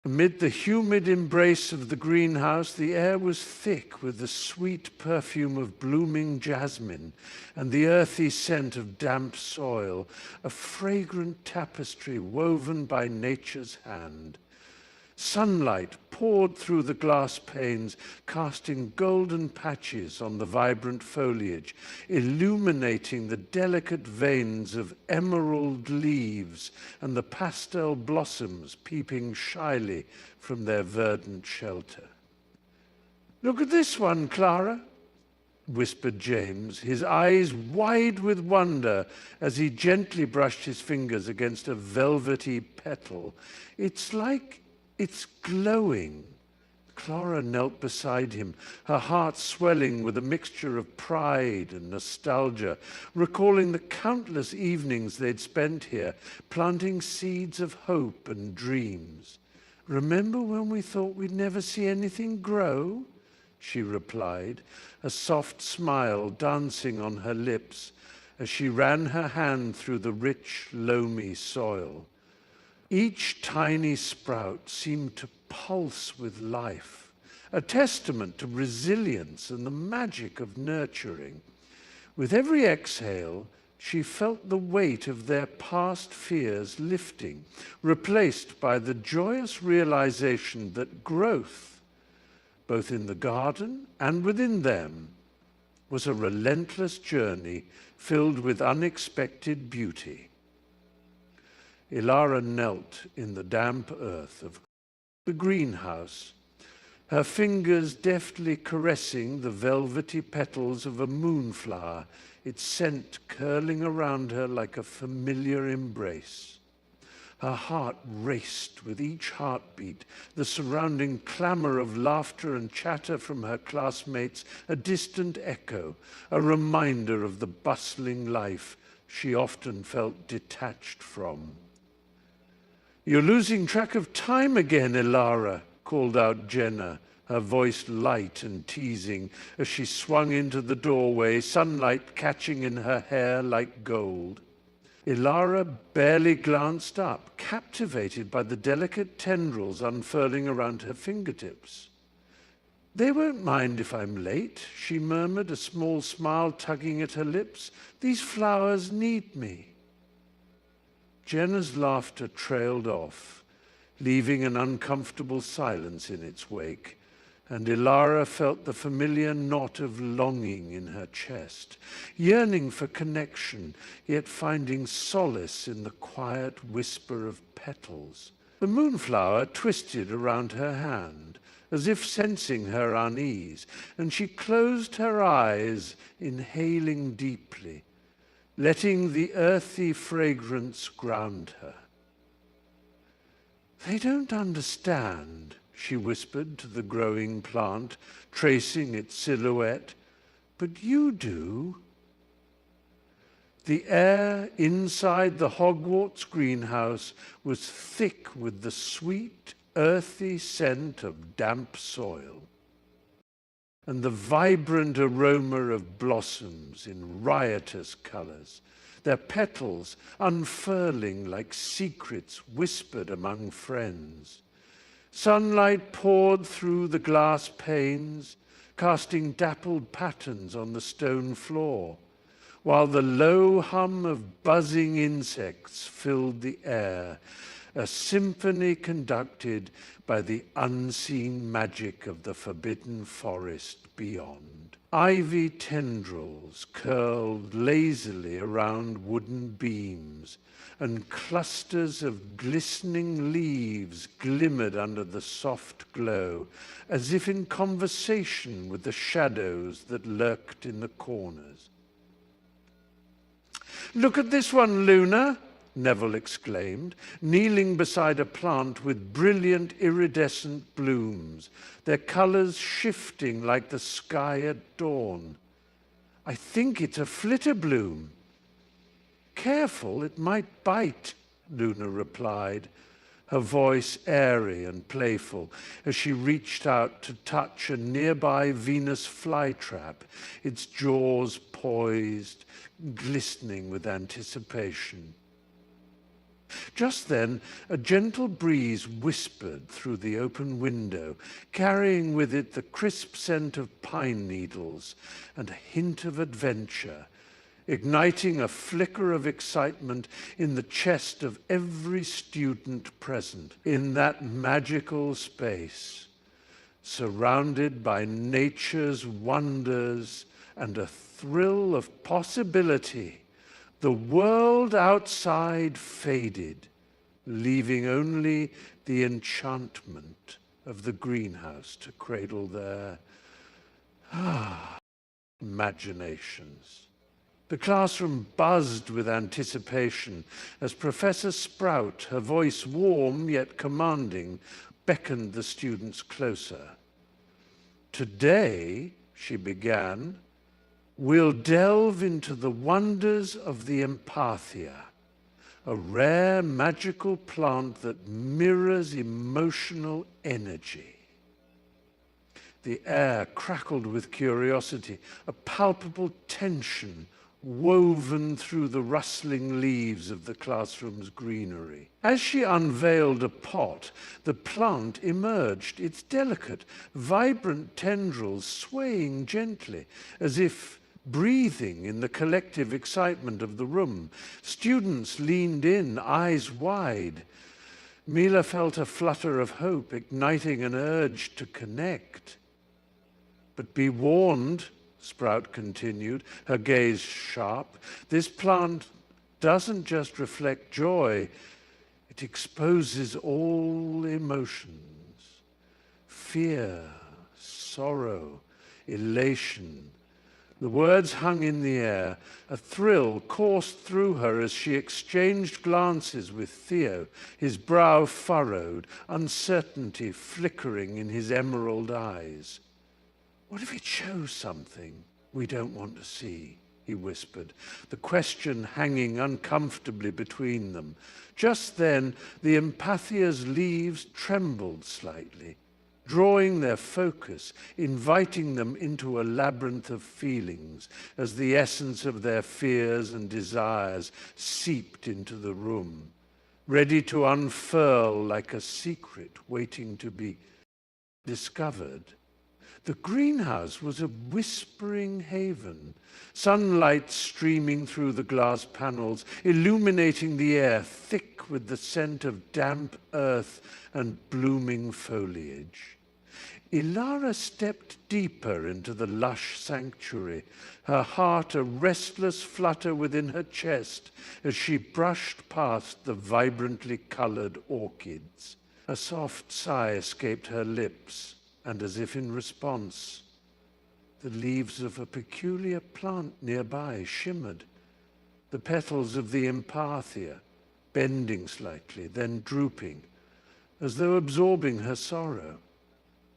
Amid the humid embrace of the greenhouse, the air was thick with the sweet perfume of blooming jasmine and the earthy scent of damp soil, a fragrant tapestry woven by nature's hand. Sunlight poured through the glass panes, casting golden patches on the vibrant foliage, illuminating the delicate veins of emerald leaves and the pastel blossoms peeping shyly from their verdant shelter. "Look at this one, Clara," whispered James, his eyes wide with wonder as he gently brushed his fingers against a velvety petal. It's glowing." Clara knelt beside him, her heart swelling with a mixture of pride and nostalgia, recalling the countless evenings they'd spent here, planting seeds of hope and dreams. "Remember when we thought we'd never see anything grow?" she replied, a soft smile dancing on her lips as she ran her hand through the rich, loamy soil. Each tiny sprout seemed to pulse with life, a testament to resilience and the magic of nurturing. With every exhale, she felt the weight of their past fears lifting, replaced by the joyous realization that growth, both in the garden and within them, was a relentless journey filled with unexpected beauty. Ilara knelt in the damp earth of the greenhouse, her fingers deftly caressing the velvety petals of a moonflower, its scent curling around her like a familiar embrace. Her heart raced with each heartbeat, the surrounding clamor of laughter and chatter from her classmates a distant echo, a reminder of the bustling life she often felt detached from. "You're losing track of time again, Ilara," called out Jenna, her voice light and teasing as she swung into the doorway, sunlight catching in her hair like gold. Ilara barely glanced up, captivated by the delicate tendrils unfurling around her fingertips. "They won't mind if I'm late," she murmured, a small smile tugging at her lips. "These flowers need me." Jenna's laughter trailed off, leaving an uncomfortable silence in its wake, and Ilara felt the familiar knot of longing in her chest, yearning for connection, yet finding solace in the quiet whisper of petals. The moonflower twisted around her hand, as if sensing her unease, and she closed her eyes, inhaling deeply, letting the earthy fragrance ground her. "They don't understand," she whispered to the growing plant, tracing its silhouette, "but you do." The air inside the Hogwarts greenhouse was thick with the sweet, earthy scent of damp soil, and the vibrant aroma of blossoms in riotous colors, their petals unfurling like secrets whispered among friends. Sunlight poured through the glass panes, casting dappled patterns on the stone floor, while the low hum of buzzing insects filled the air, a symphony conducted by the unseen magic of the forbidden forest beyond. Ivy tendrils curled lazily around wooden beams, and clusters of glistening leaves glimmered under the soft glow, as if in conversation with the shadows that lurked in the corners. "Look at this one, Luna," Neville exclaimed, kneeling beside a plant with brilliant iridescent blooms, their colors shifting like the sky at dawn. "I think it's a flitterbloom." "Careful, it might bite," Luna replied, her voice airy and playful as she reached out to touch a nearby Venus flytrap, its jaws poised, glistening with anticipation. Just then, a gentle breeze whispered through the open window, carrying with it the crisp scent of pine needles and a hint of adventure, igniting a flicker of excitement in the chest of every student present in that magical space, surrounded by nature's wonders and a thrill of possibility. The world outside faded, leaving only the enchantment of the greenhouse to cradle their imaginations. The classroom buzzed with anticipation as Professor Sprout, her voice warm yet commanding, beckoned the students closer. "Today," she began, "we'll delve into the wonders of the empathia, a rare magical plant that mirrors emotional energy." The air crackled with curiosity, a palpable tension woven through the rustling leaves of the classroom's greenery. As she unveiled a pot, the plant emerged, its delicate, vibrant tendrils swaying gently, as if breathing in the collective excitement of the room. Students leaned in, eyes wide. Mila felt a flutter of hope, igniting an urge to connect. "But be warned," Sprout continued, her gaze sharp, "this plant doesn't just reflect joy, it exposes all emotions. Fear, sorrow, elation." The words hung in the air. A thrill coursed through her as she exchanged glances with Theo, his brow furrowed, uncertainty flickering in his emerald eyes. "What if it shows something we don't want to see?" he whispered, the question hanging uncomfortably between them. Just then, the empathia's leaves trembled slightly, drawing their focus, inviting them into a labyrinth of feelings as the essence of their fears and desires seeped into the room, ready to unfurl like a secret waiting to be discovered. The greenhouse was a whispering haven, sunlight streaming through the glass panels, illuminating the air thick with the scent of damp earth and blooming foliage. Ilara stepped deeper into the lush sanctuary, her heart a restless flutter within her chest as she brushed past the vibrantly colored orchids. A soft sigh escaped her lips, and as if in response, the leaves of a peculiar plant nearby shimmered, the petals of the empathia bending slightly, then drooping, as though absorbing her sorrow.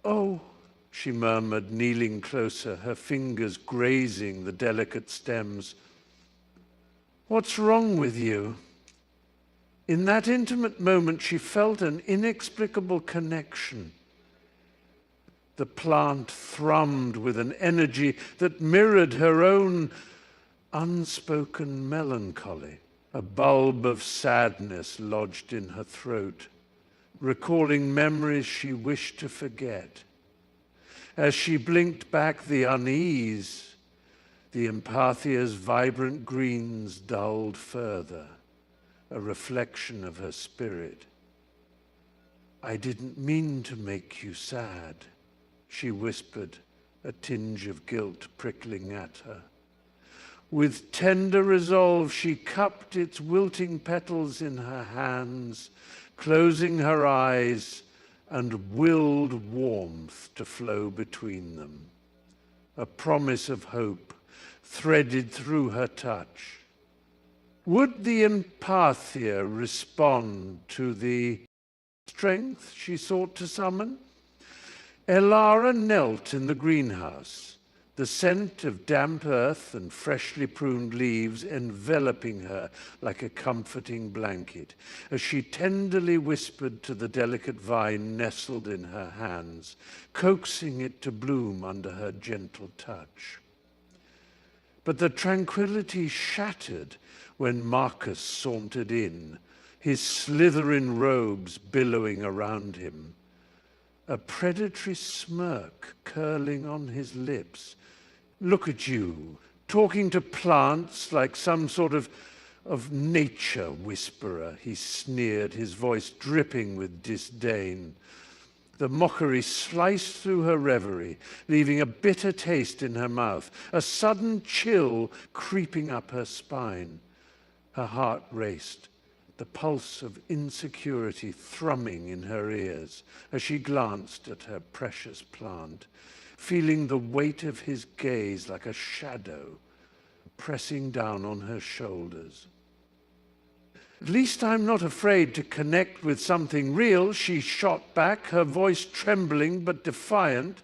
"Oh," she murmured, kneeling closer, her fingers grazing the delicate stems. "What's wrong with you?" In that intimate moment, she felt an inexplicable connection. The plant thrummed with an energy that mirrored her own unspoken melancholy. A bulb of sadness lodged in her throat, recalling memories she wished to forget. As she blinked back the unease, the empathia's vibrant greens dulled further, a reflection of her spirit. "I didn't mean to make you sad," she whispered, a tinge of guilt prickling at her. With tender resolve, she cupped its wilting petals in her hands, closing her eyes, and willed warmth to flow between them. A promise of hope threaded through her touch. Would the empathia respond to the strength she sought to summon? Elara knelt in the greenhouse, the scent of damp earth and freshly pruned leaves enveloping her like a comforting blanket, as she tenderly whispered to the delicate vine nestled in her hands, coaxing it to bloom under her gentle touch. But the tranquility shattered when Marcus sauntered in, his Slytherin robes billowing around him, a predatory smirk curling on his lips. Look at you, talking to plants like some sort of nature whisperer, he sneered, his voice dripping with disdain. The mockery sliced through her reverie, leaving a bitter taste in her mouth, a sudden chill creeping up her spine. Her heart raced, the pulse of insecurity thrumming in her ears as she glanced at her precious plant, feeling the weight of his gaze like a shadow pressing down on her shoulders. At least I'm not afraid to connect with something real, she shot back, her voice trembling but defiant.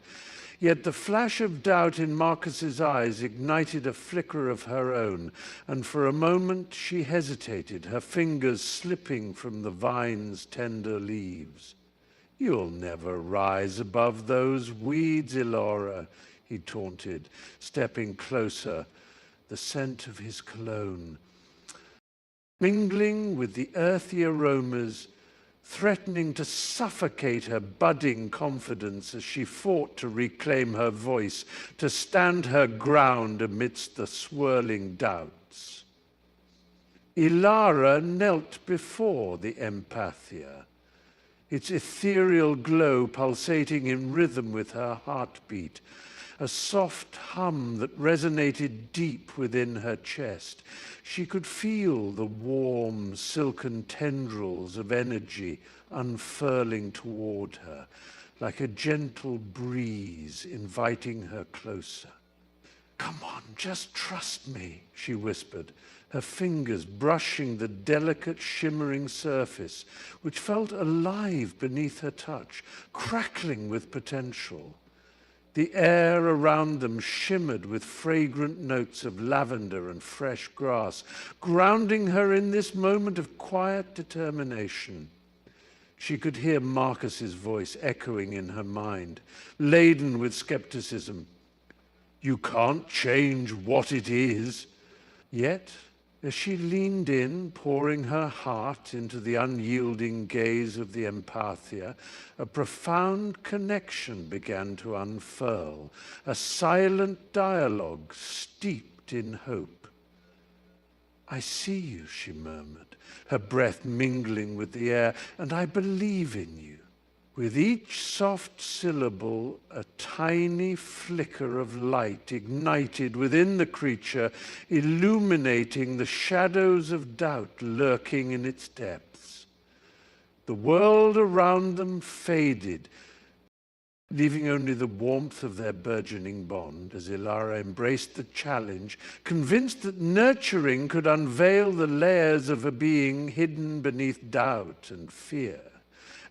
Yet the flash of doubt in Marcus's eyes ignited a flicker of her own, and for a moment she hesitated, her fingers slipping from the vine's tender leaves. You'll never rise above those weeds, Elora, he taunted, stepping closer, the scent of his cologne mingling with the earthy aromas, threatening to suffocate her budding confidence as she fought to reclaim her voice, to stand her ground amidst the swirling doubts. Ilara knelt before the empathia, its ethereal glow pulsating in rhythm with her heartbeat, a soft hum that resonated deep within her chest. She could feel the warm, silken tendrils of energy unfurling toward her, like a gentle breeze inviting her closer. Come on, just trust me, she whispered, her fingers brushing the delicate, shimmering surface, which felt alive beneath her touch, crackling with potential. The air around them shimmered with fragrant notes of lavender and fresh grass, grounding her in this moment of quiet determination. She could hear Marcus's voice echoing in her mind, laden with skepticism. You can't change what it is. Yet, as she leaned in, pouring her heart into the unyielding gaze of the empathia, a profound connection began to unfurl, a silent dialogue steeped in hope. I see you, she murmured, her breath mingling with the air, and I believe in you. With each soft syllable, a tiny flicker of light ignited within the creature, illuminating the shadows of doubt lurking in its depths. The world around them faded, leaving only the warmth of their burgeoning bond as Ilara embraced the challenge, convinced that nurturing could unveil the layers of a being hidden beneath doubt and fear.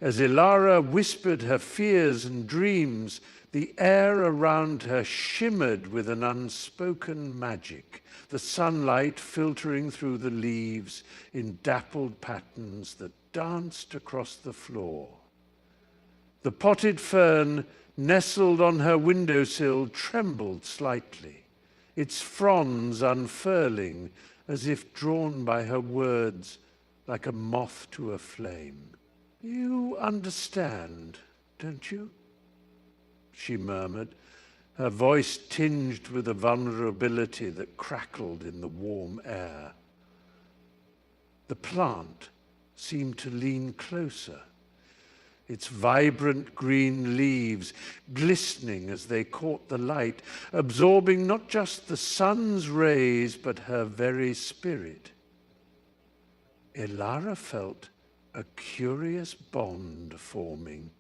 As Ilara whispered her fears and dreams, the air around her shimmered with an unspoken magic, the sunlight filtering through the leaves in dappled patterns that danced across the floor. The potted fern nestled on her windowsill trembled slightly, its fronds unfurling as if drawn by her words like a moth to a flame. You understand, don't you? She murmured, her voice tinged with a vulnerability that crackled in the warm air. The plant seemed to lean closer, its vibrant green leaves glistening as they caught the light, absorbing not just the sun's rays, but her very spirit. Ilara felt a curious bond forming,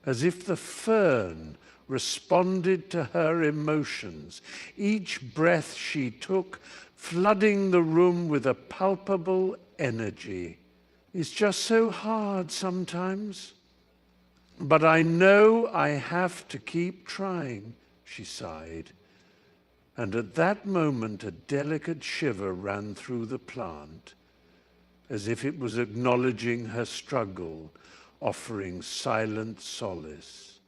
as if the fern responded to her emotions, each breath she took flooding the room with a palpable energy. It's just so hard sometimes, but I know I have to keep trying, she sighed. And at that moment, a delicate shiver ran through the plant, as if it was acknowledging her struggle, offering silent solace.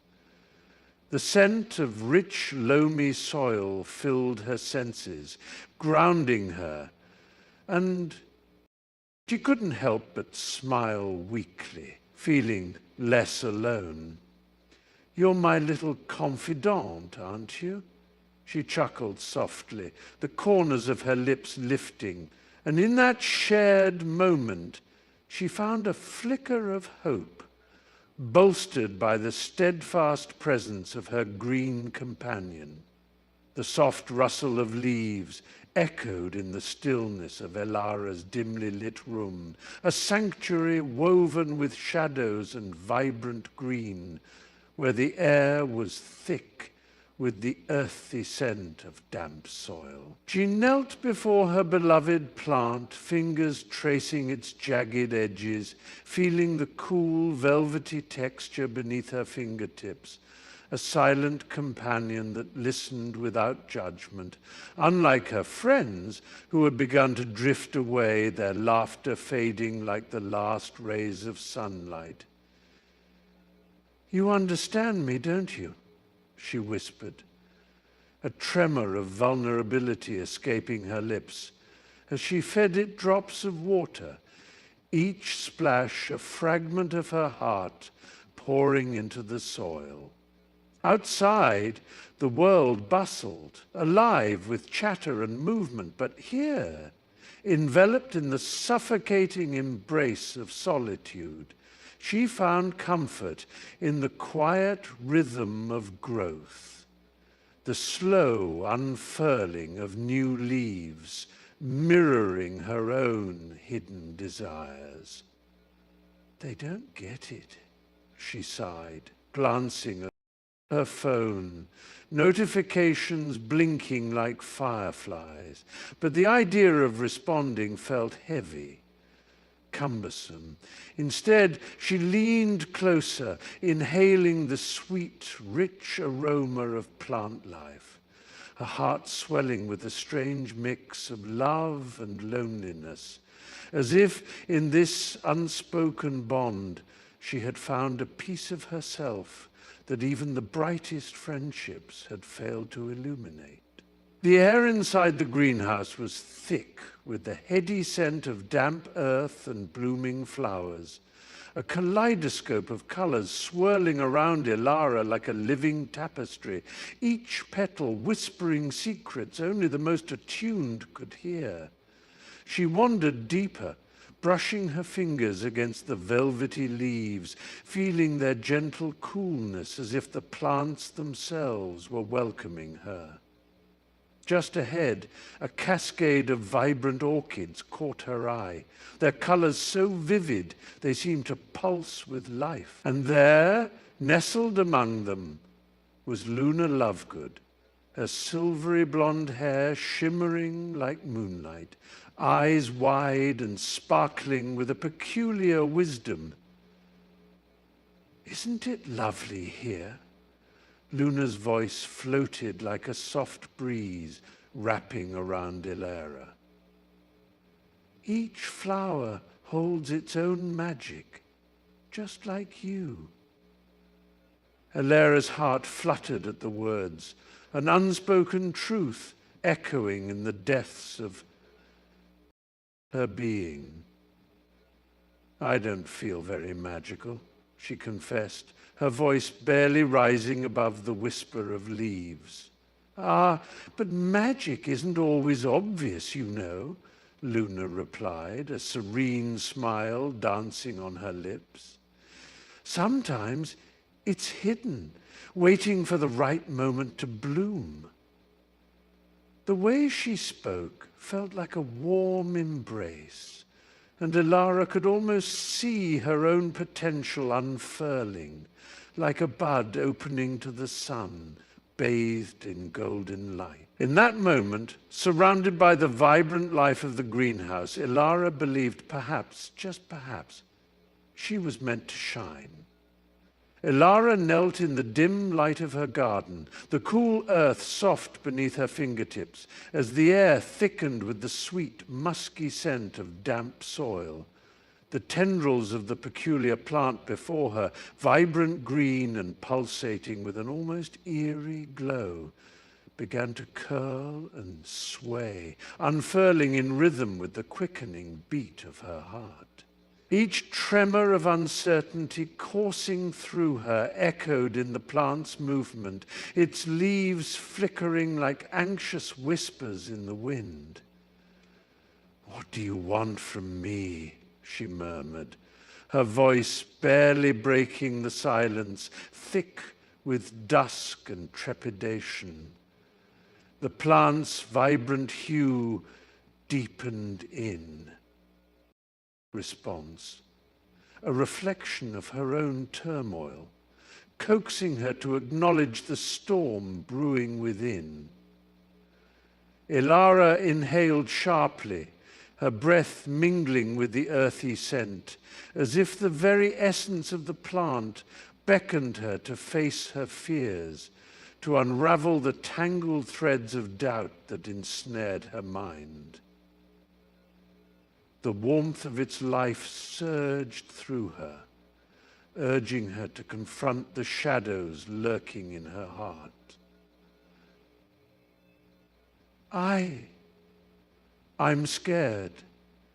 The scent of rich, loamy soil filled her senses, grounding her, and She couldn't help but smile weakly, feeling less alone. "You're my little confidant, aren't you?" She chuckled softly, the corners of her lips lifting, and in that shared moment, she found a flicker of hope, bolstered by the steadfast presence of her green companion. The soft rustle of leaves echoed in the stillness of Elara's dimly lit room, a sanctuary woven with shadows and vibrant green, where the air was thick with the earthy scent of damp soil. She knelt before her beloved plant, fingers tracing its jagged edges, feeling the cool, velvety texture beneath her fingertips, a silent companion that listened without judgment, unlike her friends who had begun to drift away, their laughter fading like the last rays of sunlight. "You understand me, don't you?" she whispered, a tremor of vulnerability escaping her lips as she fed it drops of water, each splash a fragment of her heart pouring into the soil. Outside, the world bustled, alive with chatter and movement, but here, enveloped in the suffocating embrace of solitude, she found comfort in the quiet rhythm of growth, the slow unfurling of new leaves, mirroring her own hidden desires. "They don't get it," she sighed, glancing at her phone, notifications blinking like fireflies, but the idea of responding felt heavy, cumbersome. Instead, she leaned closer, inhaling the sweet, rich aroma of plant life, her heart swelling with a strange mix of love and loneliness, as if in this unspoken bond she had found a piece of herself that even the brightest friendships had failed to illuminate. The air inside the greenhouse was thick with the heady scent of damp earth and blooming flowers, a kaleidoscope of colors swirling around Elara like a living tapestry, each petal whispering secrets only the most attuned could hear. She wandered deeper, brushing her fingers against the velvety leaves, feeling their gentle coolness as if the plants themselves were welcoming her. Just ahead, a cascade of vibrant orchids caught her eye, their colors so vivid they seemed to pulse with life. And there, nestled among them, was Luna Lovegood, her silvery blonde hair shimmering like moonlight, eyes wide and sparkling with a peculiar wisdom. "Isn't it lovely here?" Luna's voice floated like a soft breeze wrapping around Elara. "Each flower holds its own magic, just like you." Elara's heart fluttered at the words, an unspoken truth echoing in the depths of her being. "I don't feel very magical," she confessed, her voice barely rising above the whisper of leaves. "Ah, but magic isn't always obvious, you know," Luna replied, a serene smile dancing on her lips. "Sometimes it's hidden, waiting for the right moment to bloom." The way she spoke felt like a warm embrace, and Elara could almost see her own potential unfurling, like a bud opening to the sun, bathed in golden light. In that moment, surrounded by the vibrant life of the greenhouse, Elara believed perhaps, just perhaps, she was meant to shine. Elara knelt in the dim light of her garden, the cool earth soft beneath her fingertips, as the air thickened with the sweet, musky scent of damp soil. The tendrils of the peculiar plant before her, vibrant green and pulsating with an almost eerie glow, began to curl and sway, unfurling in rhythm with the quickening beat of her heart. Each tremor of uncertainty coursing through her echoed in the plant's movement, its leaves flickering like anxious whispers in the wind. "What do you want from me?" she murmured, her voice barely breaking the silence, thick with dusk and trepidation. The plant's vibrant hue deepened in. Response: a reflection of her own turmoil, coaxing her to acknowledge the storm brewing within. Ilara inhaled sharply, her breath mingling with the earthy scent, as if the very essence of the plant beckoned her to face her fears, to unravel the tangled threads of doubt that ensnared her mind. The warmth of its life surged through her, urging her to confront the shadows lurking in her heart. I'm scared,"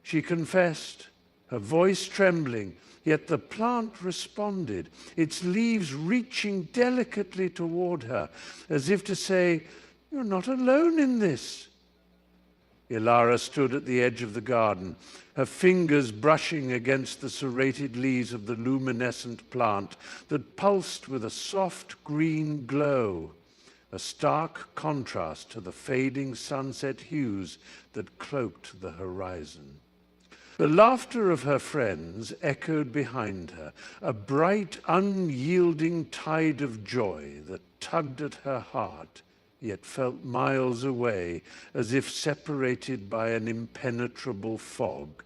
she confessed, her voice trembling, yet the plant responded, its leaves reaching delicately toward her, as if to say, "You're not alone in this." Ilara stood at the edge of the garden, her fingers brushing against the serrated leaves of the luminescent plant that pulsed with a soft green glow, a stark contrast to the fading sunset hues that cloaked the horizon. The laughter of her friends echoed behind her, a bright, unyielding tide of joy that tugged at her heart, yet felt miles away, as if separated by an impenetrable fog.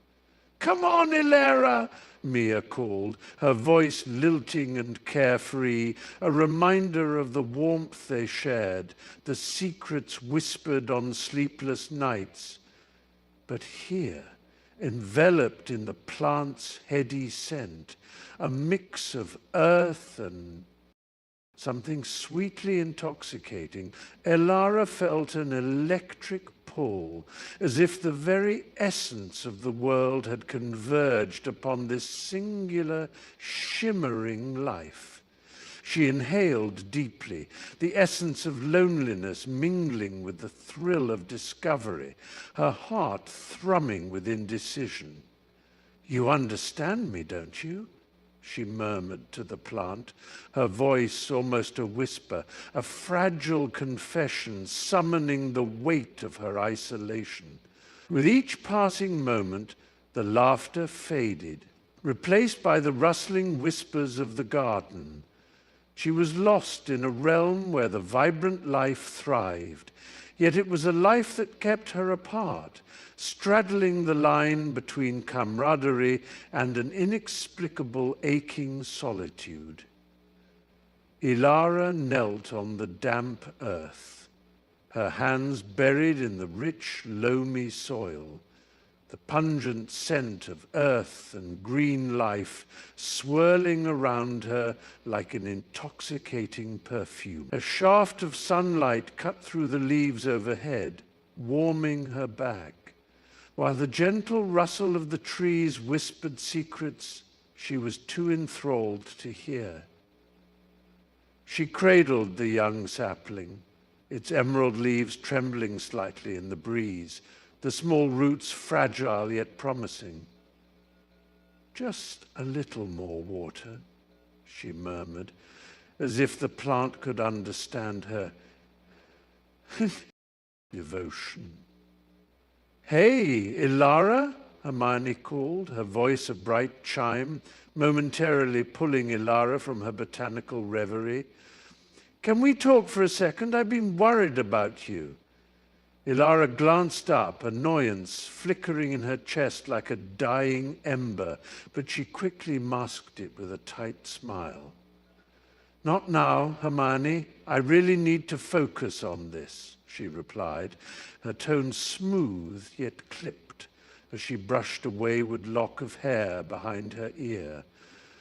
"Come on, Ilara!" Mia called, her voice lilting and carefree, a reminder of the warmth they shared, the secrets whispered on sleepless nights. But here, enveloped in the plant's heady scent, a mix of earth and something sweetly intoxicating, Ilara felt an electric pull, as if the very essence of the world had converged upon this singular, shimmering life. She inhaled deeply, the essence of loneliness mingling with the thrill of discovery, her heart thrumming with indecision. "You understand me, don't you?" she murmured to the plant, her voice almost a whisper, a fragile confession summoning the weight of her isolation. With each passing moment, the laughter faded, replaced by the rustling whispers of the garden. She was lost in a realm where the vibrant life thrived, yet it was a life that kept her apart, straddling the line between camaraderie and an inexplicable aching solitude. Ilara knelt on the damp earth, her hands buried in the rich, loamy soil, the pungent scent of earth and green life swirling around her like an intoxicating perfume. A shaft of sunlight cut through the leaves overhead, warming her back, while the gentle rustle of the trees whispered secrets she was too enthralled to hear. She cradled the young sapling, its emerald leaves trembling slightly in the breeze, the small roots fragile yet promising. "Just a little more water," she murmured, as if the plant could understand her devotion. "Hey, Ilara," Hermione called, her voice a bright chime, momentarily pulling Ilara from her botanical reverie. "Can we talk for a second? I've been worried about you." Ilara glanced up, annoyance flickering in her chest like a dying ember, but she quickly masked it with a tight smile. "Not now, Hermione. I really need to focus on this," she replied, her tone smooth yet clipped as she brushed a wayward lock of hair behind her ear.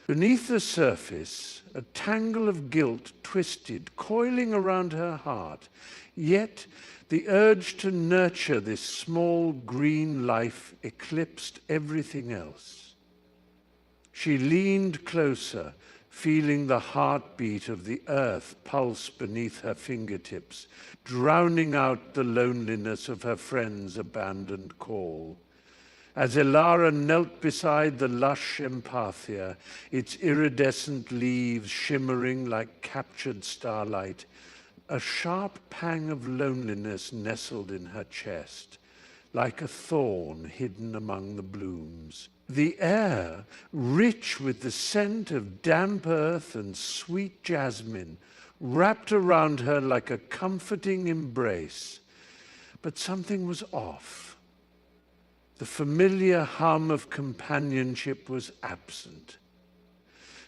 Beneath the surface, a tangle of guilt twisted, coiling around her heart. Yet the urge to nurture this small green life eclipsed everything else. She leaned closer, feeling the heartbeat of the earth pulse beneath her fingertips, drowning out the loneliness of her friend's abandoned call. As Elara knelt beside the lush empathia, its iridescent leaves shimmering like captured starlight, a sharp pang of loneliness nestled in her chest, like a thorn hidden among the blooms. The air, rich with the scent of damp earth and sweet jasmine, wrapped around her like a comforting embrace. But something was off. The familiar hum of companionship was absent.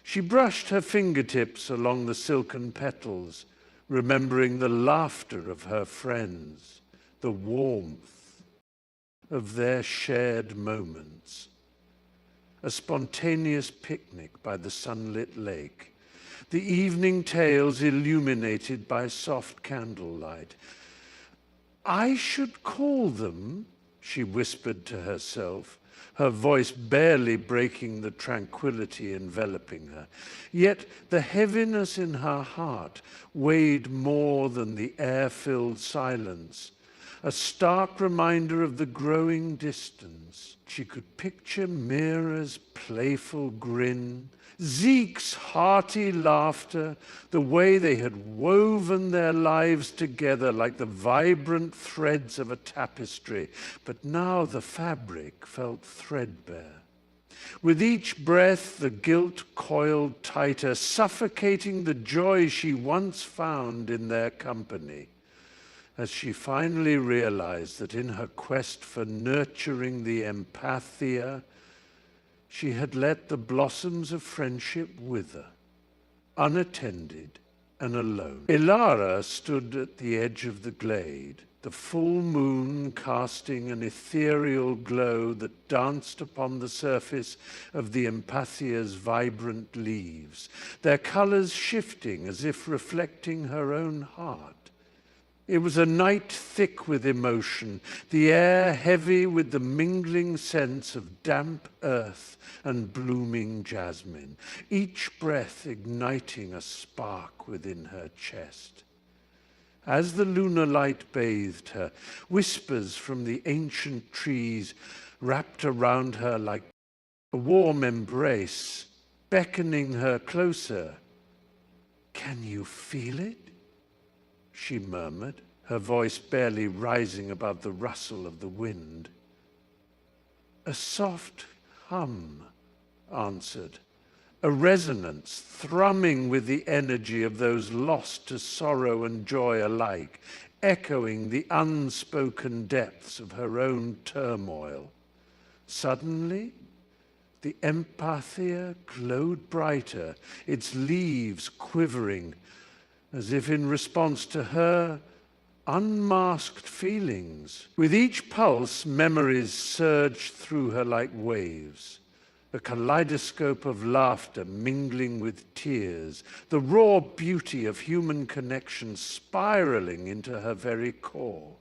She brushed her fingertips along the silken petals, remembering the laughter of her friends, the warmth of their shared moments. A spontaneous picnic by the sunlit lake, the evening tales illuminated by soft candlelight. I should call them, she whispered to herself, her voice barely breaking the tranquility enveloping her. Yet the heaviness in her heart weighed more than the air-filled silence, a stark reminder of the growing distance. She could picture Mira's playful grin, Zeke's hearty laughter, the way they had woven their lives together like the vibrant threads of a tapestry. But now the fabric felt threadbare. With each breath, the guilt coiled tighter, suffocating the joy she once found in their company. As she finally realized that in her quest for nurturing the empathia, she had let the blossoms of friendship wither, unattended and alone. Elara stood at the edge of the glade, the full moon casting an ethereal glow that danced upon the surface of the empathia's vibrant leaves, their colors shifting as if reflecting her own heart. It was a night thick with emotion, the air heavy with the mingling sense of damp earth and blooming jasmine, each breath igniting a spark within her chest. As the lunar light bathed her, whispers from the ancient trees wrapped around her like a warm embrace, beckoning her closer. "Can you feel it?" she murmured, her voice barely rising above the rustle of the wind. A soft hum answered, a resonance thrumming with the energy of those lost to sorrow and joy alike, echoing the unspoken depths of her own turmoil. Suddenly, the empathia glowed brighter, its leaves quivering, as if in response to her unmasked feelings. With each pulse, memories surged through her like waves, a kaleidoscope of laughter mingling with tears, the raw beauty of human connection spiraling into her very core.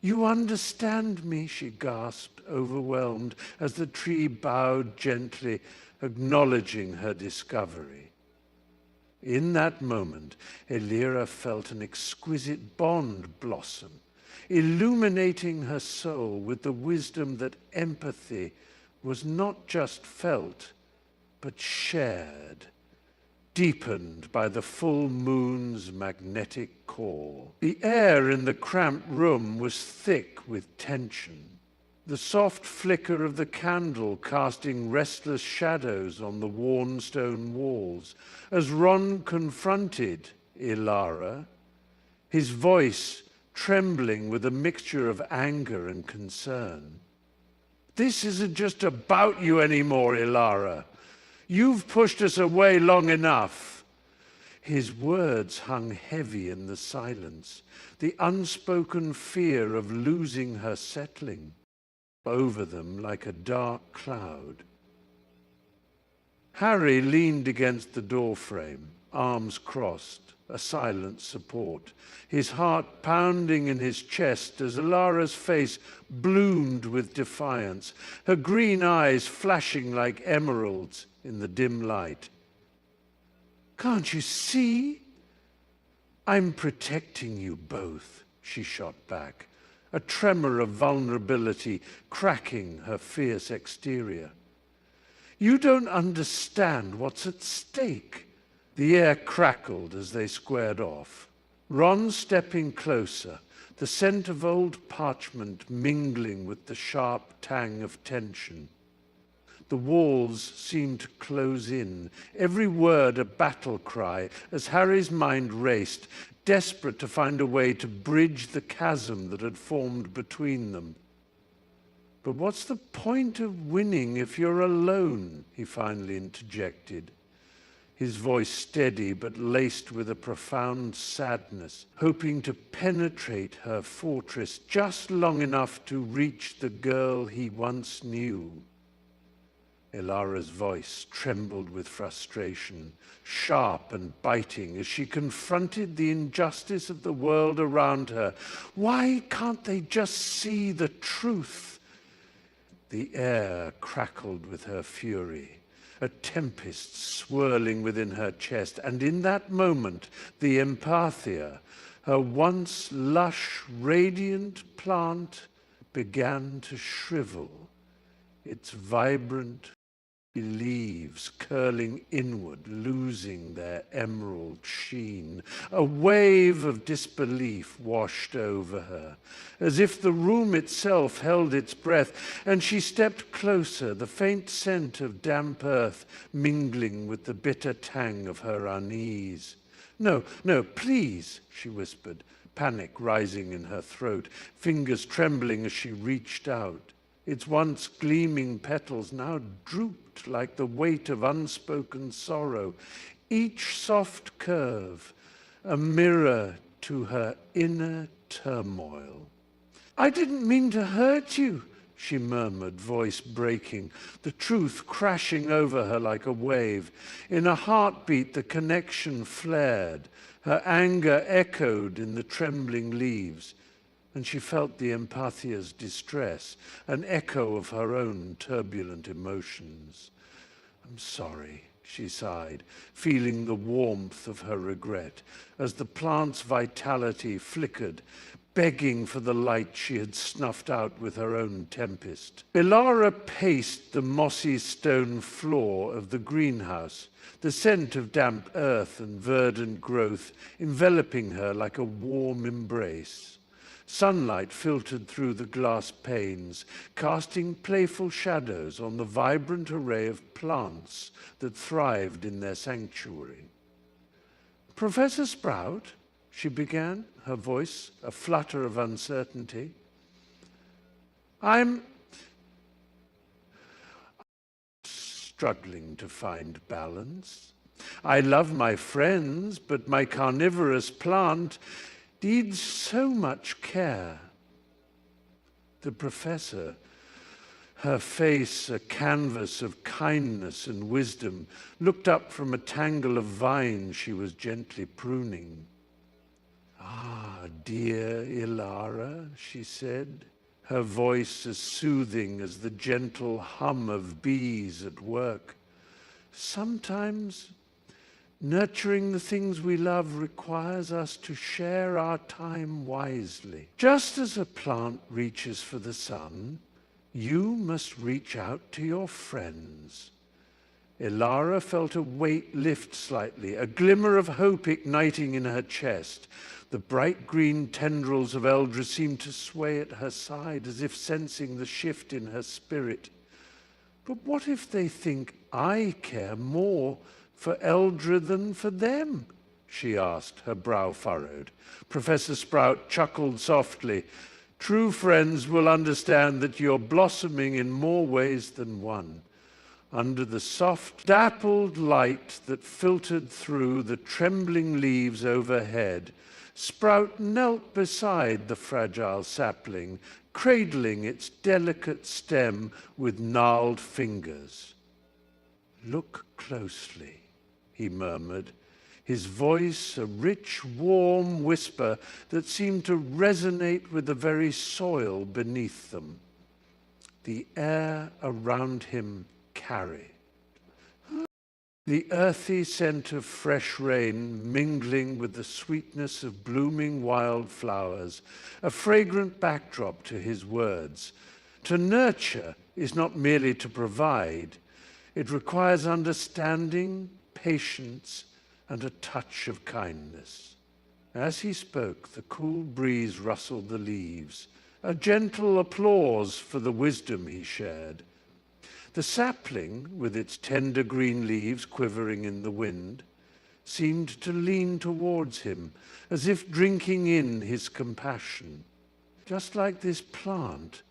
"You understand me," she gasped, overwhelmed, as the tree bowed gently, acknowledging her discovery. In that moment, Elara felt an exquisite bond blossom, illuminating her soul with the wisdom that empathy was not just felt, but shared, deepened by the full moon's magnetic call. The air in the cramped room was thick with tension, the soft flicker of the candle casting restless shadows on the worn stone walls. As Ron confronted Elara, his voice trembling with a mixture of anger and concern. "This isn't just about you anymore, Elara. You've pushed us away long enough." His words hung heavy in the silence, the unspoken fear of losing her settling over them like a dark cloud. Harry leaned against the doorframe, arms crossed, a silent support, his heart pounding in his chest as Alara's face bloomed with defiance, her green eyes flashing like emeralds in the dim light. "Can't you see? I'm protecting you both," she shot back, a tremor of vulnerability cracking her fierce exterior. "You don't understand what's at stake." The air crackled as they squared off. Ron stepping closer, the scent of old parchment mingling with the sharp tang of tension. The walls seemed to close in, every word a battle cry, as Harry's mind raced, desperate to find a way to bridge the chasm that had formed between them. "But what's the point of winning if you're alone?" he finally interjected, his voice steady but laced with a profound sadness, hoping to penetrate her fortress just long enough to reach the girl he once knew. Elara's voice trembled with frustration, sharp and biting, as she confronted the injustice of the world around her. Why can't they just see the truth? The air crackled with her fury, a tempest swirling within her chest, and in that moment, the empathia, her once lush, radiant plant, began to shrivel, its vibrant leaves curling inward, losing their emerald sheen. A wave of disbelief washed over her, as if the room itself held its breath, and she stepped closer, the faint scent of damp earth mingling with the bitter tang of her unease. "No, no, please," she whispered, panic rising in her throat, fingers trembling as she reached out. Its once gleaming petals now drooped like the weight of unspoken sorrow, each soft curve a mirror to her inner turmoil. "I didn't mean to hurt you," she murmured, voice breaking, the truth crashing over her like a wave. In a heartbeat, the connection flared, her anger echoed in the trembling leaves, and she felt the empathia's distress, an echo of her own turbulent emotions. "I'm sorry," she sighed, feeling the warmth of her regret, as the plant's vitality flickered, begging for the light she had snuffed out with her own tempest. Elara paced the mossy stone floor of the greenhouse, the scent of damp earth and verdant growth enveloping her like a warm embrace. Sunlight filtered through the glass panes, casting playful shadows on the vibrant array of plants that thrived in their sanctuary. "Professor Sprout," she began, her voice a flutter of uncertainty. I'm struggling to find balance. I love my friends, but my carnivorous plant needs so much care." The professor, her face a canvas of kindness and wisdom, looked up from a tangle of vines she was gently pruning. "Ah, dear Elara," she said, her voice as soothing as the gentle hum of bees at work. "Sometimes nurturing the things we love requires us to share our time wisely. Just as a plant reaches for the sun, you must reach out to your friends." Elara felt a weight lift slightly, a glimmer of hope igniting in her chest. The bright green tendrils of Eldra seemed to sway at her side, as if sensing the shift in her spirit. "But what if they think I care more for Eldra than for them?" she asked, her brow furrowed. Professor Sprout chuckled softly. "True friends will understand that you're blossoming in more ways than one." Under the soft, dappled light that filtered through the trembling leaves overhead, Sprout knelt beside the fragile sapling, cradling its delicate stem with gnarled fingers. "Look closely," he murmured, his voice a rich, warm whisper that seemed to resonate with the very soil beneath them. The air around him carried the earthy scent of fresh rain mingling with the sweetness of blooming wildflowers, a fragrant backdrop to his words. To nurture is not merely to provide. It requires understanding, patience, and a touch of kindness. As he spoke, the cool breeze rustled the leaves, a gentle applause for the wisdom he shared. The sapling, with its tender green leaves quivering in the wind, seemed to lean towards him, as if drinking in his compassion. Just like this plant,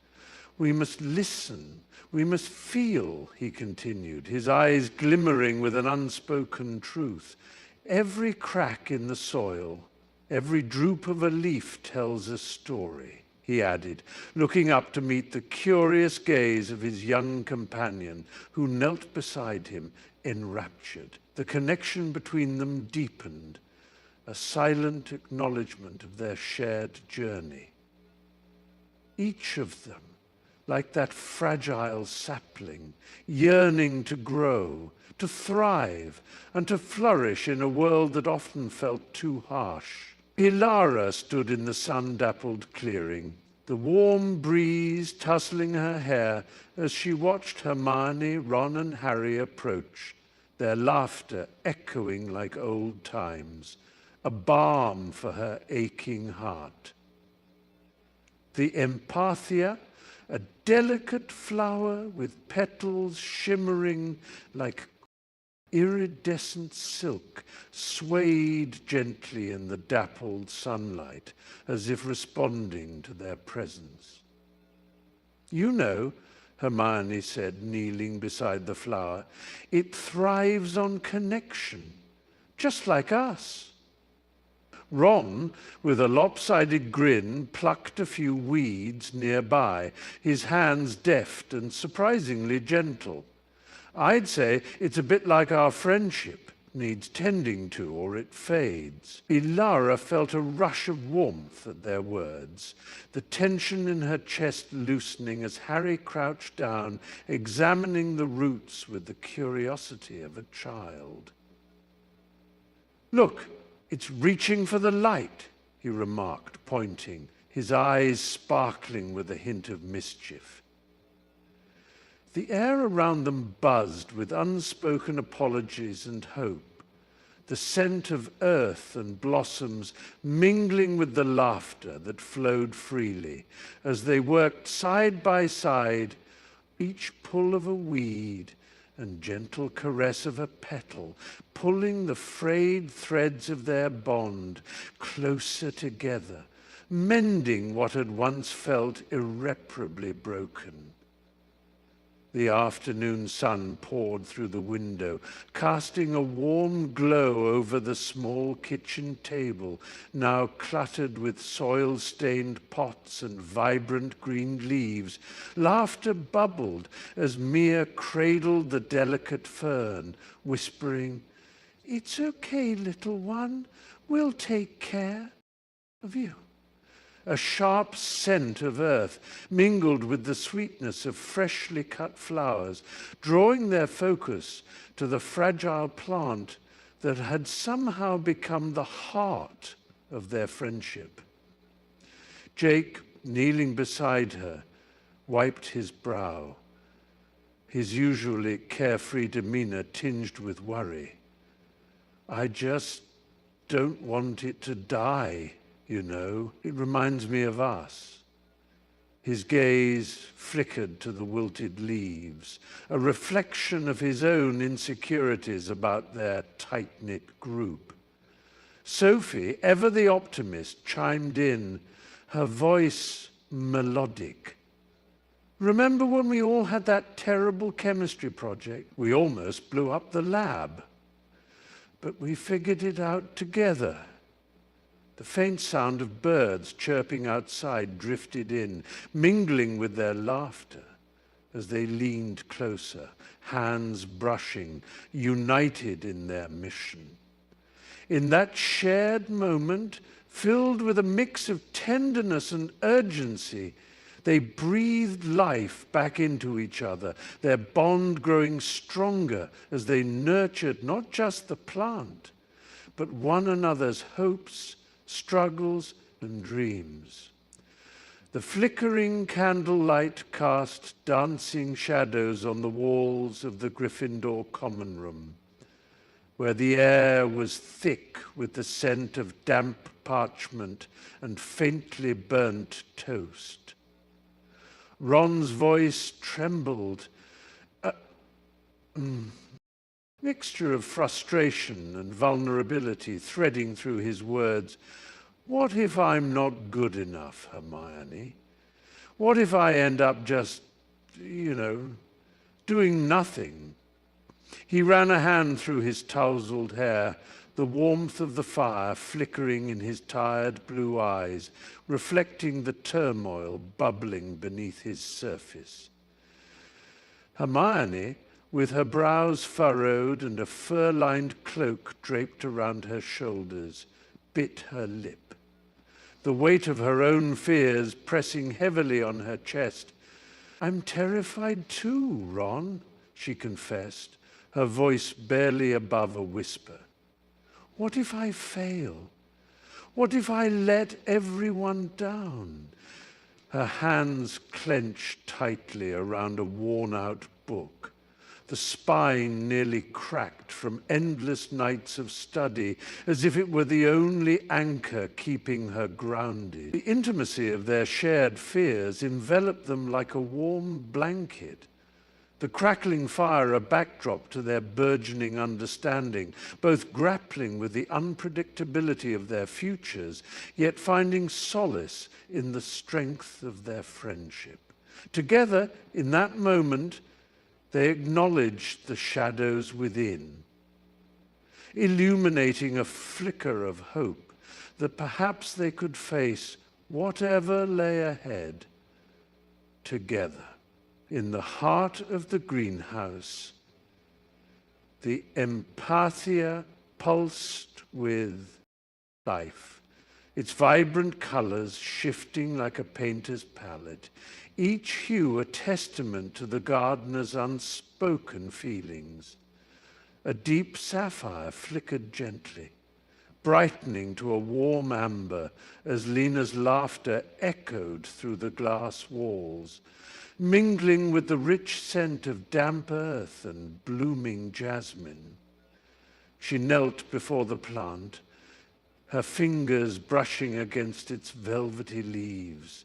we must listen, we must feel, he continued, his eyes glimmering with an unspoken truth. Every crack in the soil, every droop of a leaf tells a story, he added, looking up to meet the curious gaze of his young companion, who knelt beside him, enraptured. The connection between them deepened, a silent acknowledgement of their shared journey. Each of them, like that fragile sapling, yearning to grow, to thrive, and to flourish in a world that often felt too harsh. Ilara stood in the sun-dappled clearing, the warm breeze tussling her hair as she watched Hermione, Ron, and Harry approach, their laughter echoing like old times, a balm for her aching heart. The empathia, a delicate flower with petals shimmering like iridescent silk, swayed gently in the dappled sunlight, as if responding to their presence. You know, Hermione said, kneeling beside the flower, it thrives on connection, just like us. Ron, with a lopsided grin, plucked a few weeds nearby, his hands deft and surprisingly gentle. I'd say it's a bit like our friendship, needs tending to or it fades. Ilara felt a rush of warmth at their words, the tension in her chest loosening as Harry crouched down, examining the roots with the curiosity of a child. Look, it's reaching for the light, he remarked, pointing, his eyes sparkling with a hint of mischief. The air around them buzzed with unspoken apologies and hope, the scent of earth and blossoms mingling with the laughter that flowed freely as they worked side by side, each pull of a weed and gentle caress of a petal, pulling the frayed threads of their bond closer together, mending what had once felt irreparably broken. The afternoon sun poured through the window, casting a warm glow over the small kitchen table, now cluttered with soil-stained pots and vibrant green leaves. Laughter bubbled as Mia cradled the delicate fern, whispering, "It's okay, little one. We'll take care of you." A sharp scent of earth mingled with the sweetness of freshly cut flowers, drawing their focus to the fragile plant that had somehow become the heart of their friendship. Jake, kneeling beside her, wiped his brow, his usually carefree demeanor tinged with worry. "I just don't want it to die. You know, it reminds me of us." His gaze flickered to the wilted leaves, a reflection of his own insecurities about their tight-knit group. Sophie, ever the optimist, chimed in, her voice melodic. "Remember when we all had that terrible chemistry project? We almost blew up the lab. But we figured it out together." The faint sound of birds chirping outside drifted in, mingling with their laughter as they leaned closer, hands brushing, united in their mission. In that shared moment, filled with a mix of tenderness and urgency, they breathed life back into each other, their bond growing stronger as they nurtured not just the plant, but one another's hopes, struggles, and dreams. The flickering candlelight cast dancing shadows on the walls of the Gryffindor common room, where the air was thick with the scent of damp parchment and faintly burnt toast. Ron's voice trembled, a mixture of frustration and vulnerability threading through his words. What if I'm not good enough, Hermione? What if I end up just, doing nothing? He ran a hand through his tousled hair, the warmth of the fire flickering in his tired blue eyes, reflecting the turmoil bubbling beneath his surface. Hermione, with her brows furrowed and a fur-lined cloak draped around her shoulders, bit her lip. The weight of her own fears pressing heavily on her chest. "I'm terrified too, Ron," she confessed, her voice barely above a whisper. "What if I fail? What if I let everyone down?" Her hands clenched tightly around a worn-out book, the spine nearly cracked from endless nights of study, as if it were the only anchor keeping her grounded. The intimacy of their shared fears enveloped them like a warm blanket, the crackling fire a backdrop to their burgeoning understanding, both grappling with the unpredictability of their futures, yet finding solace in the strength of their friendship. Together, in that moment, they acknowledged the shadows within, illuminating a flicker of hope that perhaps they could face whatever lay ahead together. In the heart of the greenhouse, the empathia pulsed with life, its vibrant colors shifting like a painter's palette, each hue a testament to the gardener's unspoken feelings. A deep sapphire flickered gently, brightening to a warm amber as Lena's laughter echoed through the glass walls, mingling with the rich scent of damp earth and blooming jasmine. She knelt before the plant, her fingers brushing against its velvety leaves,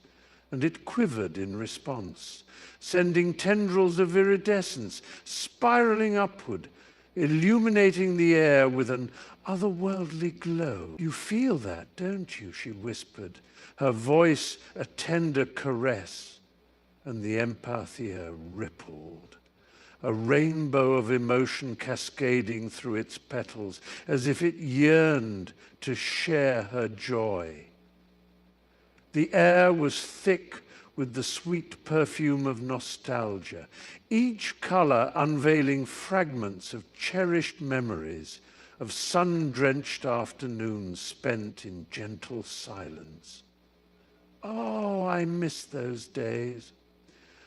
and it quivered in response, sending tendrils of iridescence spiraling upward, illuminating the air with an otherworldly glow. "You feel that, don't you?" she whispered, her voice a tender caress, and the empathia rippled, a rainbow of emotion cascading through its petals, as if it yearned to share her joy. The air was thick with the sweet perfume of nostalgia, each color unveiling fragments of cherished memories of sun-drenched afternoons spent in gentle silence. "Oh, I miss those days,"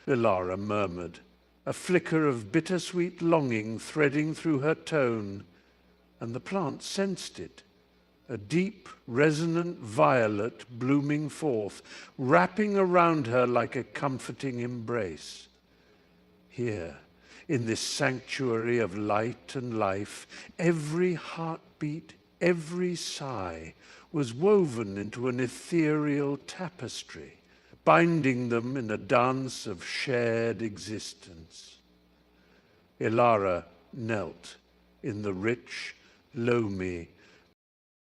Elara murmured, a flicker of bittersweet longing threading through her tone, and the plant sensed it. A deep, resonant violet blooming forth, wrapping around her like a comforting embrace. Here, in this sanctuary of light and life, every heartbeat, every sigh was woven into an ethereal tapestry, binding them in a dance of shared existence. Elara knelt in the rich, loamy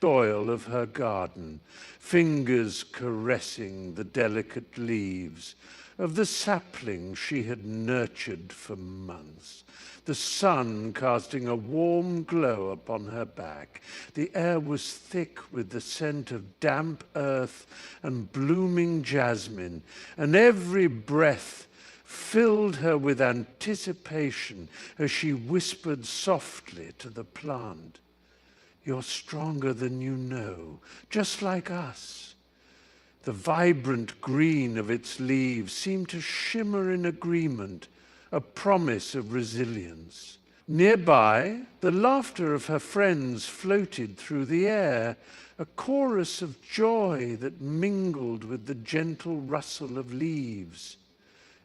soil of her garden, fingers caressing the delicate leaves of the sapling she had nurtured for months, the sun casting a warm glow upon her back. The air was thick with the scent of damp earth and blooming jasmine, and every breath filled her with anticipation as she whispered softly to the plant, You're stronger than you know, just like us. The vibrant green of its leaves seemed to shimmer in agreement, a promise of resilience. Nearby, the laughter of her friends floated through the air, a chorus of joy that mingled with the gentle rustle of leaves.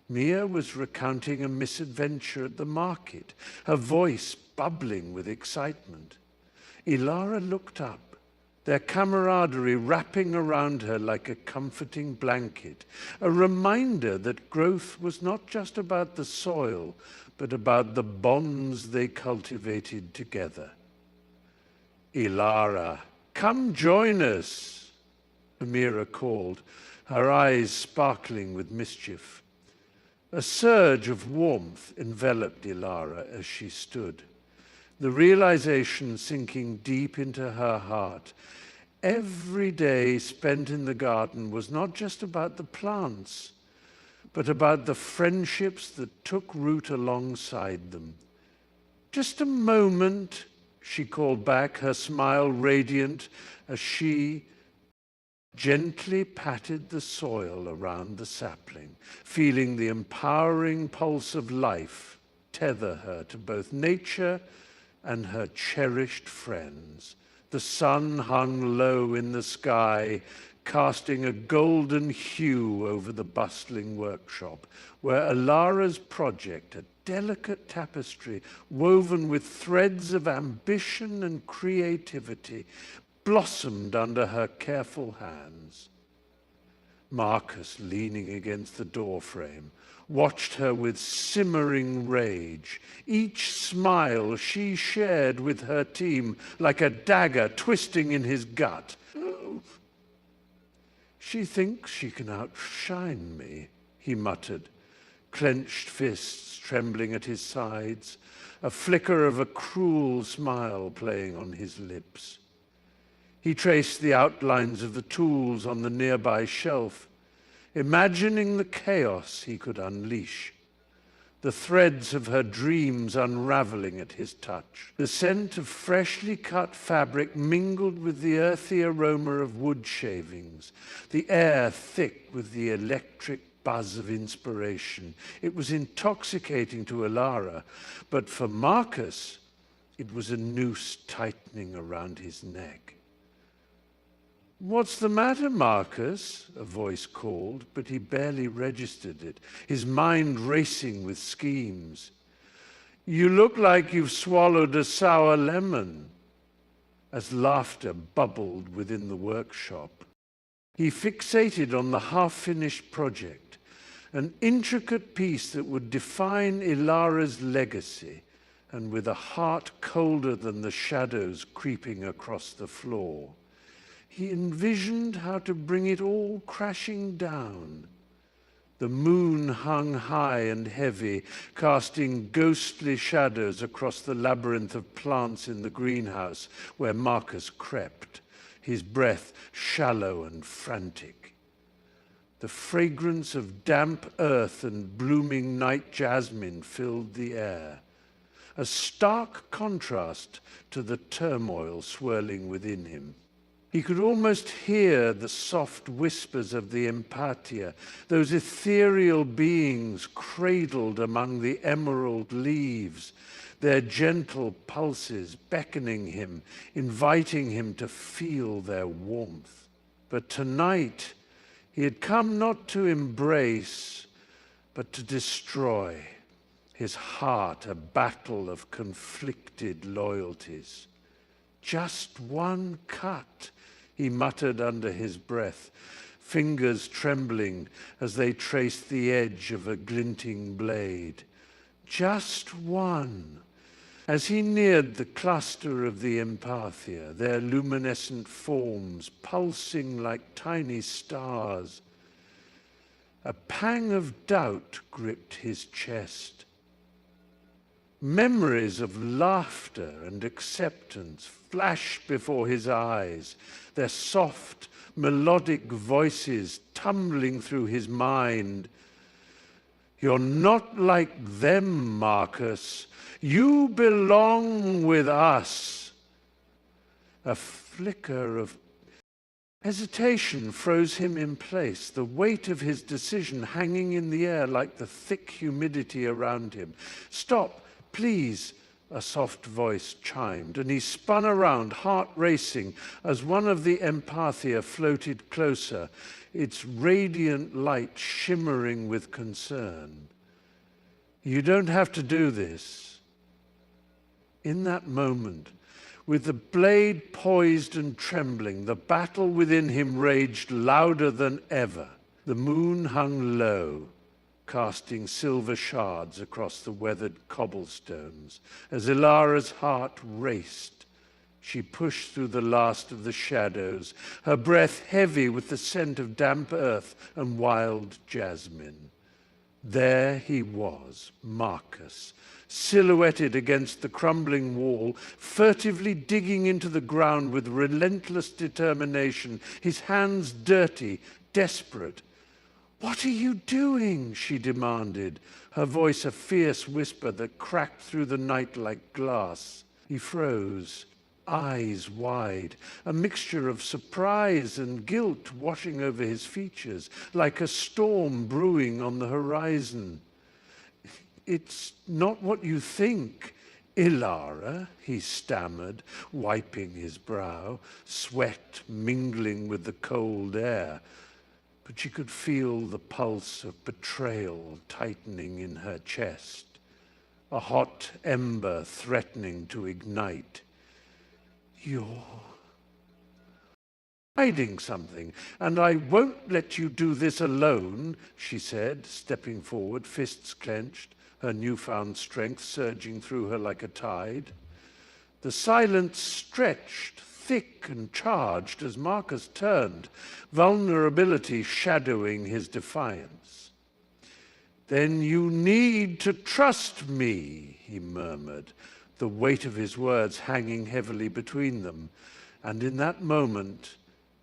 Mia was recounting a misadventure at the market, her voice bubbling with excitement. Ilara looked up, their camaraderie wrapping around her like a comforting blanket, a reminder that growth was not just about the soil, but about the bonds they cultivated together. Ilara, come join us, Amira called, her eyes sparkling with mischief. A surge of warmth enveloped Ilara as she stood, the realization sinking deep into her heart. Every day spent in the garden was not just about the plants, but about the friendships that took root alongside them. Just a moment, she called back, her smile radiant as she gently patted the soil around the sapling, feeling the empowering pulse of life tether her to both nature and her cherished friends. The sun hung low in the sky, casting a golden hue over the bustling workshop, where Ilara's project, a delicate tapestry woven with threads of ambition and creativity, blossomed under her careful hands. Marcus, leaning against the doorframe, watched her with simmering rage, each smile she shared with her team like a dagger twisting in his gut. She thinks she can outshine me, he muttered, clenched fists trembling at his sides, a flicker of a cruel smile playing on his lips. He traced the outlines of the tools on the nearby shelf, imagining the chaos he could unleash, the threads of her dreams unraveling at his touch. The scent of freshly cut fabric mingled with the earthy aroma of wood shavings, the air thick with the electric buzz of inspiration. It was intoxicating to Ilara, but for Marcus, it was a noose tightening around his neck. "What's the matter, Marcus?" a voice called, but he barely registered it, his mind racing with schemes. "You look like you've swallowed a sour lemon," as laughter bubbled within the workshop. He fixated on the half-finished project, an intricate piece that would define Ilara's legacy, and with a heart colder than the shadows creeping across the floor, he envisioned how to bring it all crashing down. The moon hung high and heavy, casting ghostly shadows across the labyrinth of plants in the greenhouse where Marcus crept, his breath shallow and frantic. The fragrance of damp earth and blooming night jasmine filled the air, a stark contrast to the turmoil swirling within him. He could almost hear the soft whispers of the empathia, those ethereal beings cradled among the emerald leaves, their gentle pulses beckoning him, inviting him to feel their warmth. But tonight, he had come not to embrace, but to destroy. His heart a battle of conflicted loyalties. "Just one cut," he muttered under his breath, fingers trembling as they traced the edge of a glinting blade. Just one. As he neared the cluster of the empathia, their luminescent forms pulsing like tiny stars, a pang of doubt gripped his chest. Memories of laughter and acceptance flashed before his eyes, their soft, melodic voices tumbling through his mind. "You're not like them, Marcus. You belong with us." A flicker of hesitation froze him in place, the weight of his decision hanging in the air like the thick humidity around him. "Stop, please," a soft voice chimed, and he spun around, heart racing, as one of the empathia floated closer, its radiant light shimmering with concern. "You don't have to do this." In that moment, with the blade poised and trembling, the battle within him raged louder than ever. The moon hung low, casting silver shards across the weathered cobblestones. As Ilara's heart raced, she pushed through the last of the shadows, her breath heavy with the scent of damp earth and wild jasmine. There he was, Marcus, silhouetted against the crumbling wall, furtively digging into the ground with relentless determination, his hands dirty, desperate. "What are you doing?" she demanded, her voice a fierce whisper that cracked through the night like glass. He froze, eyes wide, a mixture of surprise and guilt washing over his features, like a storm brewing on the horizon. "It's not what you think, Ilara," he stammered, wiping his brow, sweat mingling with the cold air. But she could feel the pulse of betrayal tightening in her chest, a hot ember threatening to ignite. "You're hiding something, and I won't let you do this alone," she said, stepping forward, fists clenched, her newfound strength surging through her like a tide. The silence stretched, thick and charged, as Marcus turned, vulnerability shadowing his defiance. "Then you need to trust me," he murmured, the weight of his words hanging heavily between them. And in that moment,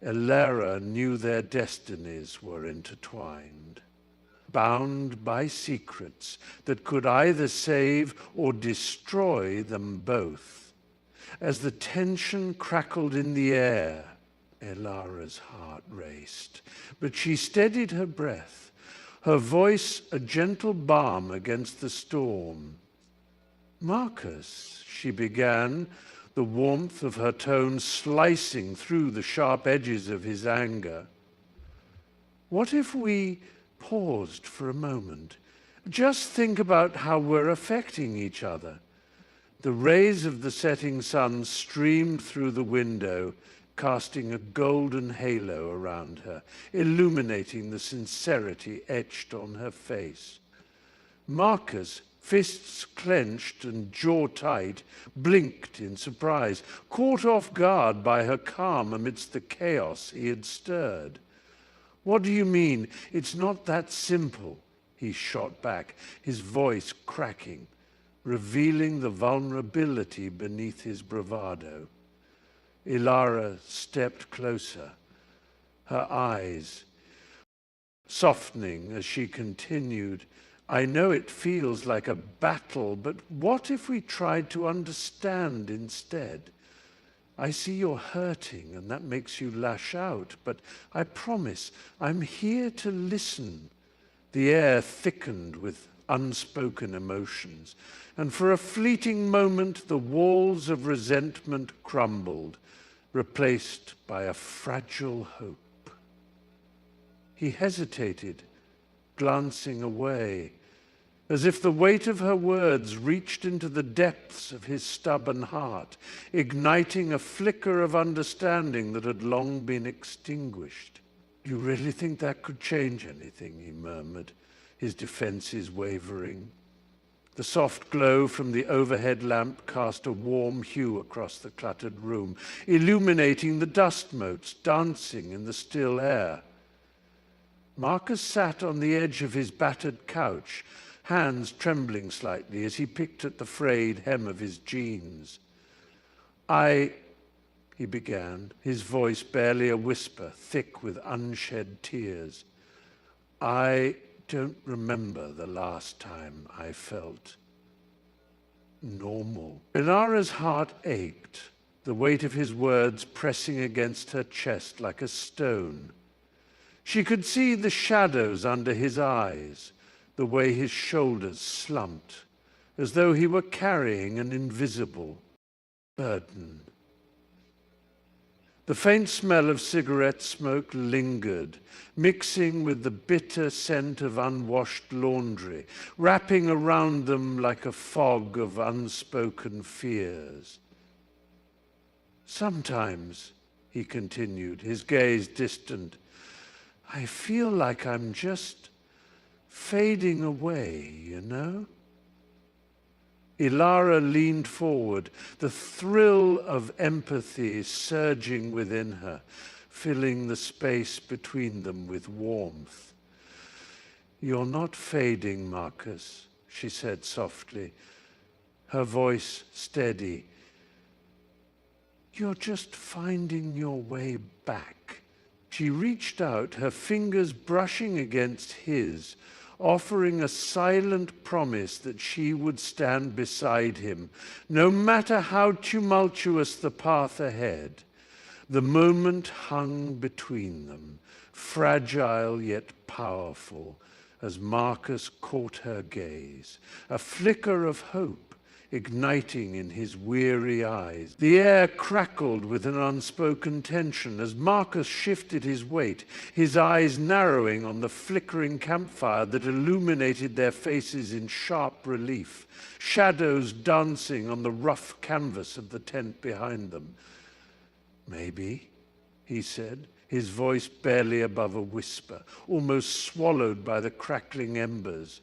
Ilara knew their destinies were intertwined, bound by secrets that could either save or destroy them both. As the tension crackled in the air, Ilara's heart raced, but she steadied her breath, her voice a gentle balm against the storm. "Marcus," she began, the warmth of her tone slicing through the sharp edges of his anger. "What if we paused for a moment? Just think about how we're affecting each other." The rays of the setting sun streamed through the window, casting a golden halo around her, illuminating the sincerity etched on her face. Marcus, fists clenched and jaw tight, blinked in surprise, caught off guard by her calm amidst the chaos he had stirred. "What do you mean? It's not that simple," he shot back, his voice cracking, revealing the vulnerability beneath his bravado. Ilara stepped closer, her eyes softening as she continued. "I know it feels like a battle, but what if we tried to understand instead? I see you're hurting and that makes you lash out, but I promise I'm here to listen." The air thickened with unspoken emotions, and for a fleeting moment the walls of resentment crumbled, replaced by a fragile hope. He hesitated, glancing away, as if the weight of her words reached into the depths of his stubborn heart, igniting a flicker of understanding that had long been extinguished. "You really think that could change anything?" he murmured, his defenses wavering. The soft glow from the overhead lamp cast a warm hue across the cluttered room, illuminating the dust motes dancing in the still air. Marcus sat on the edge of his battered couch, hands trembling slightly as he picked at the frayed hem of his jeans. He began, his voice barely a whisper, thick with unshed tears. "I don't remember the last time I felt normal." Ilara's heart ached, the weight of his words pressing against her chest like a stone. She could see the shadows under his eyes, the way his shoulders slumped, as though he were carrying an invisible burden. The faint smell of cigarette smoke lingered, mixing with the bitter scent of unwashed laundry, wrapping around them like a fog of unspoken fears. Sometimes, he continued, his gaze distant, I feel like I'm just fading away, you know? Ilara leaned forward, the thrill of empathy surging within her, filling the space between them with warmth. You're not fading, Marcus, she said softly, her voice steady. You're just finding your way back. She reached out, her fingers brushing against his, offering a silent promise that she would stand beside him, no matter how tumultuous the path ahead. The moment hung between them, fragile yet powerful, as Marcus caught her gaze, a flicker of hope igniting in his weary eyes. The air crackled with an unspoken tension as Marcus shifted his weight, his eyes narrowing on the flickering campfire that illuminated their faces in sharp relief, shadows dancing on the rough canvas of the tent behind them. Maybe, he said, his voice barely above a whisper, almost swallowed by the crackling embers.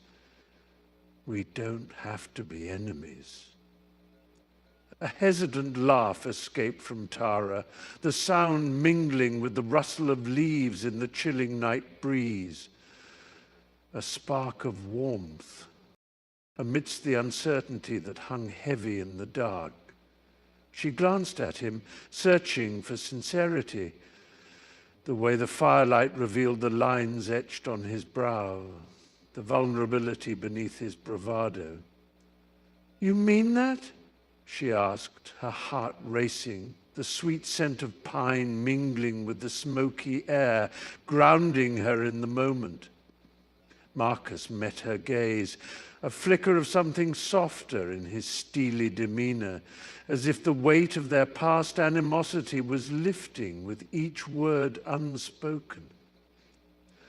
We don't have to be enemies. A hesitant laugh escaped from Tara, the sound mingling with the rustle of leaves in the chilling night breeze. A spark of warmth amidst the uncertainty that hung heavy in the dark. She glanced at him, searching for sincerity, the way the firelight revealed the lines etched on his brow, the vulnerability beneath his bravado. You mean that? She asked, her heart racing, the sweet scent of pine mingling with the smoky air, grounding her in the moment. Marcus met her gaze, a flicker of something softer in his steely demeanor, as if the weight of their past animosity was lifting with each word unspoken.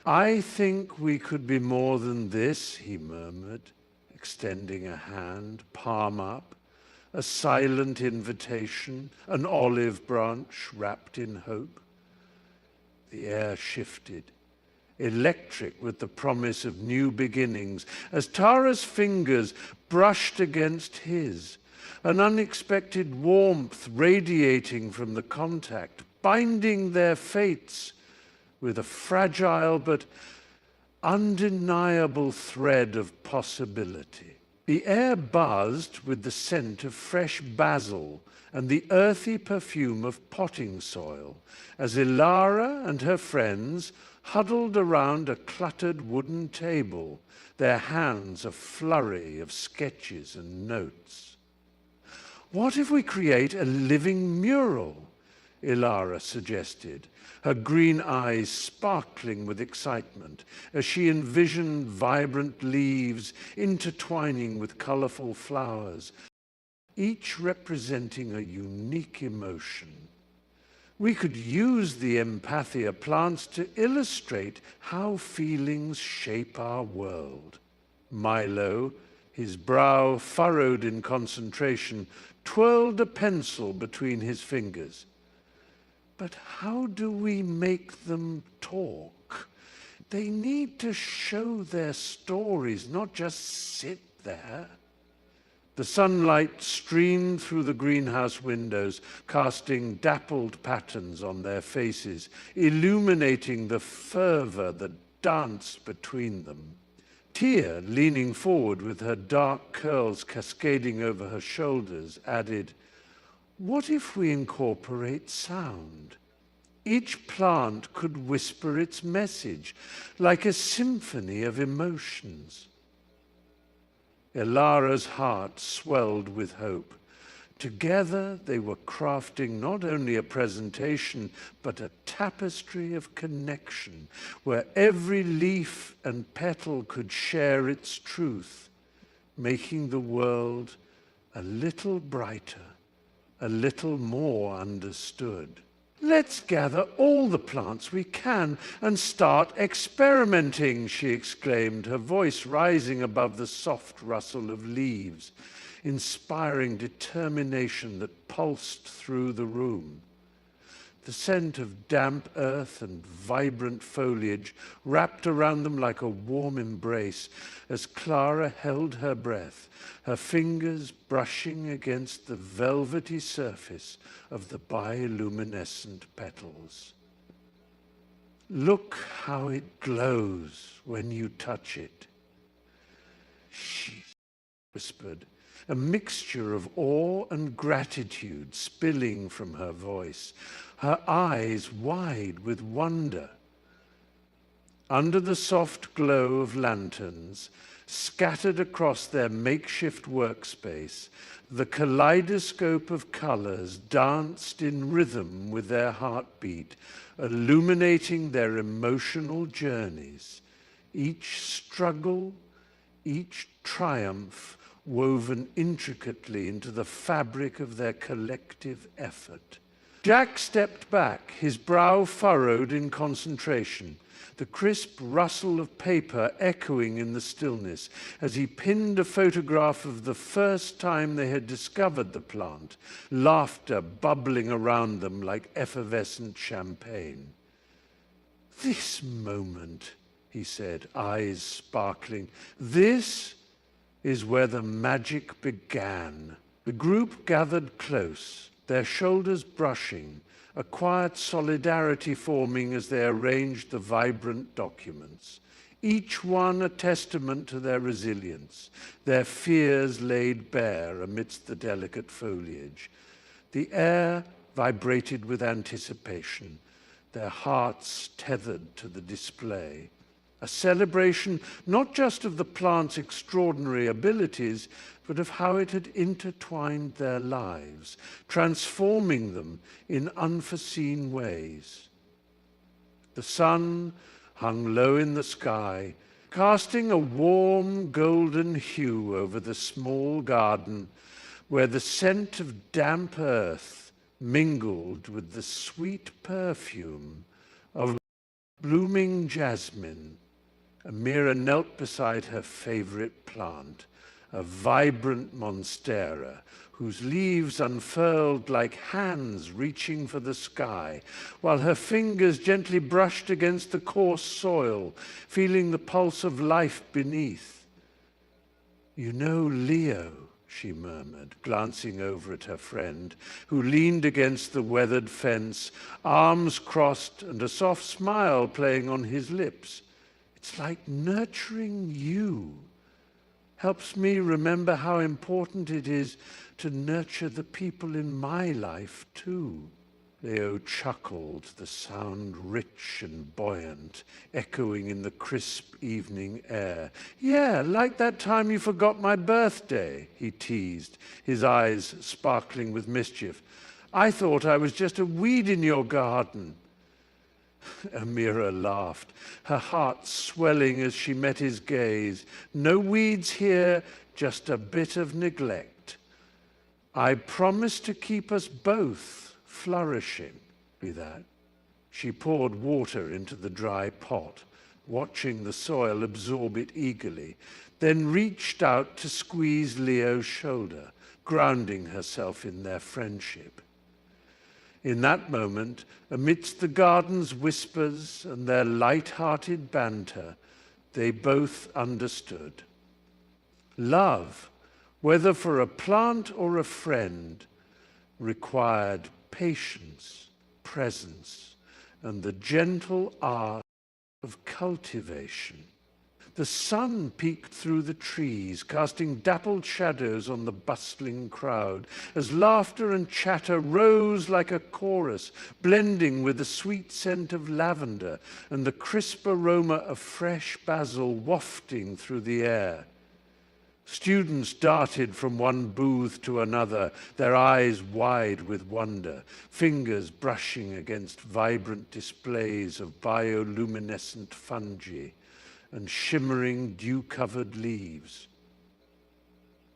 I think we could be more than this, he murmured, extending a hand, palm up, a silent invitation, an olive branch wrapped in hope. The air shifted, electric with the promise of new beginnings, as Tara's fingers brushed against his, an unexpected warmth radiating from the contact, binding their fates with a fragile but undeniable thread of possibility. The air buzzed with the scent of fresh basil and the earthy perfume of potting soil as Ilara and her friends huddled around a cluttered wooden table, their hands a flurry of sketches and notes. What if we create a living mural? Ilara suggested, her green eyes sparkling with excitement as she envisioned vibrant leaves intertwining with colorful flowers, each representing a unique emotion. We could use the empathia plants to illustrate how feelings shape our world. Milo, his brow furrowed in concentration, twirled a pencil between his fingers. But how do we make them talk? They need to show their stories, not just sit there. The sunlight streamed through the greenhouse windows, casting dappled patterns on their faces, illuminating the fervor that danced between them. Tia, leaning forward with her dark curls cascading over her shoulders, added, "What if we incorporate sound? Each plant could whisper its message, like a symphony of emotions." Ilara's heart swelled with hope. Together they were crafting not only a presentation, but a tapestry of connection, where every leaf and petal could share its truth, making the world a little brighter, a little more understood. "Let's gather all the plants we can and start experimenting," she exclaimed, her voice rising above the soft rustle of leaves, inspiring determination that pulsed through the room. The scent of damp earth and vibrant foliage wrapped around them like a warm embrace as Clara held her breath, her fingers brushing against the velvety surface of the bioluminescent petals. "Look how it glows when you touch it," she whispered, a mixture of awe and gratitude spilling from her voice, her eyes wide with wonder. Under the soft glow of lanterns, scattered across their makeshift workspace, the kaleidoscope of colors danced in rhythm with their heartbeat, illuminating their emotional journeys, each struggle, each triumph woven intricately into the fabric of their collective effort. Jack stepped back, his brow furrowed in concentration, the crisp rustle of paper echoing in the stillness as he pinned a photograph of the first time they had discovered the plant, laughter bubbling around them like effervescent champagne. "This moment," he said, eyes sparkling, "this is where the magic began." The group gathered close, their shoulders brushing, a quiet solidarity forming as they arranged the vibrant documents, each one a testament to their resilience, their fears laid bare amidst the delicate foliage. The air vibrated with anticipation, their hearts tethered to the display. A celebration not just of the plant's extraordinary abilities, but of how it had intertwined their lives, transforming them in unforeseen ways. The sun hung low in the sky, casting a warm golden hue over the small garden, where the scent of damp earth mingled with the sweet perfume of blooming jasmine. Amira knelt beside her favorite plant, a vibrant monstera, whose leaves unfurled like hands reaching for the sky, while her fingers gently brushed against the coarse soil, feeling the pulse of life beneath. "You know Leo," she murmured, glancing over at her friend, who leaned against the weathered fence, arms crossed and a soft smile playing on his lips. "It's like nurturing you. Helps me remember how important it is to nurture the people in my life, too." Leo chuckled, the sound rich and buoyant, echoing in the crisp evening air. "Yeah, like that time you forgot my birthday," he teased, his eyes sparkling with mischief. "I thought I was just a weed in your garden." Amira laughed, her heart swelling as she met his gaze. "No weeds here, just a bit of neglect. I promise to keep us both flourishing." Be that. She poured water into the dry pot, watching the soil absorb it eagerly, then reached out to squeeze Leo's shoulder, grounding herself in their friendship. In that moment, amidst the garden's whispers and their light-hearted banter, they both understood. Love, whether for a plant or a friend, required patience, presence, and the gentle art of cultivation. The sun peeked through the trees, casting dappled shadows on the bustling crowd, as laughter and chatter rose like a chorus, blending with the sweet scent of lavender and the crisp aroma of fresh basil wafting through the air. Students darted from one booth to another, their eyes wide with wonder, fingers brushing against vibrant displays of bioluminescent fungi and shimmering dew-covered leaves.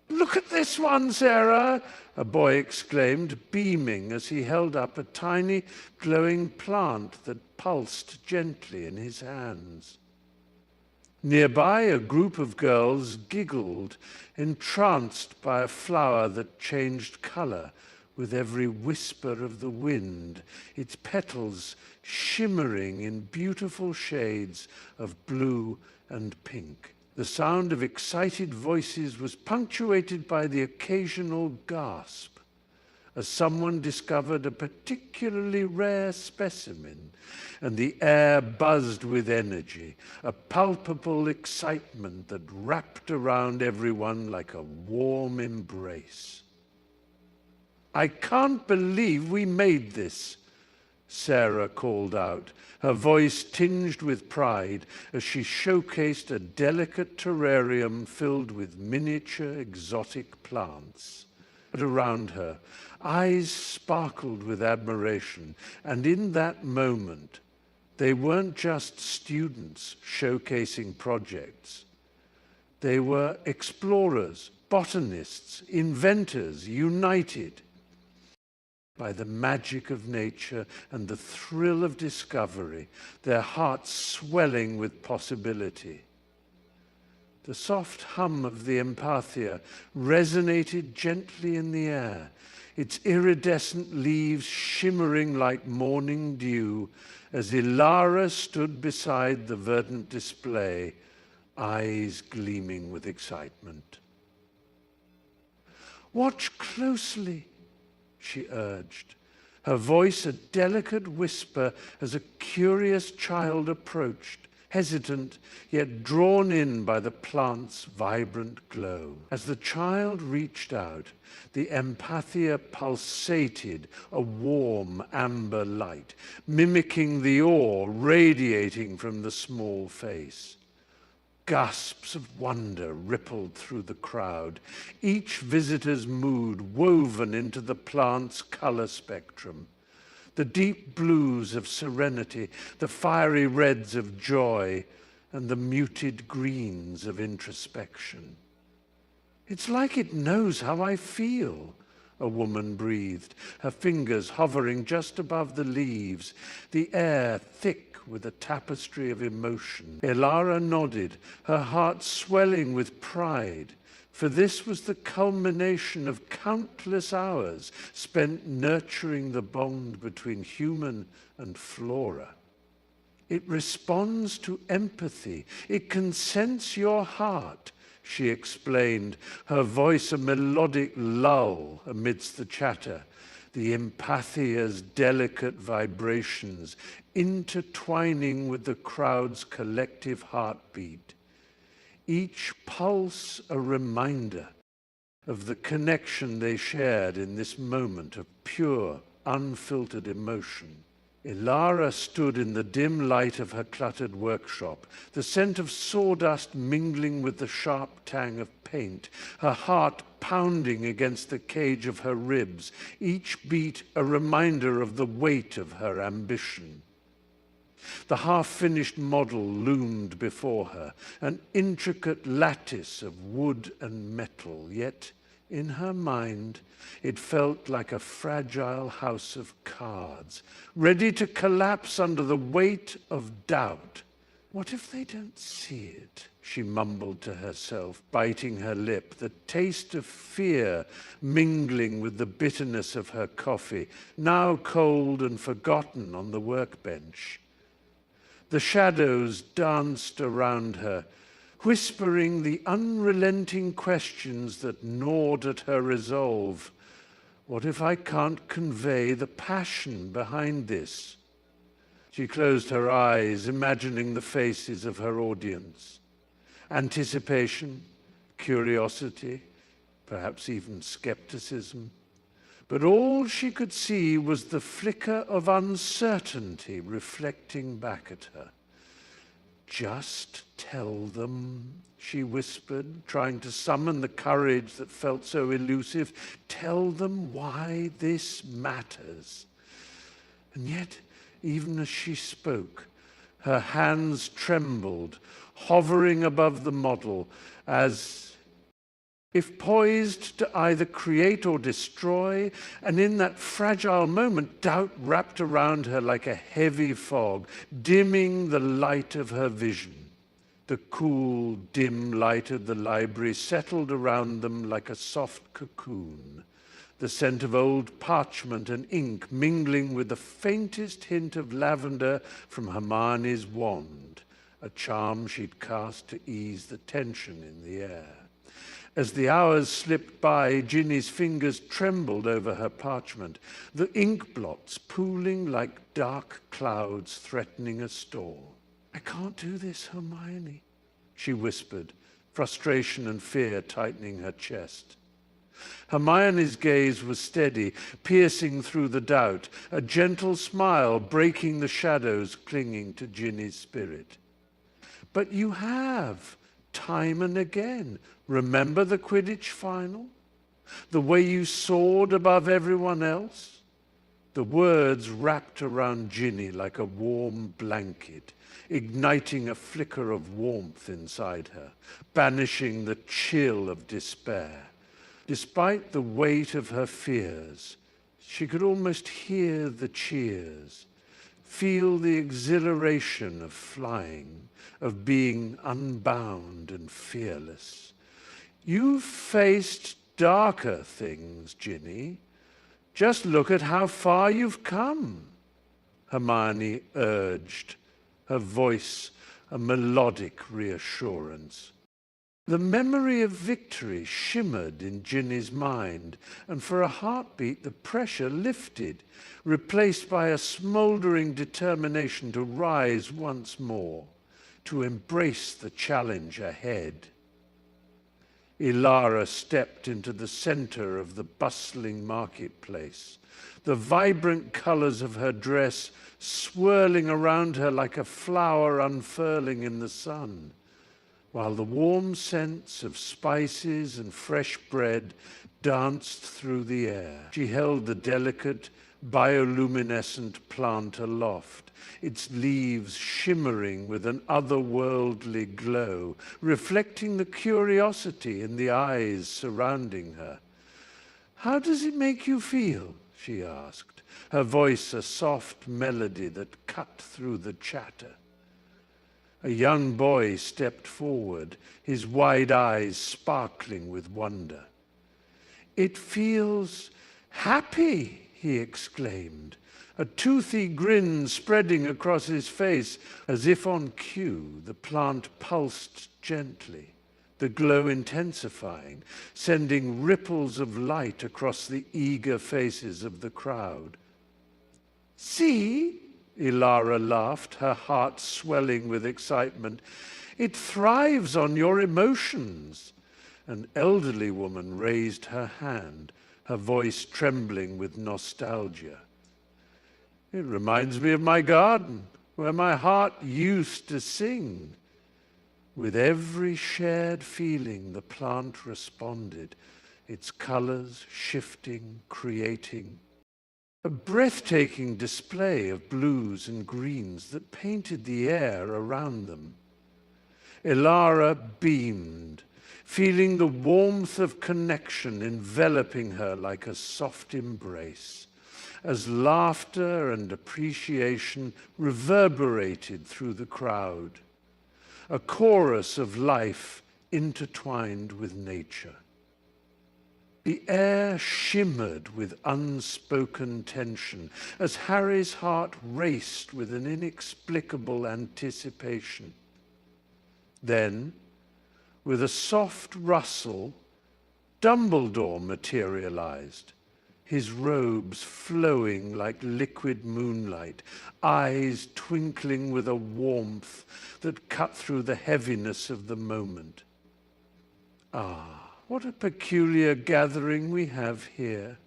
"Look at this one, Sarah!" a boy exclaimed, beaming as he held up a tiny glowing plant that pulsed gently in his hands. Nearby, a group of girls giggled, entranced by a flower that changed color with every whisper of the wind, its petals shimmering in beautiful shades of blue and pink. The sound of excited voices was punctuated by the occasional gasp as someone discovered a particularly rare specimen, and the air buzzed with energy, a palpable excitement that wrapped around everyone like a warm embrace. "I can't believe we made this," Sarah called out, her voice tinged with pride as she showcased a delicate terrarium filled with miniature exotic plants. But around her, eyes sparkled with admiration, and in that moment, they weren't just students showcasing projects. They were explorers, botanists, inventors, united by the magic of nature and the thrill of discovery, their hearts swelling with possibility. The soft hum of the empathia resonated gently in the air, its iridescent leaves shimmering like morning dew as Ilara stood beside the verdant display, eyes gleaming with excitement. "Watch closely," she urged, her voice a delicate whisper as a curious child approached, hesitant yet drawn in by the plant's vibrant glow. As the child reached out, the empathia pulsated a warm amber light, mimicking the awe radiating from the small face. Gasps of wonder rippled through the crowd, each visitor's mood woven into the plant's color spectrum. The deep blues of serenity, the fiery reds of joy, and the muted greens of introspection. "It's like it knows how I feel," a woman breathed, her fingers hovering just above the leaves, the air thick with a tapestry of emotion. Ilara nodded, her heart swelling with pride, for this was the culmination of countless hours spent nurturing the bond between human and flora. "It responds to empathy. It can sense your heart," she explained, her voice a melodic lull amidst the chatter, the empathia's delicate vibrations intertwining with the crowd's collective heartbeat. Each pulse a reminder of the connection they shared in this moment of pure, unfiltered emotion. Ilara stood in the dim light of her cluttered workshop, the scent of sawdust mingling with the sharp tang of paint, her heart pounding against the cage of her ribs, each beat a reminder of the weight of her ambition. The half-finished model loomed before her, an intricate lattice of wood and metal, yet in her mind it felt like a fragile house of cards, ready to collapse under the weight of doubt. "What if they don't see it?" she mumbled to herself, biting her lip, the taste of fear mingling with the bitterness of her coffee, now cold and forgotten on the workbench. The shadows danced around her, whispering the unrelenting questions that gnawed at her resolve. What if I can't convey the passion behind this? She closed her eyes, imagining the faces of her audience. Anticipation, curiosity, perhaps even skepticism. But all she could see was the flicker of uncertainty reflecting back at her. Just tell them, she whispered, trying to summon the courage that felt so elusive. Tell them why this matters. And yet, even as she spoke, her hands trembled, hovering above the model, as if poised to either create or destroy, and in that fragile moment, doubt wrapped around her like a heavy fog, dimming the light of her vision. The cool, dim light of the library settled around them like a soft cocoon, the scent of old parchment and ink mingling with the faintest hint of lavender from Hermione's wand, a charm she'd cast to ease the tension in the air. As the hours slipped by, Ginny's fingers trembled over her parchment, the ink blots pooling like dark clouds threatening a storm. I can't do this, Hermione, she whispered, frustration and fear tightening her chest. Hermione's gaze was steady, piercing through the doubt, a gentle smile breaking the shadows clinging to Ginny's spirit. But you have, time and again. Remember the Quidditch final? The way you soared above everyone else? The words wrapped around Ginny like a warm blanket, igniting a flicker of warmth inside her, banishing the chill of despair. Despite the weight of her fears, she could almost hear the cheers, feel the exhilaration of flying, of being unbound and fearless. You've faced darker things, Ginny. Just look at how far you've come, Hermione urged, her voice a melodic reassurance. The memory of victory shimmered in Ginny's mind, and for a heartbeat the pressure lifted, replaced by a smouldering determination to rise once more, to embrace the challenge ahead. Ilara stepped into the center of the bustling marketplace, the vibrant colors of her dress swirling around her like a flower unfurling in the sun, while the warm scents of spices and fresh bread danced through the air. She held the delicate, bioluminescent plant aloft, its leaves shimmering with an otherworldly glow, reflecting the curiosity in the eyes surrounding her. "How does it make you feel?" she asked, her voice a soft melody that cut through the chatter. A young boy stepped forward, his wide eyes sparkling with wonder. "It feels happy," he exclaimed, a toothy grin spreading across his face. As if on cue, the plant pulsed gently, the glow intensifying, sending ripples of light across the eager faces of the crowd. "See?" Ilara laughed, her heart swelling with excitement. "It thrives on your emotions." An elderly woman raised her hand, her voice trembling with nostalgia. "It reminds me of my garden, where my heart used to sing." With every shared feeling, the plant responded, its colors shifting, creating a breathtaking display of blues and greens that painted the air around them. Ilara beamed, feeling the warmth of connection enveloping her like a soft embrace, as laughter and appreciation reverberated through the crowd, a chorus of life intertwined with nature. The air shimmered with unspoken tension as Harry's heart raced with an inexplicable anticipation. Then, with a soft rustle, Dumbledore materialized, his robes flowing like liquid moonlight, eyes twinkling with a warmth that cut through the heaviness of the moment. "Ah, what a peculiar gathering we have here,"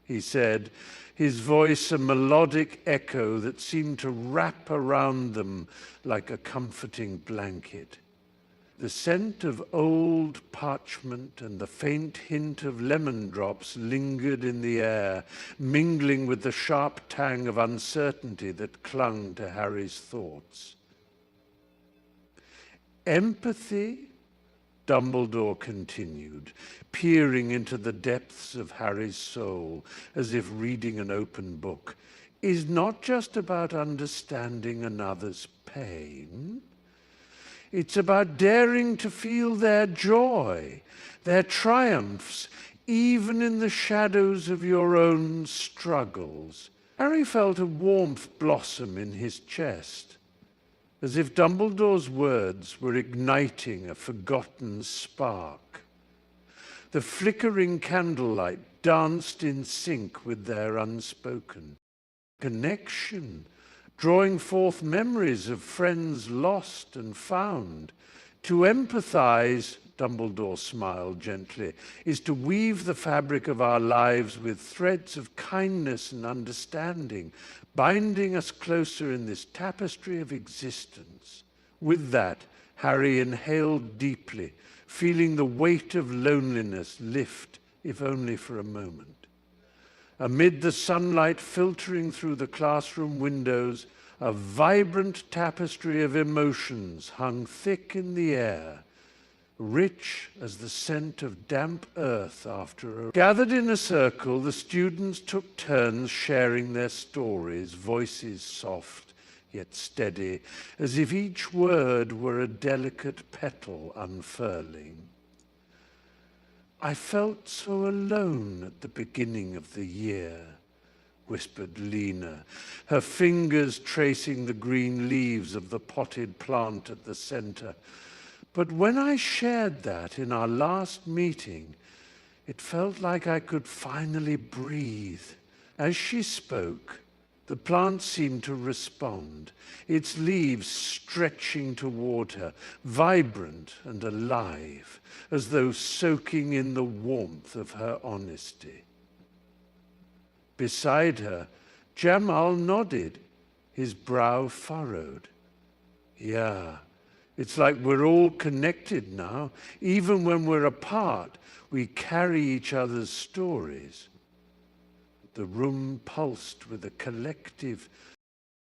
he said, his voice a melodic echo that seemed to wrap around them like a comforting blanket. The scent of old parchment and the faint hint of lemon drops lingered in the air, mingling with the sharp tang of uncertainty that clung to Harry's thoughts. Empathy, Dumbledore continued, peering into the depths of Harry's soul as if reading an open book, is not just about understanding another's pain. It's about daring to feel their joy, their triumphs, even in the shadows of your own struggles. Harry felt a warmth blossom in his chest, as if Dumbledore's words were igniting a forgotten spark. The flickering candlelight danced in sync with their unspoken connection, drawing forth memories of friends lost and found. To empathize, Dumbledore smiled gently, is to weave the fabric of our lives with threads of kindness and understanding, binding us closer in this tapestry of existence. With that, Harry inhaled deeply, feeling the weight of loneliness lift, if only for a moment. Amid the sunlight filtering through the classroom windows, a vibrant tapestry of emotions hung thick in the air, rich as the scent of damp earth after a... Gathered in a circle, the students took turns sharing their stories, voices soft yet steady, as if each word were a delicate petal unfurling. I felt so alone at the beginning of the year, whispered Lena, her fingers tracing the green leaves of the potted plant at the center. But when I shared that in our last meeting, it felt like I could finally breathe. As she spoke, the plant seemed to respond, its leaves stretching toward her, vibrant and alive, as though soaking in the warmth of her honesty. Beside her, Jamal nodded, his brow furrowed. Yeah, it's like we're all connected now. Even when we're apart, we carry each other's stories. The room pulsed with a collective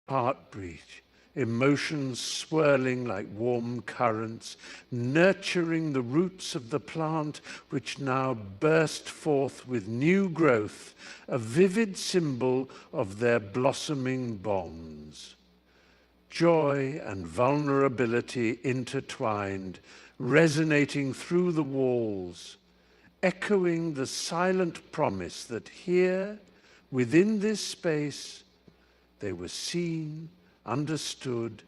heartbeat, emotions swirling like warm currents, nurturing the roots of the plant, which now burst forth with new growth, a vivid symbol of their blossoming bonds. Joy and vulnerability intertwined, resonating through the walls, echoing the silent promise that here, within this space, they were seen, understood,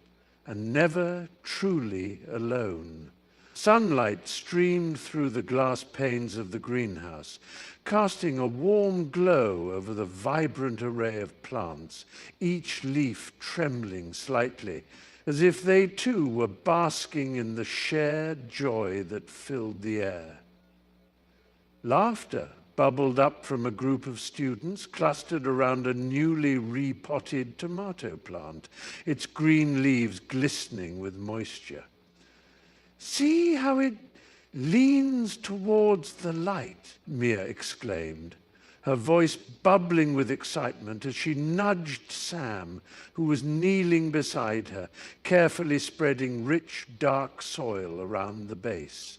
and never truly alone. Sunlight streamed through the glass panes of the greenhouse, casting a warm glow over the vibrant array of plants, each leaf trembling slightly, as if they too were basking in the shared joy that filled the air. Laughter bubbled up from a group of students clustered around a newly repotted tomato plant, its green leaves glistening with moisture. See how it leans towards the light, Mia exclaimed, her voice bubbling with excitement as she nudged Sam, who was kneeling beside her, carefully spreading rich, dark soil around the base.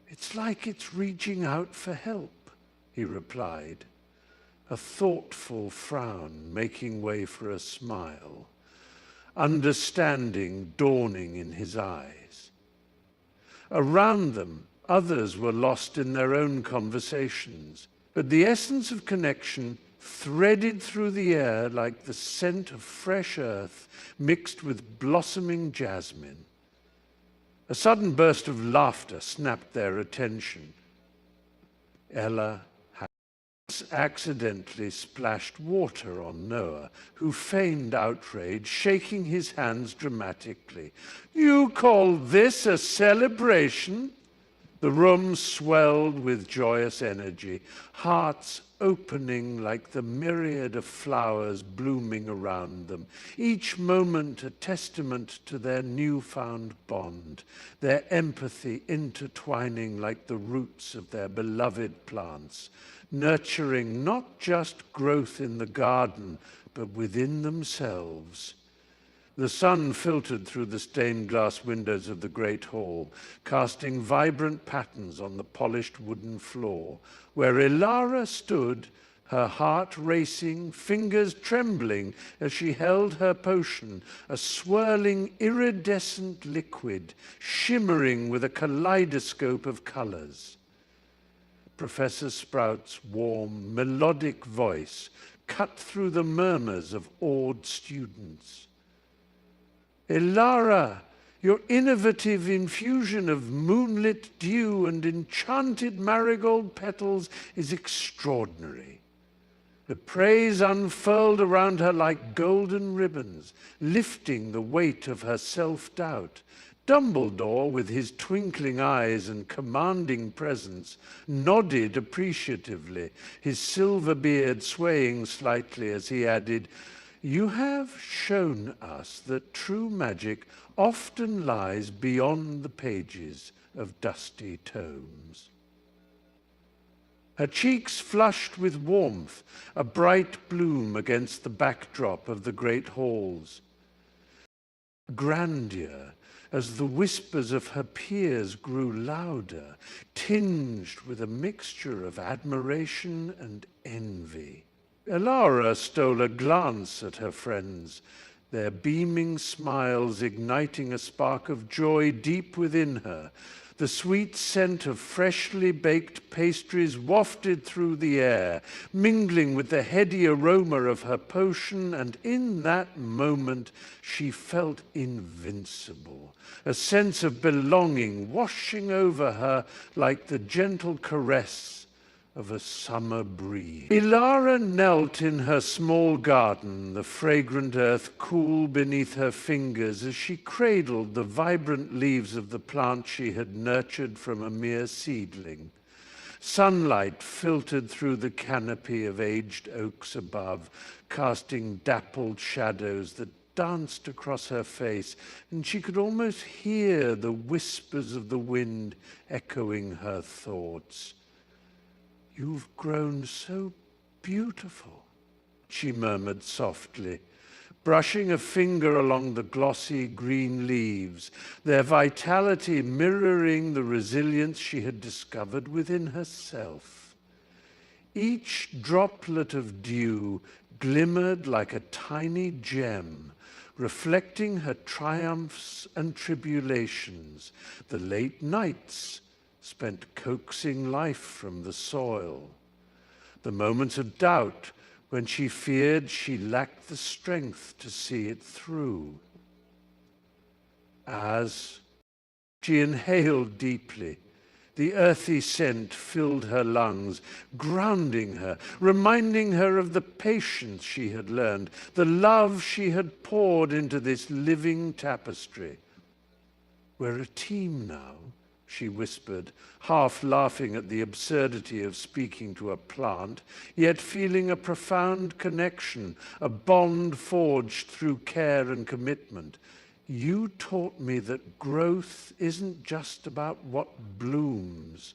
It's like it's reaching out for help, he replied, a thoughtful frown making way for a smile, understanding dawning in his eyes. Around them, others were lost in their own conversations, but the essence of connection threaded through the air like the scent of fresh earth mixed with blossoming jasmine. A sudden burst of laughter snapped their attention. Ella had accidentally splashed water on Noah, who feigned outrage, shaking his hands dramatically. "You call this a celebration?" The room swelled with joyous energy, hearts opening like the myriad of flowers blooming around them, each moment a testament to their newfound bond, their empathy intertwining like the roots of their beloved plants, nurturing not just growth in the garden, but within themselves. The sun filtered through the stained glass windows of the great hall, casting vibrant patterns on the polished wooden floor, where Ilara stood, her heart racing, fingers trembling as she held her potion, a swirling, iridescent liquid, shimmering with a kaleidoscope of colors. Professor Sprout's warm, melodic voice cut through the murmurs of awed students. Ilara, your innovative infusion of moonlit dew and enchanted marigold petals is extraordinary. The praise unfurled around her like golden ribbons, lifting the weight of her self-doubt. Dumbledore, with his twinkling eyes and commanding presence, nodded appreciatively, his silver beard swaying slightly as he added, "You have shown us that true magic often lies beyond the pages of dusty tomes." Her cheeks flushed with warmth, a bright bloom against the backdrop of the great halls. Grandeur, as the whispers of her peers grew louder, tinged with a mixture of admiration and envy. Ilara stole a glance at her friends, their beaming smiles igniting a spark of joy deep within her. The sweet scent of freshly baked pastries wafted through the air, mingling with the heady aroma of her potion, and in that moment she felt invincible, a sense of belonging washing over her like the gentle caress of a summer breeze. Ilara knelt in her small garden, the fragrant earth cool beneath her fingers as she cradled the vibrant leaves of the plant she had nurtured from a mere seedling. Sunlight filtered through the canopy of aged oaks above, casting dappled shadows that danced across her face, and she could almost hear the whispers of the wind echoing her thoughts. "You've grown so beautiful," she murmured softly, brushing a finger along the glossy green leaves, their vitality mirroring the resilience she had discovered within herself. Each droplet of dew glimmered like a tiny gem, reflecting her triumphs and tribulations, the late nights spent coaxing life from the soil, the moments of doubt when she feared she lacked the strength to see it through. As she inhaled deeply, the earthy scent filled her lungs, grounding her, reminding her of the patience she had learned, the love she had poured into this living tapestry. "We're a team now," she whispered, half laughing at the absurdity of speaking to a plant, yet feeling a profound connection, a bond forged through care and commitment. "You taught me that growth isn't just about what blooms,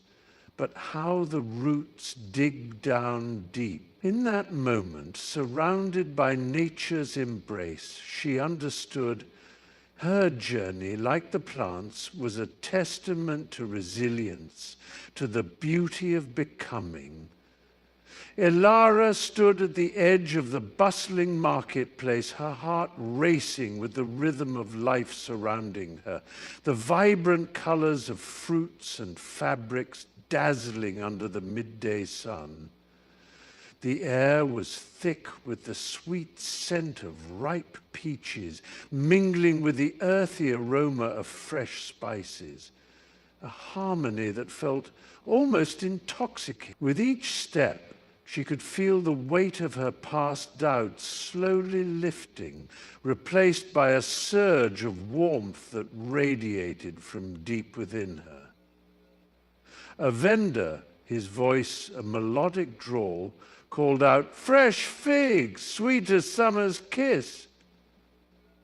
but how the roots dig down deep." In that moment, surrounded by nature's embrace, she understood her journey, like the plants, was a testament to resilience, to the beauty of becoming. Ilara stood at the edge of the bustling marketplace, her heart racing with the rhythm of life surrounding her, the vibrant colors of fruits and fabrics dazzling under the midday sun. The air was thick with the sweet scent of ripe peaches, mingling with the earthy aroma of fresh spices, a harmony that felt almost intoxicating. With each step, she could feel the weight of her past doubts slowly lifting, replaced by a surge of warmth that radiated from deep within her. A vendor, His voice, a melodic drawl, called out, "Fresh figs, sweet as summer's kiss."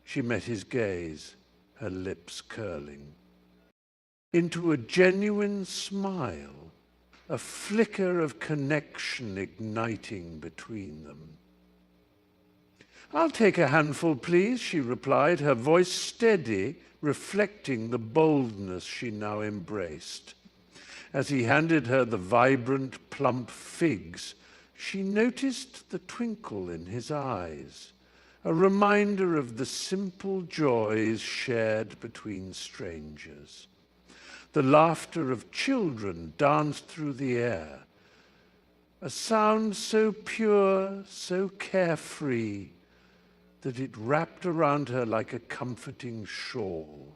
She met his gaze, her lips curling. Into a genuine smile, a flicker of connection igniting between them. "I'll take a handful, please," she replied, her voice steady, reflecting the boldness she now embraced. As he handed her the vibrant, plump figs, she noticed the twinkle in his eyes, a reminder of the simple joys shared between strangers. The laughter of children danced through the air, a sound so pure, so carefree, that it wrapped around her like a comforting shawl.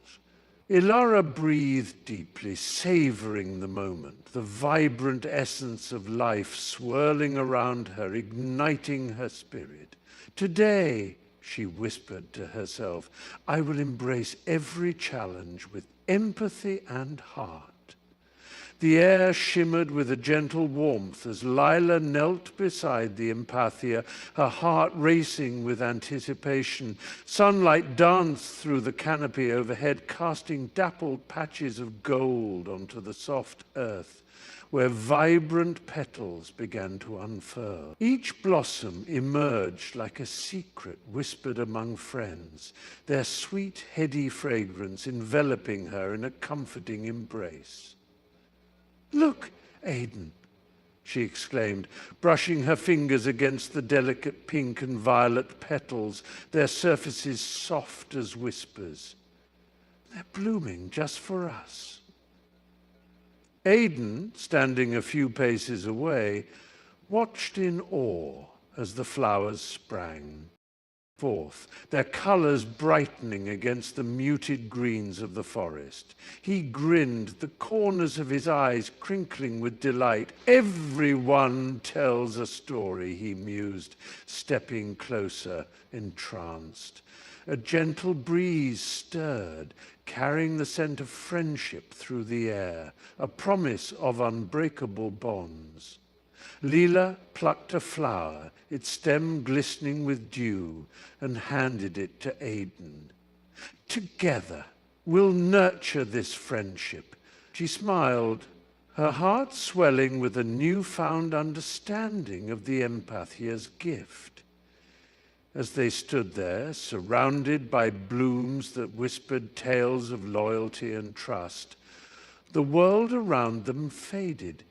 Elara breathed deeply, savoring the moment, the vibrant essence of life swirling around her, igniting her spirit. "Today," she whispered to herself, "I will embrace every challenge with empathy and heart." The air shimmered with a gentle warmth as Lila knelt beside the empathia, her heart racing with anticipation. Sunlight danced through the canopy overhead, casting dappled patches of gold onto the soft earth, where vibrant petals began to unfurl. Each blossom emerged like a secret whispered among friends, their sweet, heady fragrance enveloping her in a comforting embrace. "Look, Aidan," she exclaimed, brushing her fingers against the delicate pink and violet petals, their surfaces soft as whispers. "They're blooming just for us." Aidan, standing a few paces away, watched in awe as the flowers sprang forth, their colors brightening against the muted greens of the forest. He grinned, the corners of his eyes crinkling with delight. "Everyone tells a story," he mused, stepping closer, entranced. A gentle breeze stirred, carrying the scent of friendship through the air, a promise of unbreakable bonds. Leela plucked a flower, its stem glistening with dew, and handed it to Aidan. "Together, we'll nurture this friendship." She smiled, her heart swelling with a newfound understanding of the empathia's gift. As they stood there, surrounded by blooms that whispered tales of loyalty and trust, the world around them faded,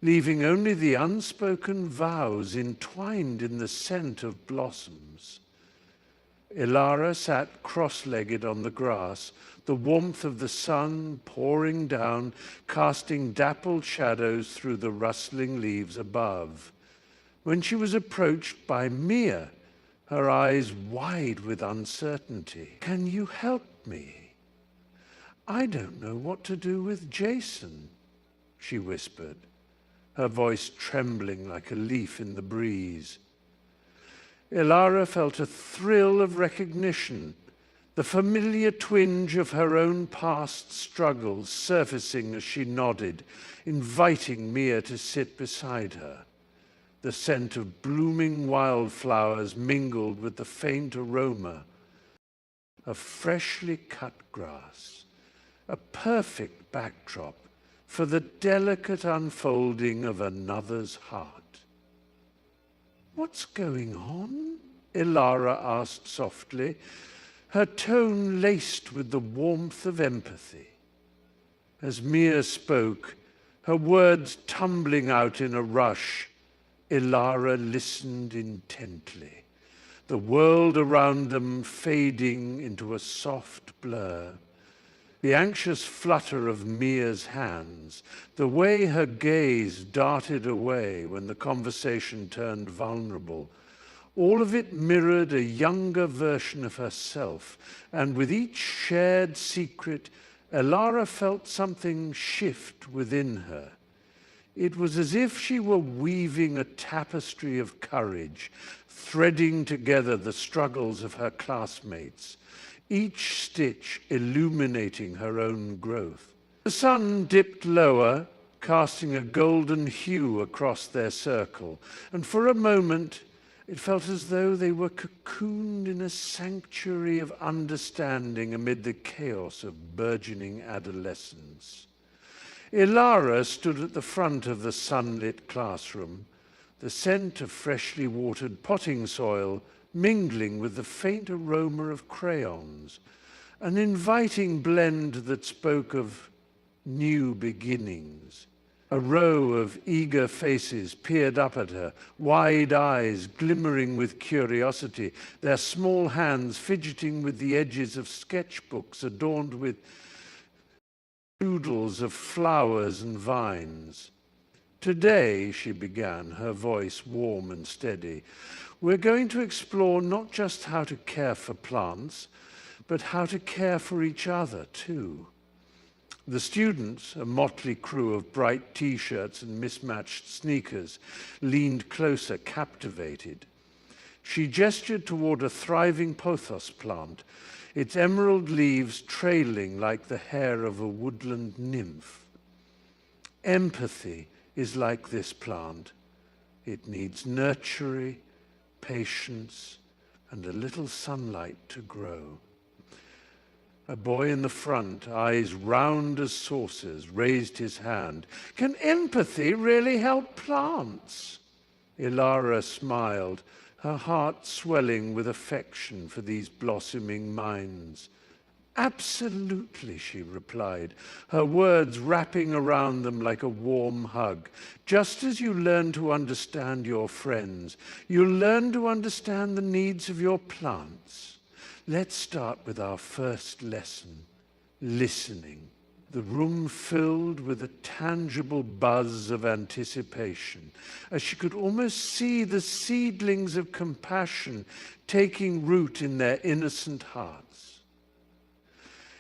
leaving only the unspoken vows entwined in the scent of blossoms. Elara sat cross-legged on the grass, the warmth of the sun pouring down, casting dappled shadows through the rustling leaves above. When she was approached by Mia, her eyes wide with uncertainty. "Can you help me? I don't know what to do with Jason," she whispered, her voice trembling like a leaf in the breeze. Elara felt a thrill of recognition, the familiar twinge of her own past struggles surfacing as she nodded, inviting Mia to sit beside her. The scent of blooming wildflowers mingled with the faint aroma of freshly cut grass, a perfect backdrop for the delicate unfolding of another's heart. "What's going on?" Elara asked softly, her tone laced with the warmth of empathy. As Mia spoke, her words tumbling out in a rush, Elara listened intently, the world around them fading into a soft blur. The anxious flutter of Mia's hands, the way her gaze darted away when the conversation turned vulnerable, all of it mirrored a younger version of herself, and with each shared secret, Elara felt something shift within her. It was as if she were weaving a tapestry of courage, threading together the struggles of her classmates, each stitch illuminating her own growth. The sun dipped lower, casting a golden hue across their circle, and for a moment it felt as though they were cocooned in a sanctuary of understanding amid the chaos of burgeoning adolescence. Ilara stood at the front of the sunlit classroom, the scent of freshly watered potting soil mingling with the faint aroma of crayons, an inviting blend that spoke of new beginnings. A row of eager faces peered up at her, wide eyes glimmering with curiosity, their small hands fidgeting with the edges of sketchbooks adorned with doodles of flowers and vines. "Today," she began, her voice warm and steady, "we're going to explore not just how to care for plants, but how to care for each other too." The students, a motley crew of bright T-shirts and mismatched sneakers, leaned closer, captivated. She gestured toward a thriving pothos plant, its emerald leaves trailing like the hair of a woodland nymph. "Empathy is like this plant. It needs nurturing, patience, and a little sunlight to grow." A boy in the front, eyes round as saucers, raised his hand. "Can empathy really help plants?" Ilara smiled, her heart swelling with affection for these blossoming minds. "Absolutely," she replied, her words wrapping around them like a warm hug. "Just as you learn to understand your friends, you'll learn to understand the needs of your plants. Let's start with our first lesson, listening." The room filled with a tangible buzz of anticipation, as she could almost see the seedlings of compassion taking root in their innocent hearts.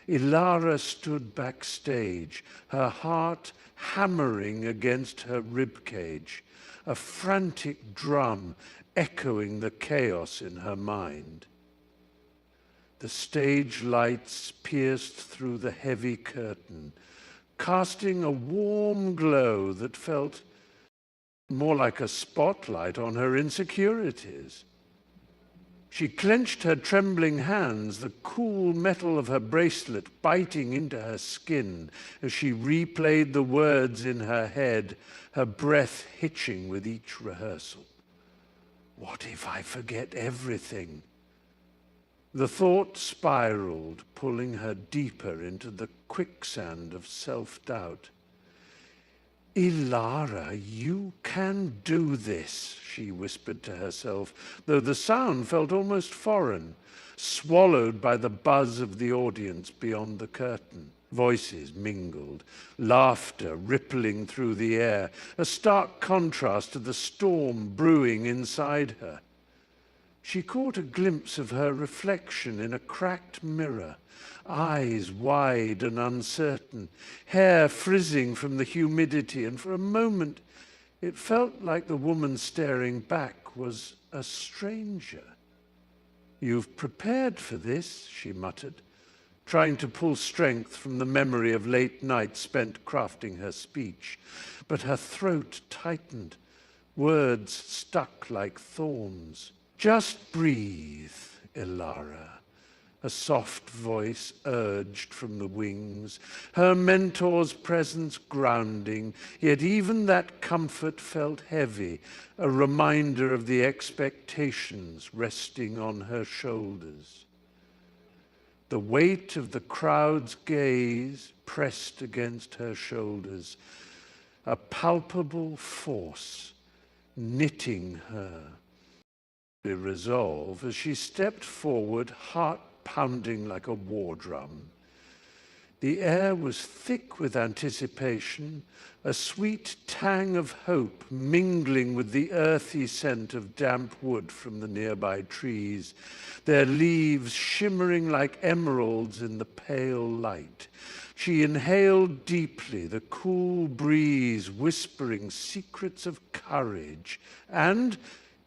Ilara stood backstage, her heart hammering against her ribcage, a frantic drum echoing the chaos in her mind. The stage lights pierced through the heavy curtain, casting a warm glow that felt more like a spotlight on her insecurities. She clenched her trembling hands, the cool metal of her bracelet biting into her skin as she replayed the words in her head, her breath hitching with each rehearsal. "What if I forget everything?" The thought spiraled, pulling her deeper into the quicksand of self-doubt. "Ilara, you can do this," she whispered to herself, though the sound felt almost foreign, swallowed by the buzz of the audience beyond the curtain. Voices mingled, laughter rippling through the air, a stark contrast to the storm brewing inside her. She caught a glimpse of her reflection in a cracked mirror, eyes wide and uncertain, hair frizzing from the humidity, and for a moment it felt like the woman staring back was a stranger. "You've prepared for this," she muttered, trying to pull strength from the memory of late nights spent crafting her speech. But her throat tightened, words stuck like thorns. "Just breathe, Ilara," a soft voice urged from the wings, her mentor's presence grounding, yet even that comfort felt heavy, a reminder of the expectations resting on her shoulders. The weight of the crowd's gaze pressed against her shoulders, a palpable force knitting her. Resolve as she stepped forward, heart pounding like a war drum. The air was thick with anticipation, a sweet tang of hope mingling with the earthy scent of damp wood from the nearby trees, their leaves shimmering like emeralds in the pale light. She inhaled deeply, the cool breeze whispering secrets of courage, and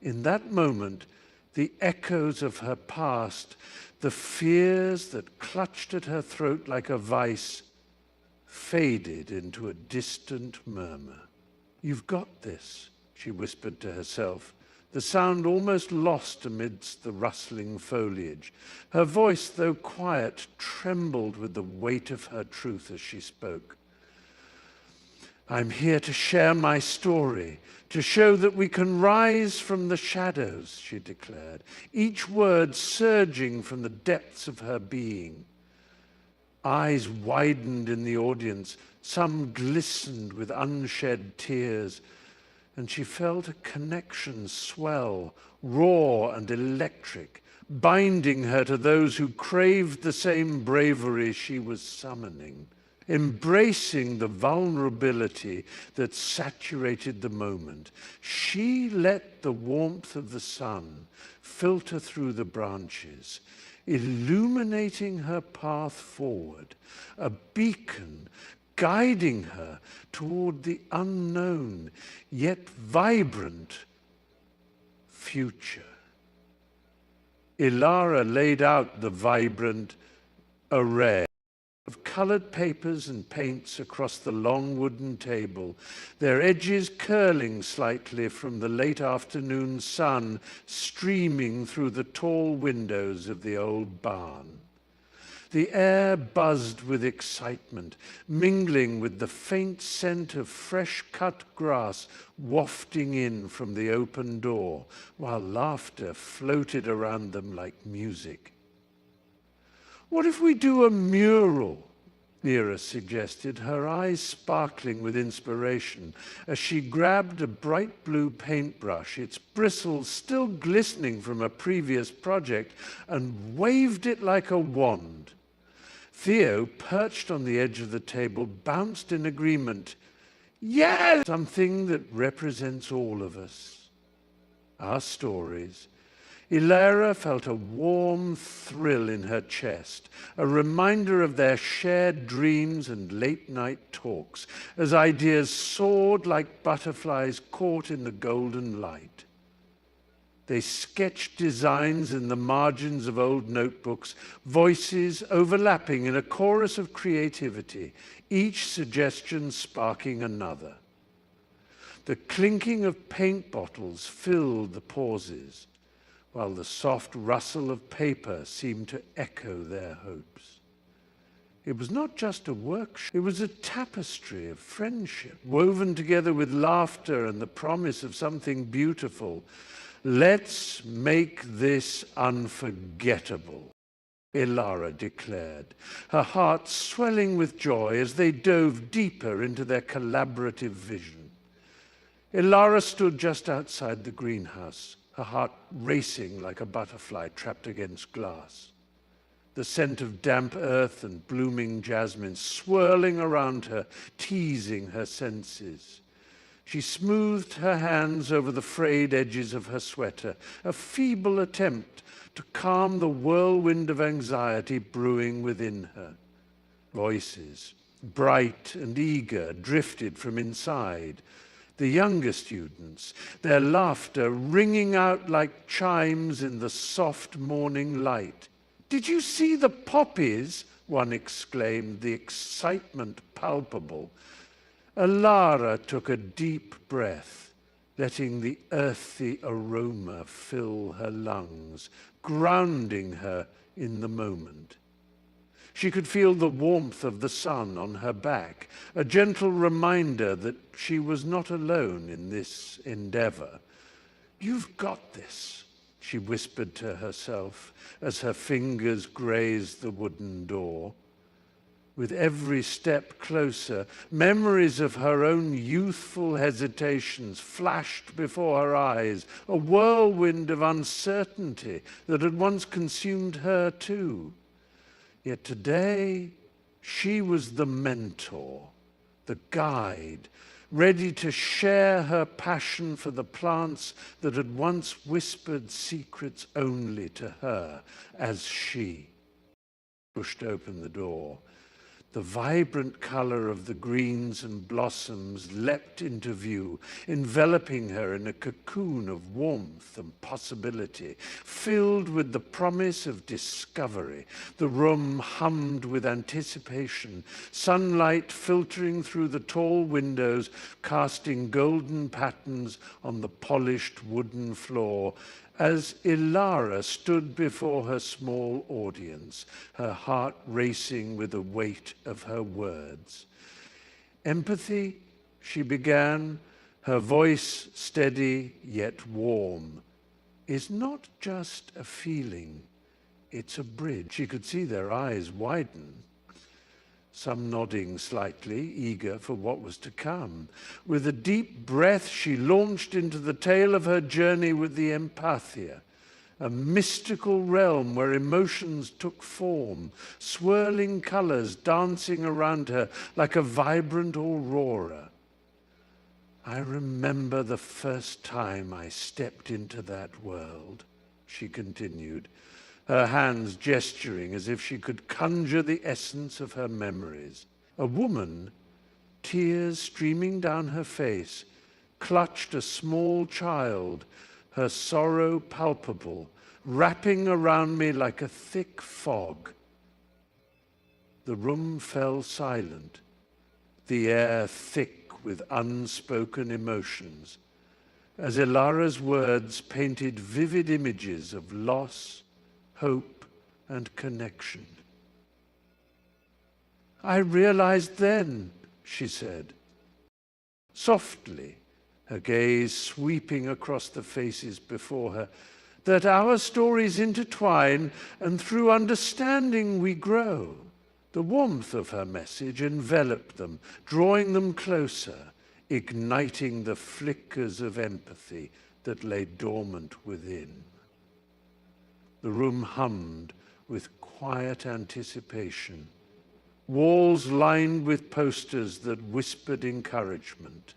in that moment, the echoes of her past, the fears that clutched at her throat like a vice, faded into a distant murmur. "You've got this," she whispered to herself, the sound almost lost amidst the rustling foliage. Her voice, though quiet, trembled with the weight of her truth as she spoke. "I'm here to share my story, to show that we can rise from the shadows," she declared, each word surging from the depths of her being. Eyes widened in the audience, some glistened with unshed tears, and she felt a connection swell, raw and electric, binding her to those who craved the same bravery she was summoning. Embracing the vulnerability that saturated the moment, she let the warmth of the sun filter through the branches, illuminating her path forward, a beacon guiding her toward the unknown, yet vibrant future. Ilara laid out the vibrant array of colored papers and paints across the long wooden table, their edges curling slightly from the late afternoon sun streaming through the tall windows of the old barn. The air buzzed with excitement, mingling with the faint scent of fresh-cut grass wafting in from the open door, while laughter floated around them like music. "What if we do a mural?" Mira suggested, her eyes sparkling with inspiration as she grabbed a bright blue paintbrush, its bristles still glistening from a previous project, and waved it like a wand. Theo, perched on the edge of the table, bounced in agreement. "Yes!" Something that represents all of us, our stories. Ilara felt a warm thrill in her chest, a reminder of their shared dreams and late-night talks, as ideas soared like butterflies caught in the golden light. They sketched designs in the margins of old notebooks, voices overlapping in a chorus of creativity, each suggestion sparking another. The clinking of paint bottles filled the pauses, while the soft rustle of paper seemed to echo their hopes. It was not just a workshop, it was a tapestry of friendship, woven together with laughter and the promise of something beautiful. "Let's make this unforgettable," Ilara declared, her heart swelling with joy as they dove deeper into their collaborative vision. Ilara stood just outside the greenhouse, her heart racing like a butterfly trapped against glass. The scent of damp earth and blooming jasmine swirling around her, teasing her senses. She smoothed her hands over the frayed edges of her sweater, a feeble attempt to calm the whirlwind of anxiety brewing within her. Voices, bright and eager, drifted from inside. The younger students, their laughter ringing out like chimes in the soft morning light. "Did you see the poppies?" one exclaimed, the excitement palpable. Ilara took a deep breath, letting the earthy aroma fill her lungs, grounding her in the moment. She could feel the warmth of the sun on her back, a gentle reminder that she was not alone in this endeavor. "You've got this," she whispered to herself as her fingers grazed the wooden door. With every step closer, memories of her own youthful hesitations flashed before her eyes, a whirlwind of uncertainty that had once consumed her too. Yet today, she was the mentor, the guide, ready to share her passion for the plants that had once whispered secrets only to her as she pushed open the door. The vibrant color of the greens and blossoms leapt into view, enveloping her in a cocoon of warmth and possibility, filled with the promise of discovery. The room hummed with anticipation, sunlight filtering through the tall windows, casting golden patterns on the polished wooden floor, as Ilara stood before her small audience, her heart racing with the weight of her words. Empathy, she began, her voice steady yet warm, is not just a feeling, it's a bridge. She could see their eyes widen, some nodding slightly, eager for what was to come. With a deep breath, she launched into the tale of her journey with the empathia, a mystical realm where emotions took form, swirling colors dancing around her like a vibrant aurora. I remember the first time I stepped into that world, she continued, her hands gesturing as if she could conjure the essence of her memories. A woman, tears streaming down her face, clutched a small child, her sorrow palpable, wrapping around me like a thick fog. The room fell silent, the air thick with unspoken emotions, as Ilara's words painted vivid images of loss, hope, and connection. I realized then, she said, softly, her gaze sweeping across the faces before her, that our stories intertwine, and through understanding we grow. The warmth of her message enveloped them, drawing them closer, igniting the flickers of empathy that lay dormant within. The room hummed with quiet anticipation, walls lined with posters that whispered encouragement,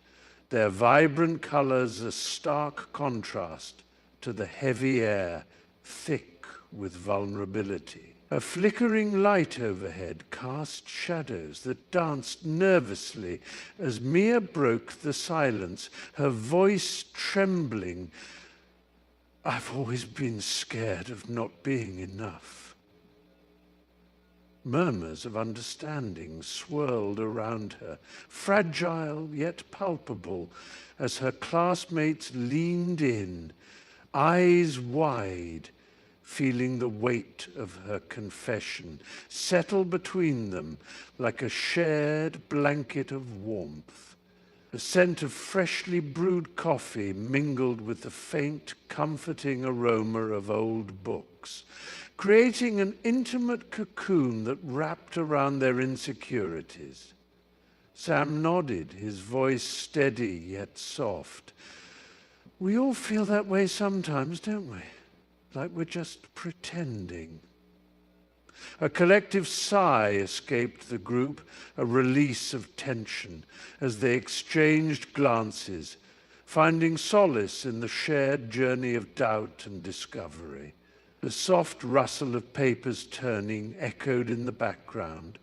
their vibrant colors a stark contrast to the heavy air, thick with vulnerability. A flickering light overhead cast shadows that danced nervously as Mia broke the silence, her voice trembling. I've always been scared of not being enough. Murmurs of understanding swirled around her, fragile yet palpable, as her classmates leaned in, eyes wide, feeling the weight of her confession settle between them like a shared blanket of warmth. The scent of freshly brewed coffee mingled with the faint, comforting aroma of old books, creating an intimate cocoon that wrapped around their insecurities. Sam nodded, his voice steady yet soft. We all feel that way sometimes, don't we? Like we're just pretending. A collective sigh escaped the group, a release of tension, as they exchanged glances, finding solace in the shared journey of doubt and discovery. The soft rustle of papers turning echoed in the background.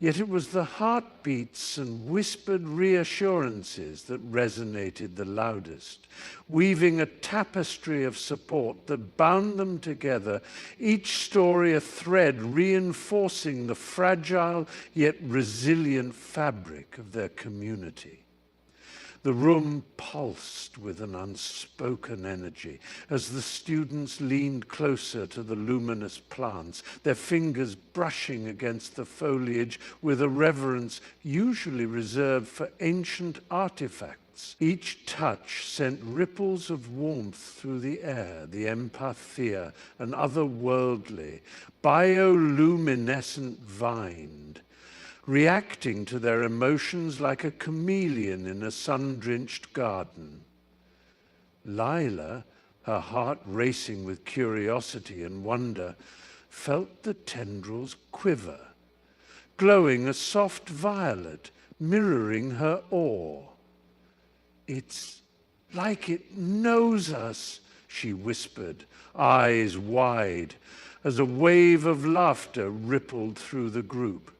Yet it was the heartbeats and whispered reassurances that resonated the loudest, weaving a tapestry of support that bound them together, each story a thread reinforcing the fragile yet resilient fabric of their community. The room pulsed with an unspoken energy as the students leaned closer to the luminous plants, their fingers brushing against the foliage with a reverence usually reserved for ancient artifacts. Each touch sent ripples of warmth through the air, the empathia, an otherworldly, bioluminescent vine, reacting to their emotions like a chameleon in a sun-drenched garden. Lila, her heart racing with curiosity and wonder, felt the tendrils quiver, glowing a soft violet, mirroring her awe. It's like it knows us, she whispered, eyes wide, as a wave of laughter rippled through the group.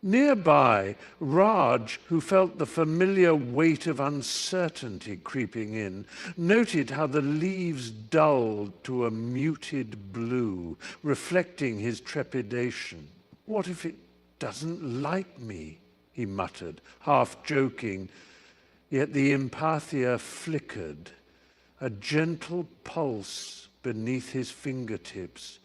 Nearby, Raj, who felt the familiar weight of uncertainty creeping in, noted how the leaves dulled to a muted blue, reflecting his trepidation. "What if it doesn't like me?" he muttered, half joking, yet the empathia flickered, a gentle pulse beneath his fingertips,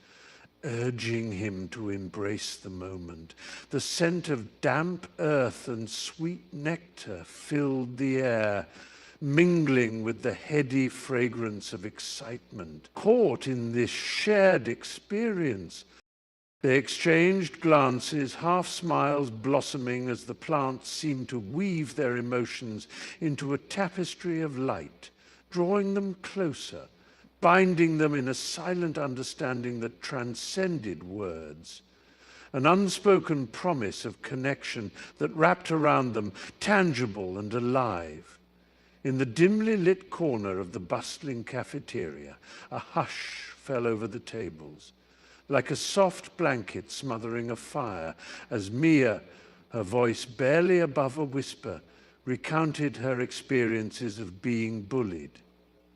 urging him to embrace the moment. The scent of damp earth and sweet nectar filled the air, mingling with the heady fragrance of excitement. Caught in this shared experience, they exchanged glances, half smiles blossoming as the plants seemed to weave their emotions into a tapestry of light, drawing them closer, binding them in a silent understanding that transcended words, an unspoken promise of connection that wrapped around them, tangible and alive. In the dimly lit corner of the bustling cafeteria, a hush fell over the tables, like a soft blanket smothering a fire, as Mia, her voice barely above a whisper, recounted her experiences of being bullied.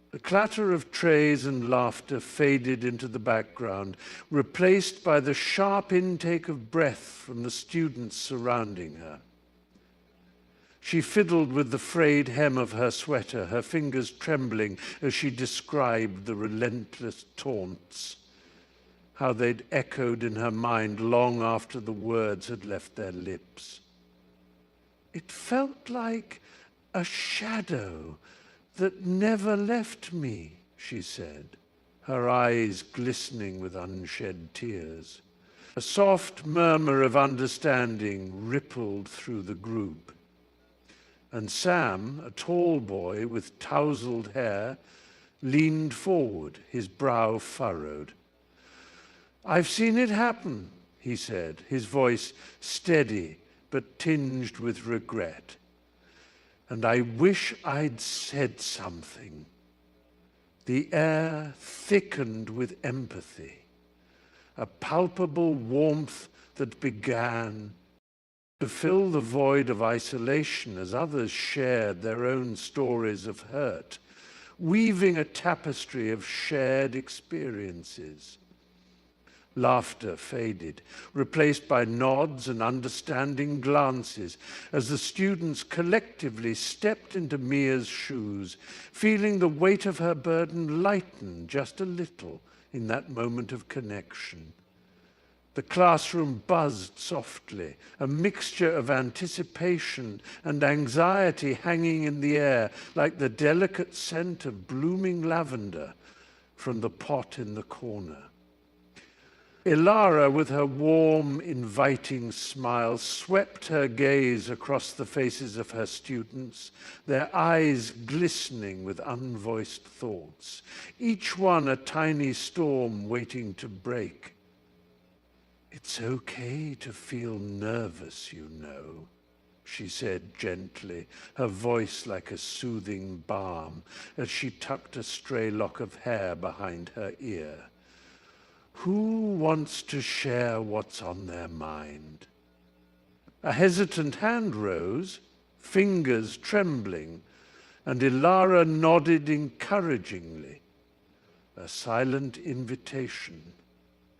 The clatter of trays and laughter faded into the background, replaced by the sharp intake of breath from the students surrounding her. She fiddled with the frayed hem of her sweater, her fingers trembling as she described the relentless taunts, how they'd echoed in her mind long after the words had left their lips. It felt like a shadow that never left me, she said, her eyes glistening with unshed tears. A soft murmur of understanding rippled through the group. And Sam, a tall boy with tousled hair, leaned forward, his brow furrowed. "I've seen it happen," he said, his voice steady but tinged with regret. "And I wish I'd said something." The air thickened with empathy, a palpable warmth that began to fill the void of isolation as others shared their own stories of hurt, weaving a tapestry of shared experiences. Laughter faded, replaced by nods and understanding glances as the students collectively stepped into Mia's shoes, feeling the weight of her burden lighten just a little in that moment of connection. The classroom buzzed softly, a mixture of anticipation and anxiety hanging in the air like the delicate scent of blooming lavender from the pot in the corner. Ilara, with her warm, inviting smile, swept her gaze across the faces of her students, their eyes glistening with unvoiced thoughts, each one a tiny storm waiting to break. "It's okay to feel nervous, you know," she said gently, her voice like a soothing balm, as she tucked a stray lock of hair behind her ear. "Who wants to share what's on their mind?" A hesitant hand rose, fingers trembling, and Ilara nodded encouragingly, a silent invitation.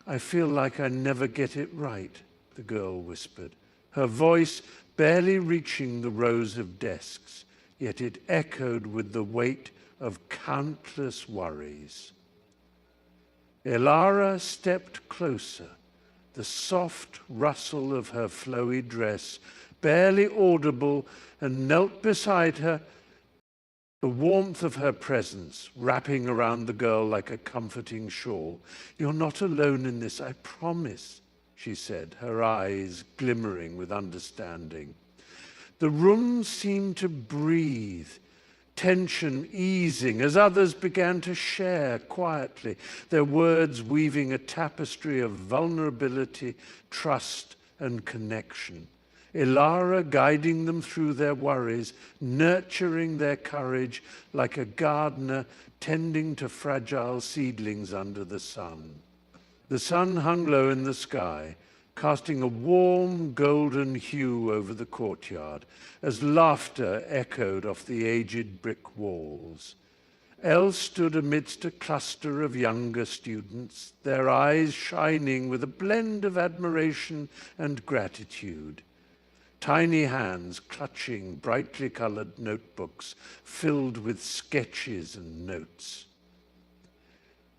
"I feel like I never get it right," the girl whispered, her voice barely reaching the rows of desks, yet it echoed with the weight of countless worries. Ilara stepped closer, the soft rustle of her flowy dress barely audible, and knelt beside her, the warmth of her presence wrapping around the girl like a comforting shawl. "You're not alone in this, I promise," she said, her eyes glimmering with understanding. The room seemed to breathe, tension easing as others began to share quietly, their words weaving a tapestry of vulnerability, trust, and connection. Ilara guiding them through their worries, nurturing their courage like a gardener tending to fragile seedlings under the sun. The sun hung low in the sky, casting a warm golden hue over the courtyard as laughter echoed off the aged brick walls. Elle stood amidst a cluster of younger students, their eyes shining with a blend of admiration and gratitude. Tiny hands clutching brightly colored notebooks filled with sketches and notes.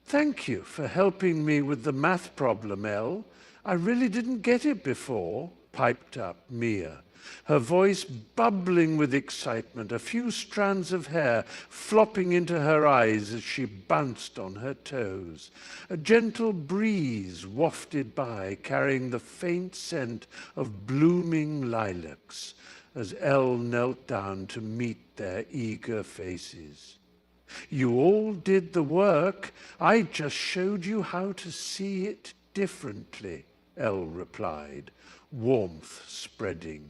"Thank you for helping me with the math problem, Elle. I really didn't get it before," piped up Mia, her voice bubbling with excitement, a few strands of hair flopping into her eyes as she bounced on her toes. A gentle breeze wafted by, carrying the faint scent of blooming lilacs, as Elle knelt down to meet their eager faces. "You all did the work. I just showed you how to see it differently," Elle replied, warmth spreading.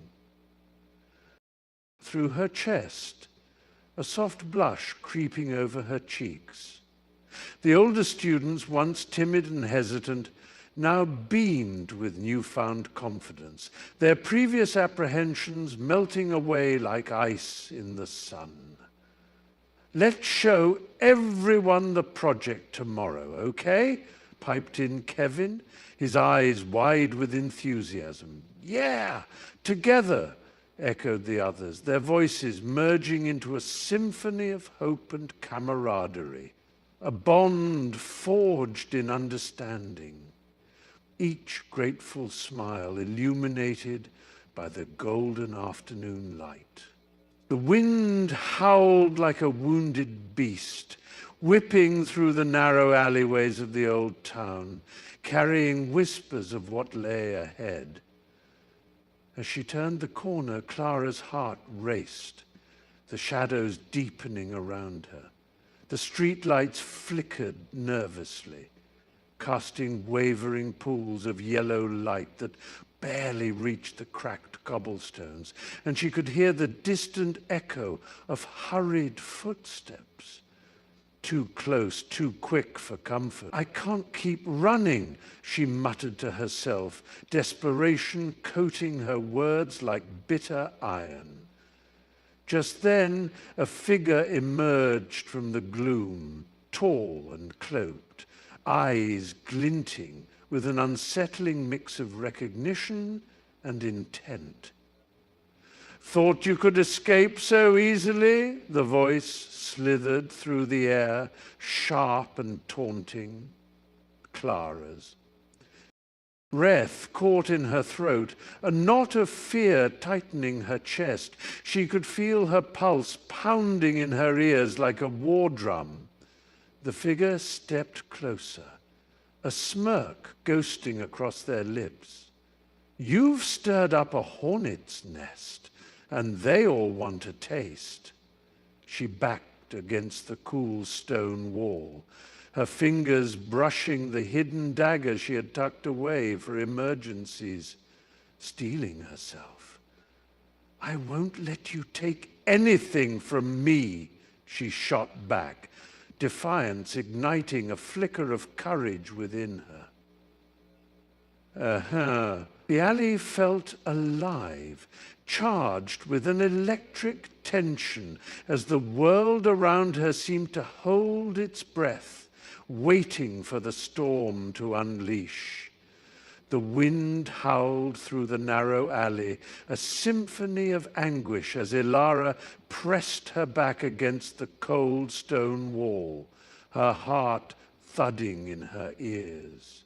Through her chest, a soft blush creeping over her cheeks. The older students, once timid and hesitant, now beamed with newfound confidence, their previous apprehensions melting away like ice in the sun. "Let's show everyone the project tomorrow, okay?" piped in Kevin, his eyes wide with enthusiasm. "Yeah, together," echoed the others, their voices merging into a symphony of hope and camaraderie, a bond forged in understanding, each grateful smile illuminated by the golden afternoon light. The wind howled like a wounded beast, whipping through the narrow alleyways of the old town, carrying whispers of what lay ahead. As she turned the corner, Clara's heart raced, the shadows deepening around her. The streetlights flickered nervously, casting wavering pools of yellow light that barely reached the cracked cobblestones, and she could hear the distant echo of hurried footsteps. Too close, too quick for comfort. "I can't keep running," she muttered to herself, desperation coating her words like bitter iron. Just then, a figure emerged from the gloom, tall and cloaked, eyes glinting with an unsettling mix of recognition and intent. "Thought you could escape so easily?" The voice slithered through the air, sharp and taunting. Clara's. Breath caught in her throat, a knot of fear tightening her chest. She could feel her pulse pounding in her ears like a war drum. The figure stepped closer, a smirk ghosting across their lips. "You've stirred up a hornet's nest, and they all want a taste." She backed against the cool stone wall, her fingers brushing the hidden dagger she had tucked away for emergencies, steeling herself. "I won't let you take anything from me," she shot back, defiance igniting a flicker of courage within her. The alley felt alive, charged with an electric tension as the world around her seemed to hold its breath, waiting for the storm to unleash. The wind howled through the narrow alley, a symphony of anguish as Ilara pressed her back against the cold stone wall, her heart thudding in her ears.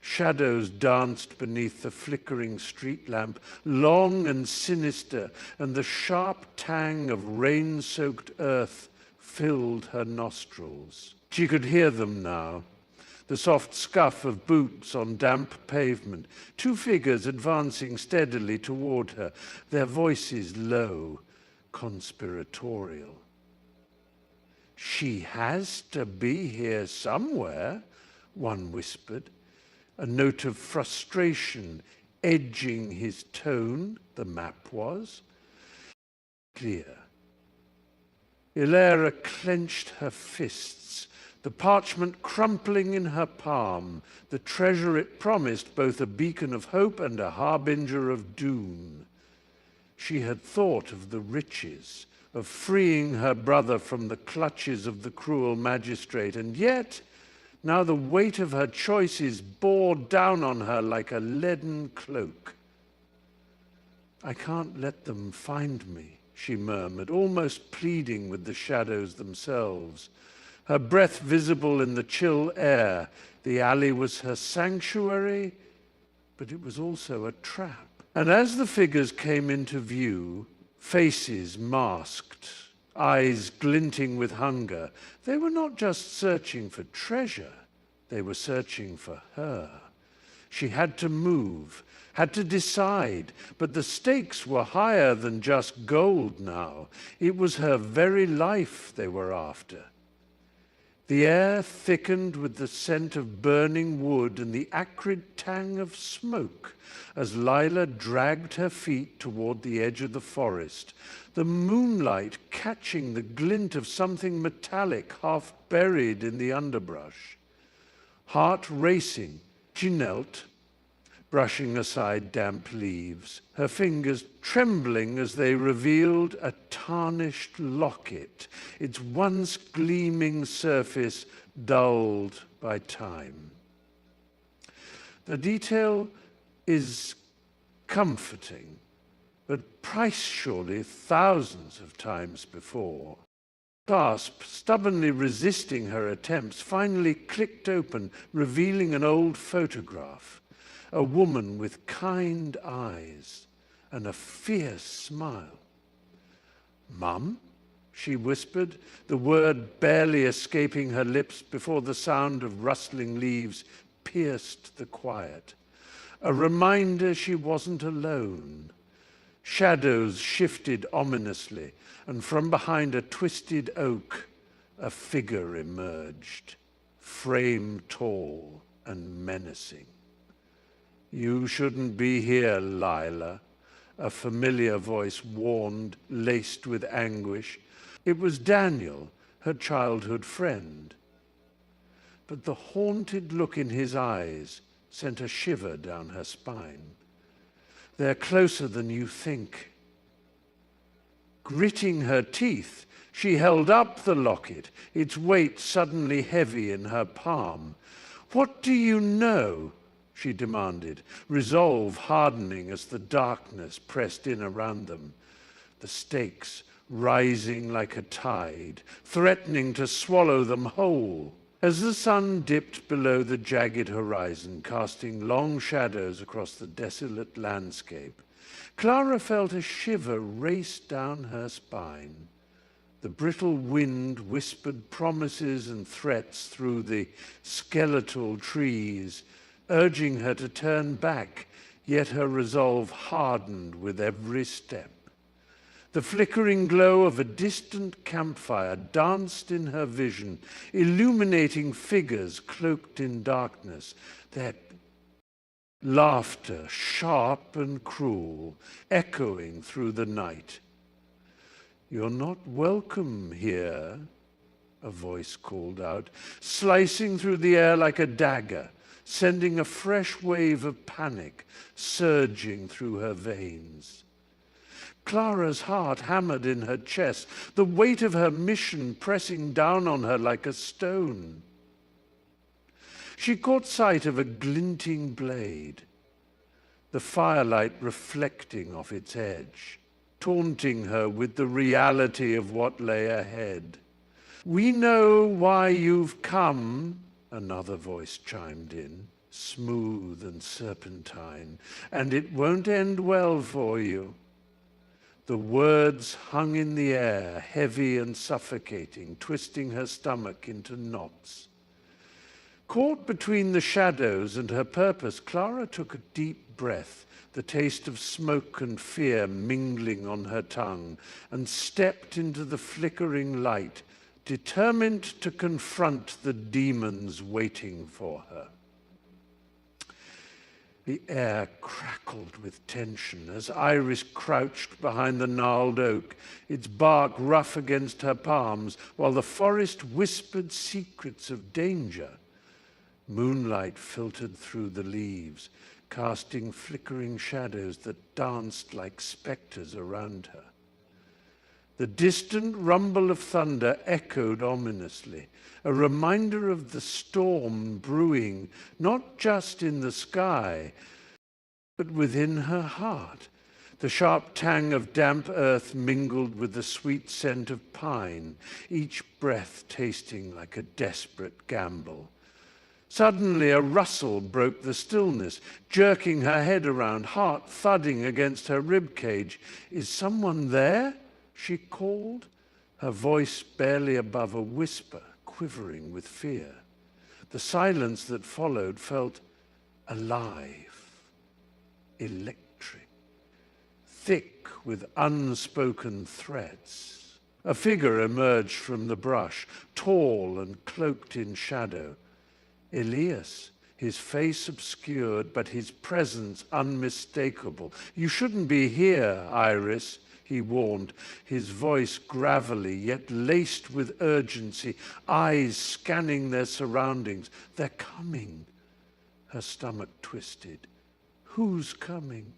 Shadows danced beneath the flickering street lamp, long and sinister, and the sharp tang of rain-soaked earth filled her nostrils. She could hear them now, the soft scuff of boots on damp pavement, two figures advancing steadily toward her, their voices low, conspiratorial. "She has to be here somewhere," one whispered, a note of frustration edging his tone. The map was clear. Ilara clenched her fists, the parchment crumpling in her palm, the treasure it promised, both a beacon of hope and a harbinger of doom. She had thought of the riches, of freeing her brother from the clutches of the cruel magistrate, and yet now the weight of her choices bore down on her like a leaden cloak. "I can't let them find me," she murmured, almost pleading with the shadows themselves. Her breath visible in the chill air. The alley was her sanctuary, but it was also a trap. And as the figures came into view, faces masked, eyes glinting with hunger, they were not just searching for treasure, they were searching for her. She had to move, had to decide, but the stakes were higher than just gold now. It was her very life they were after. The air thickened with the scent of burning wood and the acrid tang of smoke as Lila dragged her feet toward the edge of the forest, the moonlight catching the glint of something metallic half buried in the underbrush. Heart racing, she knelt, brushing aside damp leaves, her fingers trembling as they revealed a tarnished locket, its once gleaming surface dulled by time. The detail is comforting, but priced surely thousands of times before. Clasp, stubbornly resisting her attempts, finally clicked open, revealing an old photograph. A woman with kind eyes and a fierce smile. "Mum?" she whispered, the word barely escaping her lips before the sound of rustling leaves pierced the quiet. A reminder she wasn't alone. Shadows shifted ominously, and from behind a twisted oak, a figure emerged, frame tall and menacing. "You shouldn't be here, Lila," a familiar voice warned, laced with anguish. It was Daniel, her childhood friend. But the haunted look in his eyes sent a shiver down her spine. "They're closer than you think." Gritting her teeth, she held up the locket, its weight suddenly heavy in her palm. "What do you know?" she demanded, resolve hardening as the darkness pressed in around them, the stakes rising like a tide, threatening to swallow them whole. As the sun dipped below the jagged horizon, casting long shadows across the desolate landscape, Clara felt a shiver race down her spine. The brittle wind whispered promises and threats through the skeletal trees, urging her to turn back, yet her resolve hardened with every step. The flickering glow of a distant campfire danced in her vision, illuminating figures cloaked in darkness, their laughter sharp and cruel, echoing through the night. "You're not welcome here," a voice called out, slicing through the air like a dagger, sending a fresh wave of panic surging through her veins. Clara's heart hammered in her chest, the weight of her mission pressing down on her like a stone. She caught sight of a glinting blade, the firelight reflecting off its edge, taunting her with the reality of what lay ahead. "We know why you've come," another voice chimed in, smooth and serpentine, "and it won't end well for you." The words hung in the air, heavy and suffocating, twisting her stomach into knots. Caught between the shadows and her purpose, Clara took a deep breath, the taste of smoke and fear mingling on her tongue, and stepped into the flickering light, determined to confront the demons waiting for her. The air crackled with tension as Iris crouched behind the gnarled oak, its bark rough against her palms, while the forest whispered secrets of danger. Moonlight filtered through the leaves, casting flickering shadows that danced like spectres around her. The distant rumble of thunder echoed ominously, a reminder of the storm brewing, not just in the sky, but within her heart. The sharp tang of damp earth mingled with the sweet scent of pine, each breath tasting like a desperate gamble. Suddenly a rustle broke the stillness, jerking her head around, heart thudding against her ribcage. "Is someone there?" she called, her voice barely above a whisper, quivering with fear. The silence that followed felt alive, electric, thick with unspoken threats. A figure emerged from the brush, tall and cloaked in shadow. Elias, his face obscured, but his presence unmistakable. "You shouldn't be here, Iris," he warned, his voice gravelly yet laced with urgency, eyes scanning their surroundings. "They're coming." Her stomach twisted. "Who's coming?"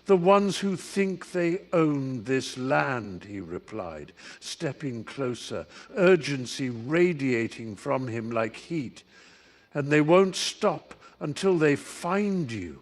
"The ones who think they own this land," he replied, stepping closer, urgency radiating from him like heat. "And they won't stop until they find you."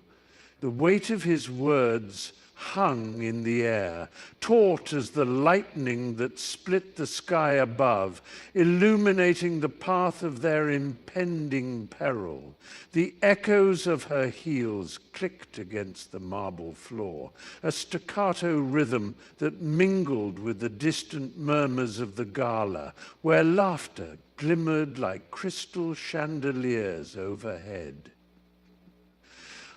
The weight of his words hung in the air, taut as the lightning that split the sky above, illuminating the path of their impending peril. The echoes of her heels clicked against the marble floor, a staccato rhythm that mingled with the distant murmurs of the gala, where laughter glimmered like crystal chandeliers overhead.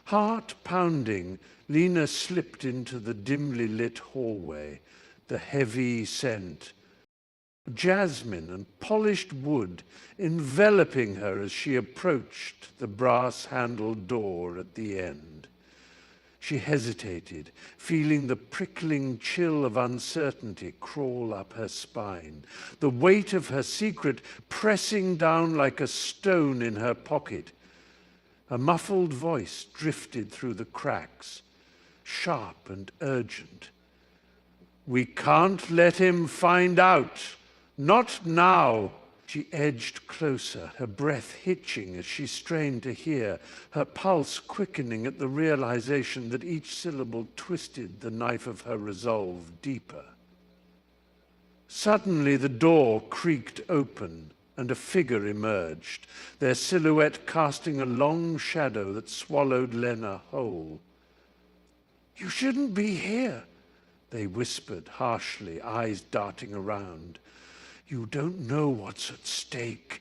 Heart pounding, Lena slipped into the dimly lit hallway, the heavy scent of jasmine and polished wood enveloping her as she approached the brass-handled door at the end. She hesitated, feeling the prickling chill of uncertainty crawl up her spine, the weight of her secret pressing down like a stone in her pocket. A muffled voice drifted through the cracks, sharp and urgent. "We can't let him find out. Not now." She edged closer, her breath hitching as she strained to hear, her pulse quickening at the realization that each syllable twisted the knife of her resolve deeper. Suddenly the door creaked open and a figure emerged, their silhouette casting a long shadow that swallowed Lena whole. "You shouldn't be here," they whispered harshly, eyes darting around. "You don't know what's at stake."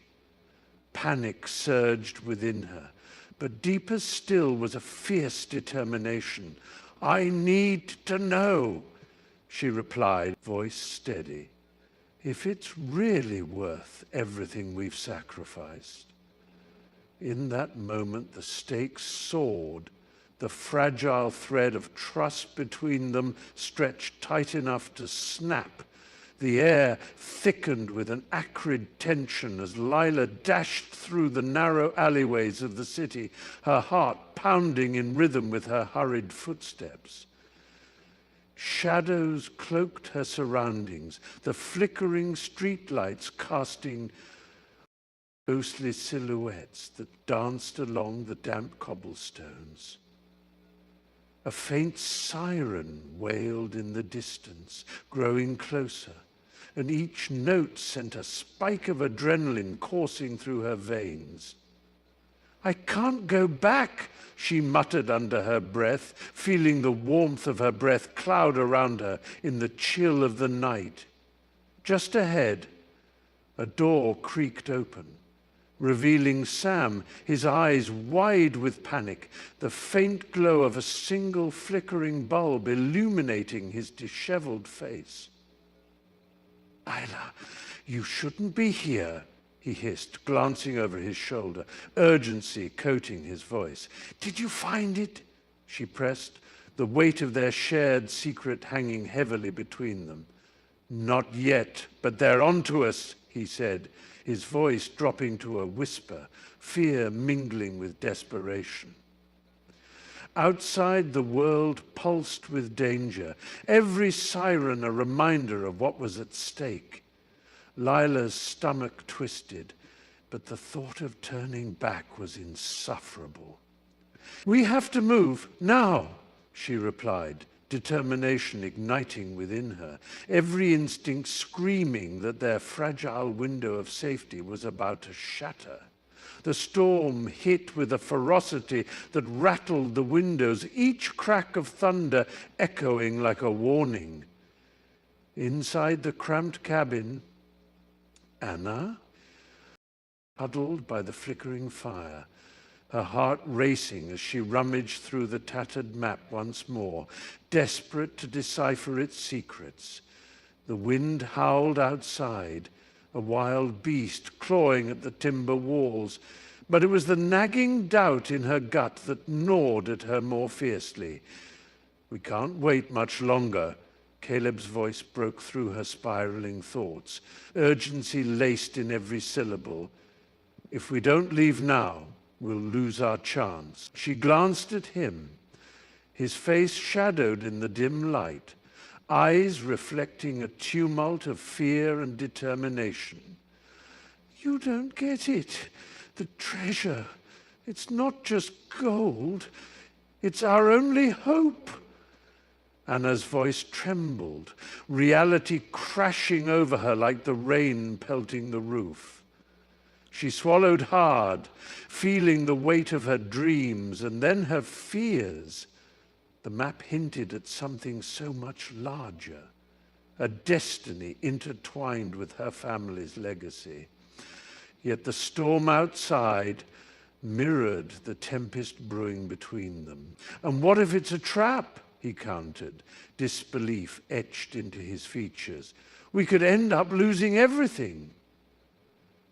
Panic surged within her, but deeper still was a fierce determination. "I need to know," she replied, voice steady. "If it's really worth everything we've sacrificed." In that moment, the stakes soared. The fragile thread of trust between them stretched tight enough to snap. The air thickened with an acrid tension as Lila dashed through the narrow alleyways of the city, her heart pounding in rhythm with her hurried footsteps. Shadows cloaked her surroundings, the flickering streetlights casting ghostly silhouettes that danced along the damp cobblestones. A faint siren wailed in the distance, growing closer, and each note sent a spike of adrenaline coursing through her veins. "I can't go back," she muttered under her breath, feeling the warmth of her breath cloud around her in the chill of the night. Just ahead, a door creaked open, revealing Sam, his eyes wide with panic, the faint glow of a single flickering bulb illuminating his disheveled face. "Lila, you shouldn't be here," he hissed, glancing over his shoulder, urgency coating his voice. "Did you find it?" she pressed, the weight of their shared secret hanging heavily between them. "Not yet, but they're onto us," he said, his voice dropping to a whisper, fear mingling with desperation. Outside, the world pulsed with danger, every siren a reminder of what was at stake. Lila's stomach twisted, but the thought of turning back was insufferable. "We have to move, now," she replied, determination igniting within her, every instinct screaming that their fragile window of safety was about to shatter. The storm hit with a ferocity that rattled the windows, each crack of thunder echoing like a warning. Inside the cramped cabin, Anna, huddled by the flickering fire, her heart racing as she rummaged through the tattered map once more, desperate to decipher its secrets. The wind howled outside, a wild beast clawing at the timber walls, but it was the nagging doubt in her gut that gnawed at her more fiercely. "We can't wait much longer." Caleb's voice broke through her spiraling thoughts, urgency laced in every syllable. "If we don't leave now, we'll lose our chance." She glanced at him, his face shadowed in the dim light, eyes reflecting a tumult of fear and determination. "You don't get it. The treasure, it's not just gold. It's our only hope." Anna's voice trembled, reality crashing over her like the rain pelting the roof. She swallowed hard, feeling the weight of her dreams and then her fears. The map hinted at something so much larger, a destiny intertwined with her family's legacy. Yet the storm outside mirrored the tempest brewing between them. "And what if it's a trap?" he countered, disbelief etched into his features. "We could end up losing everything."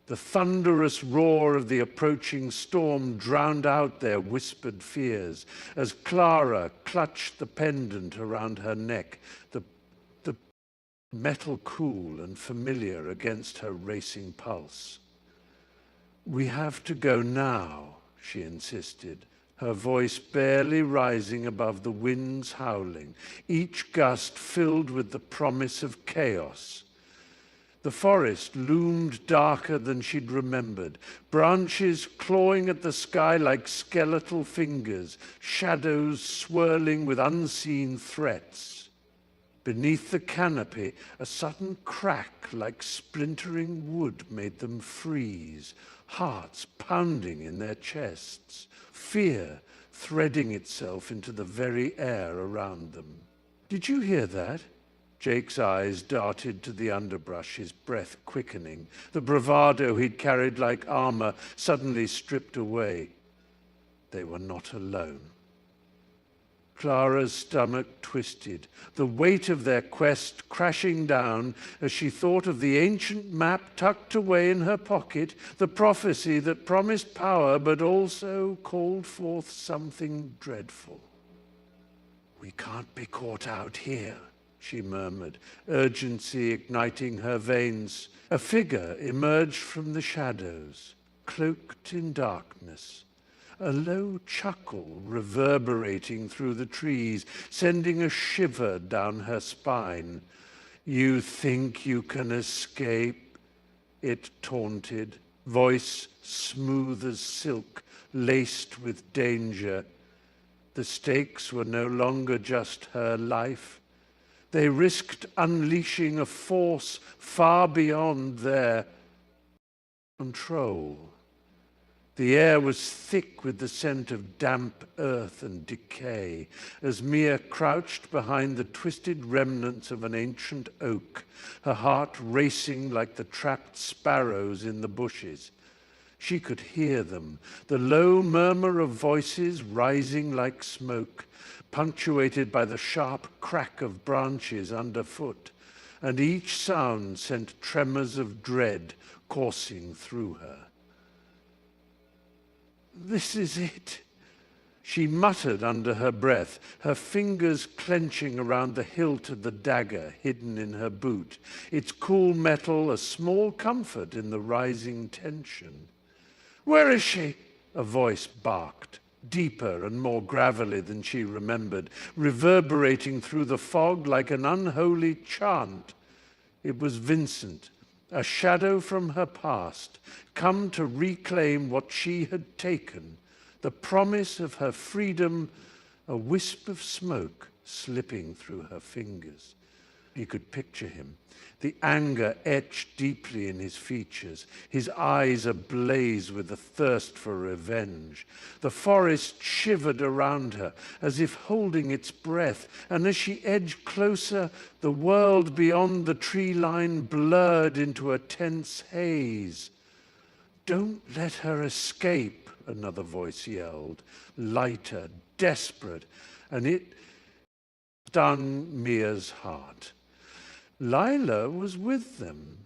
The thunderous roar of the approaching storm drowned out their whispered fears as Clara clutched the pendant around her neck, the metal cool and familiar against her racing pulse. "We have to go now," she insisted, her voice barely rising above the wind's howling, each gust filled with the promise of chaos. The forest loomed darker than she'd remembered, branches clawing at the sky like skeletal fingers, shadows swirling with unseen threats. Beneath the canopy, a sudden crack like splintering wood made them freeze, hearts pounding in their chests, fear threading itself into the very air around them. "Did you hear that?" Jake's eyes darted to the underbrush, his breath quickening, the bravado he'd carried like armor suddenly stripped away. They were not alone. Clara's stomach twisted, the weight of their quest crashing down as she thought of the ancient map tucked away in her pocket, the prophecy that promised power but also called forth something dreadful. "We can't be caught out here," she murmured, urgency igniting her veins. A figure emerged from the shadows, cloaked in darkness, a low chuckle reverberating through the trees, sending a shiver down her spine. "You think you can escape?" it taunted, voice smooth as silk, laced with danger. The stakes were no longer just her life. They risked unleashing a force far beyond their control. The air was thick with the scent of damp earth and decay as Mia crouched behind the twisted remnants of an ancient oak, her heart racing like the trapped sparrows in the bushes. She could hear them, the low murmur of voices rising like smoke, punctuated by the sharp crack of branches underfoot, and each sound sent tremors of dread coursing through her. "This is it," she muttered under her breath, her fingers clenching around the hilt of the dagger hidden in her boot, its cool metal a small comfort in the rising tension. "Where is she?" a voice barked, deeper and more gravelly than she remembered, reverberating through the fog like an unholy chant. It was Vincent, a shadow from her past, come to reclaim what she had taken, the promise of her freedom, a wisp of smoke slipping through her fingers. He could picture him, the anger etched deeply in his features, his eyes ablaze with the thirst for revenge. The forest shivered around her, as if holding its breath, and as she edged closer, the world beyond the tree line blurred into a tense haze. "Don't let her escape," another voice yelled, lighter, desperate, and it stung Mia's heart. Lila was with them.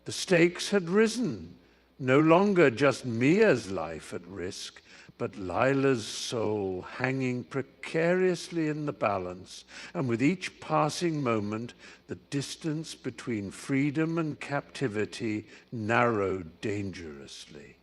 The stakes had risen, no longer just Mia's life at risk, but Lila's soul hanging precariously in the balance, and with each passing moment, the distance between freedom and captivity narrowed dangerously.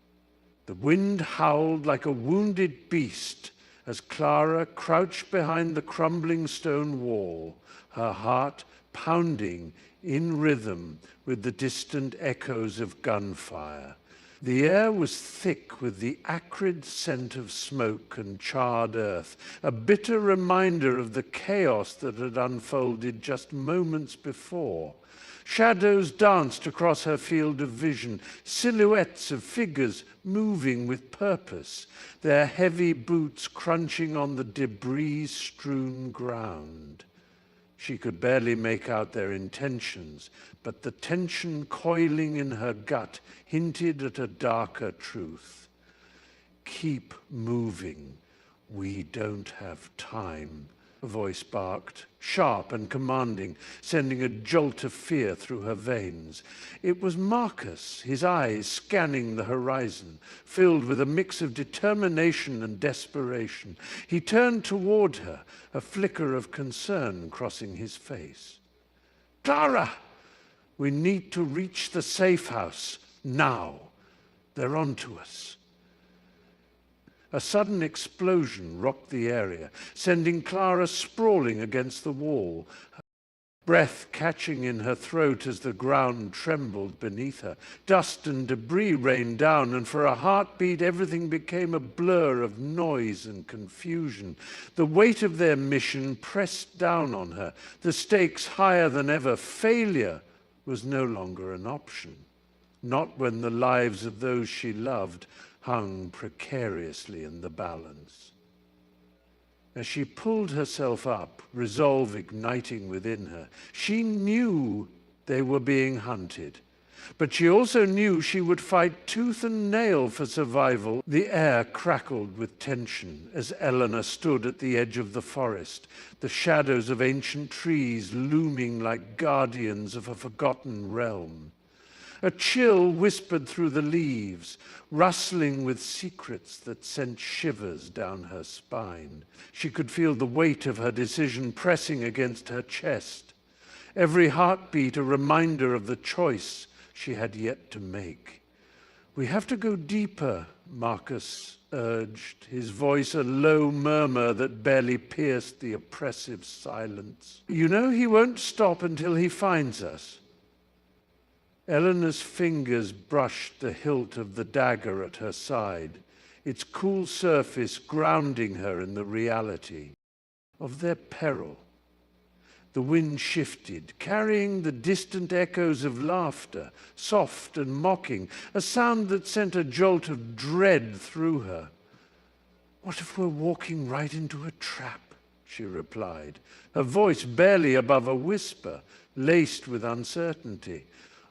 The wind howled like a wounded beast as Clara crouched behind the crumbling stone wall, her heart pounding in rhythm with the distant echoes of gunfire. The air was thick with the acrid scent of smoke and charred earth, a bitter reminder of the chaos that had unfolded just moments before. Shadows danced across her field of vision, silhouettes of figures moving with purpose, their heavy boots crunching on the debris-strewn ground. She could barely make out their intentions, but the tension coiling in her gut hinted at a darker truth. "Keep moving. We don't have time," a voice barked, sharp and commanding, sending a jolt of fear through her veins. It was Marcus, his eyes scanning the horizon, filled with a mix of determination and desperation. He turned toward her, a flicker of concern crossing his face. "Clara! We need to reach the safe house, now. They're on to us." A sudden explosion rocked the area, sending Clara sprawling against the wall, breath catching in her throat as the ground trembled beneath her. Dust and debris rained down, and for a heartbeat everything became a blur of noise and confusion. The weight of their mission pressed down on her, the stakes higher than ever. Failure was no longer an option, not when the lives of those she loved hung precariously in the balance. As she pulled herself up, resolve igniting within her, she knew they were being hunted. But she also knew she would fight tooth and nail for survival. The air crackled with tension as Eleanor stood at the edge of the forest, the shadows of ancient trees looming like guardians of a forgotten realm. A chill whispered through the leaves, rustling with secrets that sent shivers down her spine. She could feel the weight of her decision pressing against her chest, every heartbeat a reminder of the choice she had yet to make. "We have to go deeper," Marcus urged, his voice a low murmur that barely pierced the oppressive silence. "You know he won't stop until he finds us." Eleanor's fingers brushed the hilt of the dagger at her side, its cool surface grounding her in the reality of their peril. The wind shifted, carrying the distant echoes of laughter, soft and mocking, a sound that sent a jolt of dread through her. "What if we're walking right into a trap?" she replied, her voice barely above a whisper, laced with uncertainty.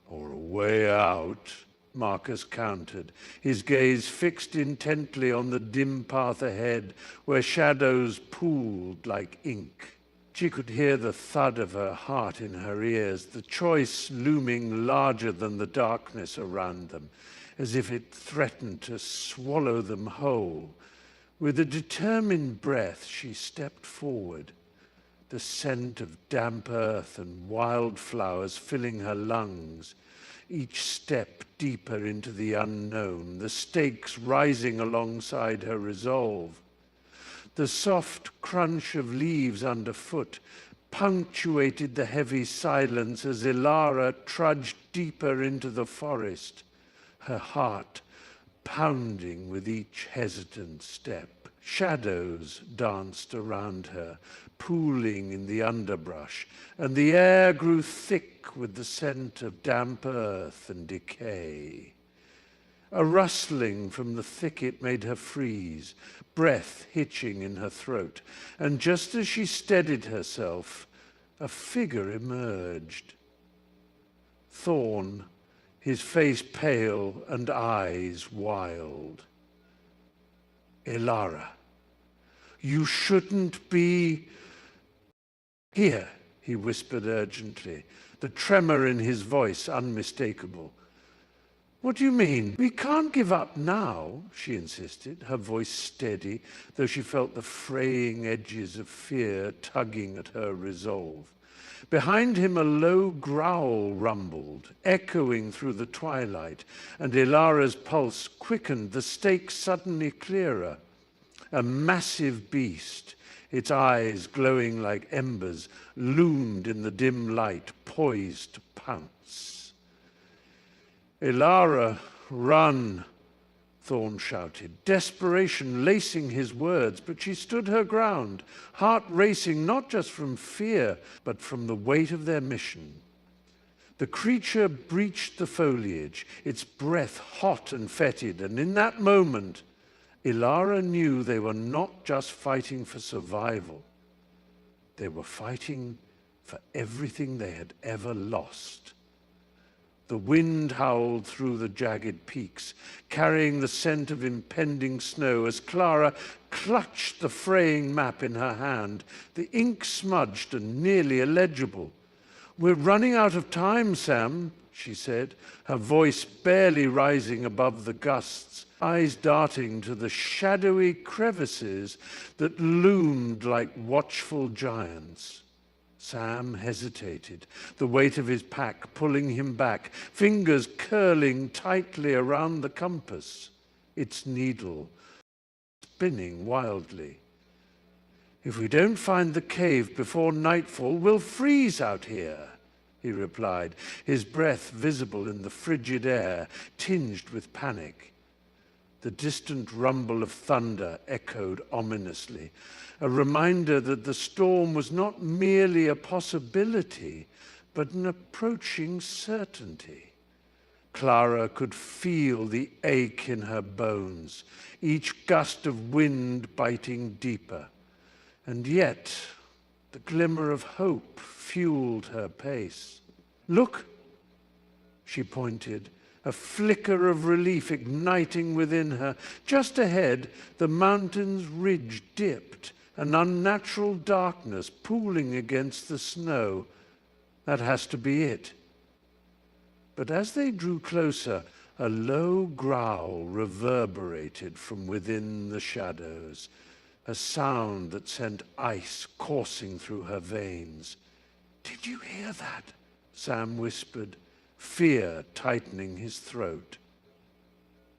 "Or a way out," Marcus countered, his gaze fixed intently on the dim path ahead, where shadows pooled like ink. She could hear the thud of her heart in her ears, the choice looming larger than the darkness around them, as if it threatened to swallow them whole. With a determined breath, she stepped forward, the scent of damp earth and wildflowers filling her lungs, each step deeper into the unknown, the stakes rising alongside her resolve. The soft crunch of leaves underfoot punctuated the heavy silence as Ilara trudged deeper into the forest, her heart pounding with each hesitant step. Shadows danced around her, pooling in the underbrush, and the air grew thick with the scent of damp earth and decay. A rustling from the thicket made her freeze, breath hitching in her throat, and just as she steadied herself, a figure emerged. Thorn, his face pale and eyes wild. Ilara, you shouldn't be here, he whispered urgently, the tremor in his voice unmistakable. What do you mean? We can't give up now, she insisted, her voice steady, though she felt the fraying edges of fear tugging at her resolve. Behind him a low growl rumbled, echoing through the twilight, and Ilara's pulse quickened, the stakes suddenly clearer. A massive beast, its eyes glowing like embers, loomed in the dim light, poised to pounce. Ilara, run, Thorn shouted, desperation lacing his words, but she stood her ground, heart racing not just from fear, but from the weight of their mission. The creature breached the foliage, its breath hot and fetid, and in that moment, Ilara knew they were not just fighting for survival. They were fighting for everything they had ever lost. The wind howled through the jagged peaks, carrying the scent of impending snow as Clara clutched the fraying map in her hand, the ink smudged and nearly illegible. "We're running out of time, Sam," she said, her voice barely rising above the gusts, eyes darting to the shadowy crevices that loomed like watchful giants. Sam hesitated, the weight of his pack pulling him back, fingers curling tightly around the compass, its needle spinning wildly. "If we don't find the cave before nightfall, we'll freeze out here," he replied, his breath visible in the frigid air, tinged with panic. The distant rumble of thunder echoed ominously, a reminder that the storm was not merely a possibility, but an approaching certainty. Clara could feel the ache in her bones, each gust of wind biting deeper. And yet, the glimmer of hope fueled her pace. "Look," she pointed, a flicker of relief igniting within her. Just ahead, the mountain's ridge dipped, an unnatural darkness pooling against the snow. That has to be it. But as they drew closer, a low growl reverberated from within the shadows, a sound that sent ice coursing through her veins. "Did you hear that?" Sam whispered, fear tightening his throat.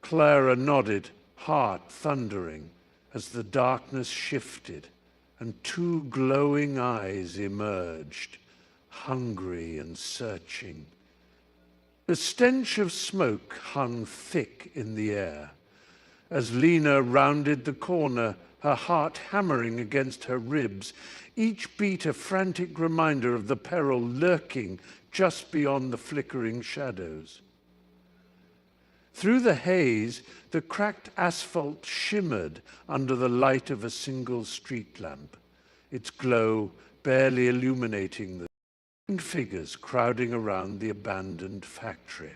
Clara nodded, heart thundering, as the darkness shifted and two glowing eyes emerged, hungry and searching. The stench of smoke hung thick in the air. As Lena rounded the corner, her heart hammering against her ribs, each beat a frantic reminder of the peril lurking just beyond the flickering shadows. Through the haze, the cracked asphalt shimmered under the light of a single street lamp, its glow barely illuminating the figures crowding around the abandoned factory.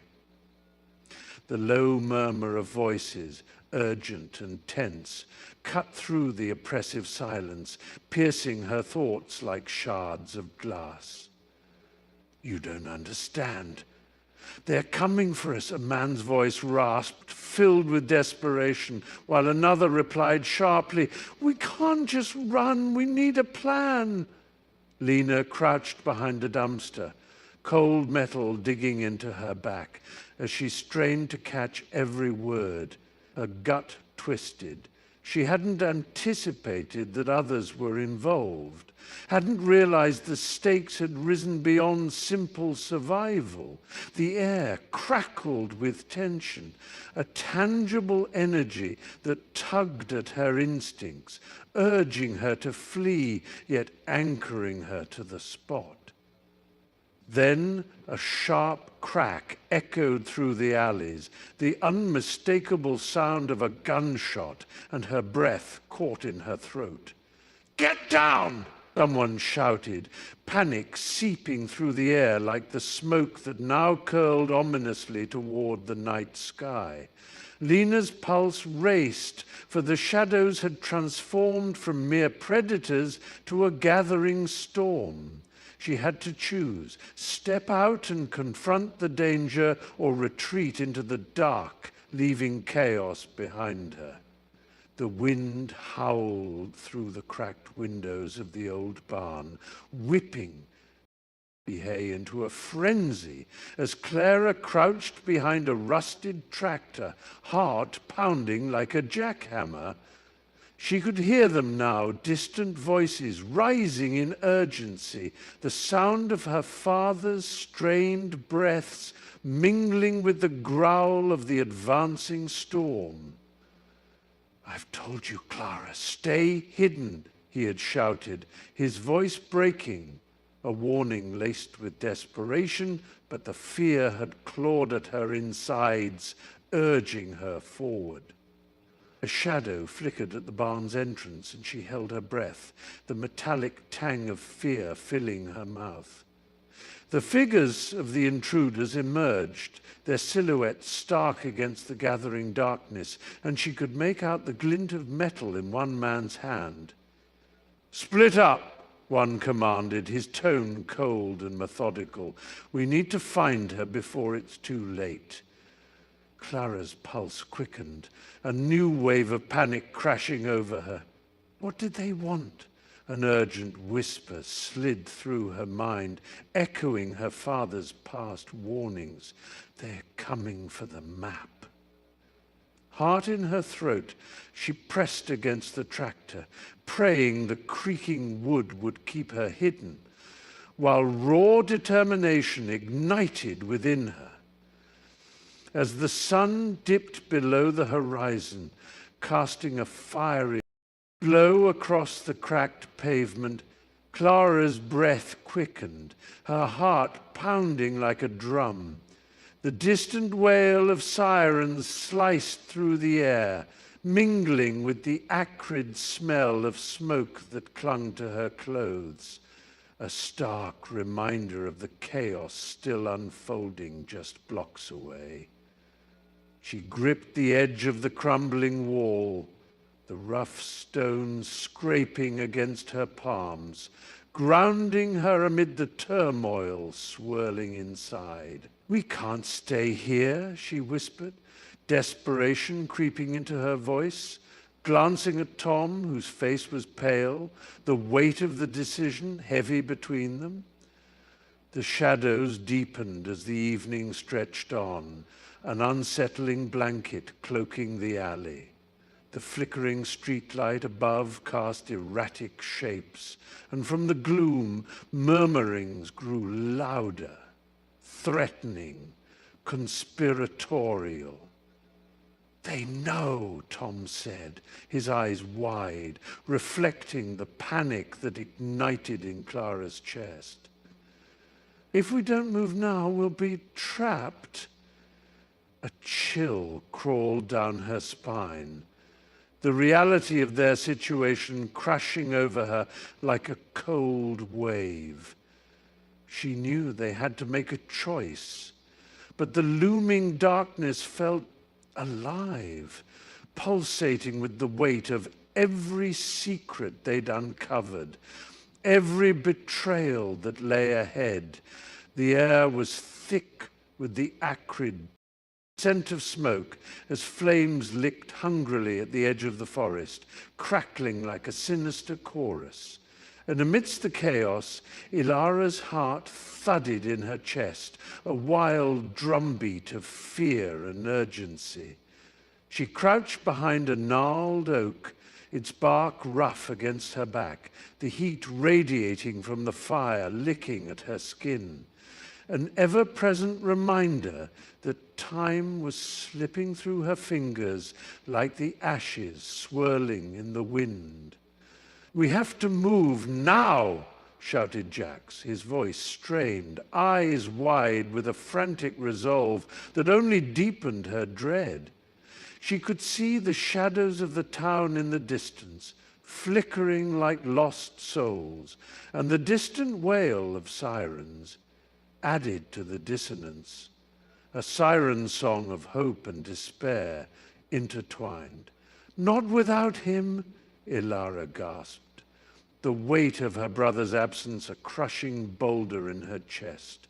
The low murmur of voices, urgent and tense, cut through the oppressive silence, piercing her thoughts like shards of glass. "You don't understand. They're coming for us," a man's voice rasped, filled with desperation, while another replied sharply, "We can't just run. We need a plan." Lena crouched behind a dumpster, cold metal digging into her back as she strained to catch every word, her gut twisted. She hadn't anticipated that others were involved, hadn't realized the stakes had risen beyond simple survival. The air crackled with tension, a tangible energy that tugged at her instincts, urging her to flee, yet anchoring her to the spot. Then a sharp crack echoed through the alleys, the unmistakable sound of a gunshot, and her breath caught in her throat. "Get down!" someone shouted, panic seeping through the air like the smoke that now curled ominously toward the night sky. Lena's pulse raced, for the shadows had transformed from mere predators to a gathering storm. She had to choose, step out and confront the danger, or retreat into the dark, leaving chaos behind her. The wind howled through the cracked windows of the old barn, whipping hay into a frenzy as Clara crouched behind a rusted tractor, heart pounding like a jackhammer. She could hear them now, distant voices rising in urgency, the sound of her father's strained breaths mingling with the growl of the advancing storm. "I've told you, Clara, stay hidden," he had shouted, his voice breaking, a warning laced with desperation, but the fear had clawed at her insides, urging her forward. A shadow flickered at the barn's entrance, and she held her breath, the metallic tang of fear filling her mouth. The figures of the intruders emerged, their silhouettes stark against the gathering darkness, and she could make out the glint of metal in one man's hand. "Split up," one commanded, his tone cold and methodical. "We need to find her before it's too late." Clara's pulse quickened, a new wave of panic crashing over her. What did they want? An urgent whisper slid through her mind, echoing her father's past warnings. "They're coming for the map." Heart in her throat, she pressed against the tractor, praying the creaking wood would keep her hidden, while raw determination ignited within her. As the sun dipped below the horizon, casting a fiery glow across the cracked pavement, Clara's breath quickened, her heart pounding like a drum. The distant wail of sirens sliced through the air, mingling with the acrid smell of smoke that clung to her clothes, a stark reminder of the chaos still unfolding just blocks away. She gripped the edge of the crumbling wall, the rough stones scraping against her palms, grounding her amid the turmoil swirling inside. "We can't stay here," she whispered, desperation creeping into her voice, glancing at Tom, whose face was pale, the weight of the decision heavy between them. The shadows deepened as the evening stretched on, an unsettling blanket cloaking the alley. The flickering streetlight above cast erratic shapes, and from the gloom, murmurings grew louder, threatening, conspiratorial. "They know," Tom said, his eyes wide, reflecting the panic that ignited in Clara's chest. "If we don't move now, we'll be trapped." A chill crawled down her spine, the reality of their situation crushing over her like a cold wave. She knew they had to make a choice, but the looming darkness felt alive, pulsating with the weight of every secret they'd uncovered, every betrayal that lay ahead. The air was thick with the acrid scent of smoke as flames licked hungrily at the edge of the forest, crackling like a sinister chorus. And amidst the chaos, Ilara's heart thudded in her chest, a wild drumbeat of fear and urgency. She crouched behind a gnarled oak, its bark rough against her back, the heat radiating from the fire licking at her skin. An ever-present reminder that time was slipping through her fingers like the ashes swirling in the wind. "We have to move now," shouted Jax, his voice strained, eyes wide with a frantic resolve that only deepened her dread. She could see the shadows of the town in the distance, flickering like lost souls, and the distant wail of sirens added to the dissonance. A siren song of hope and despair intertwined. "Not without him," Ilara gasped, the weight of her brother's absence a crushing boulder in her chest.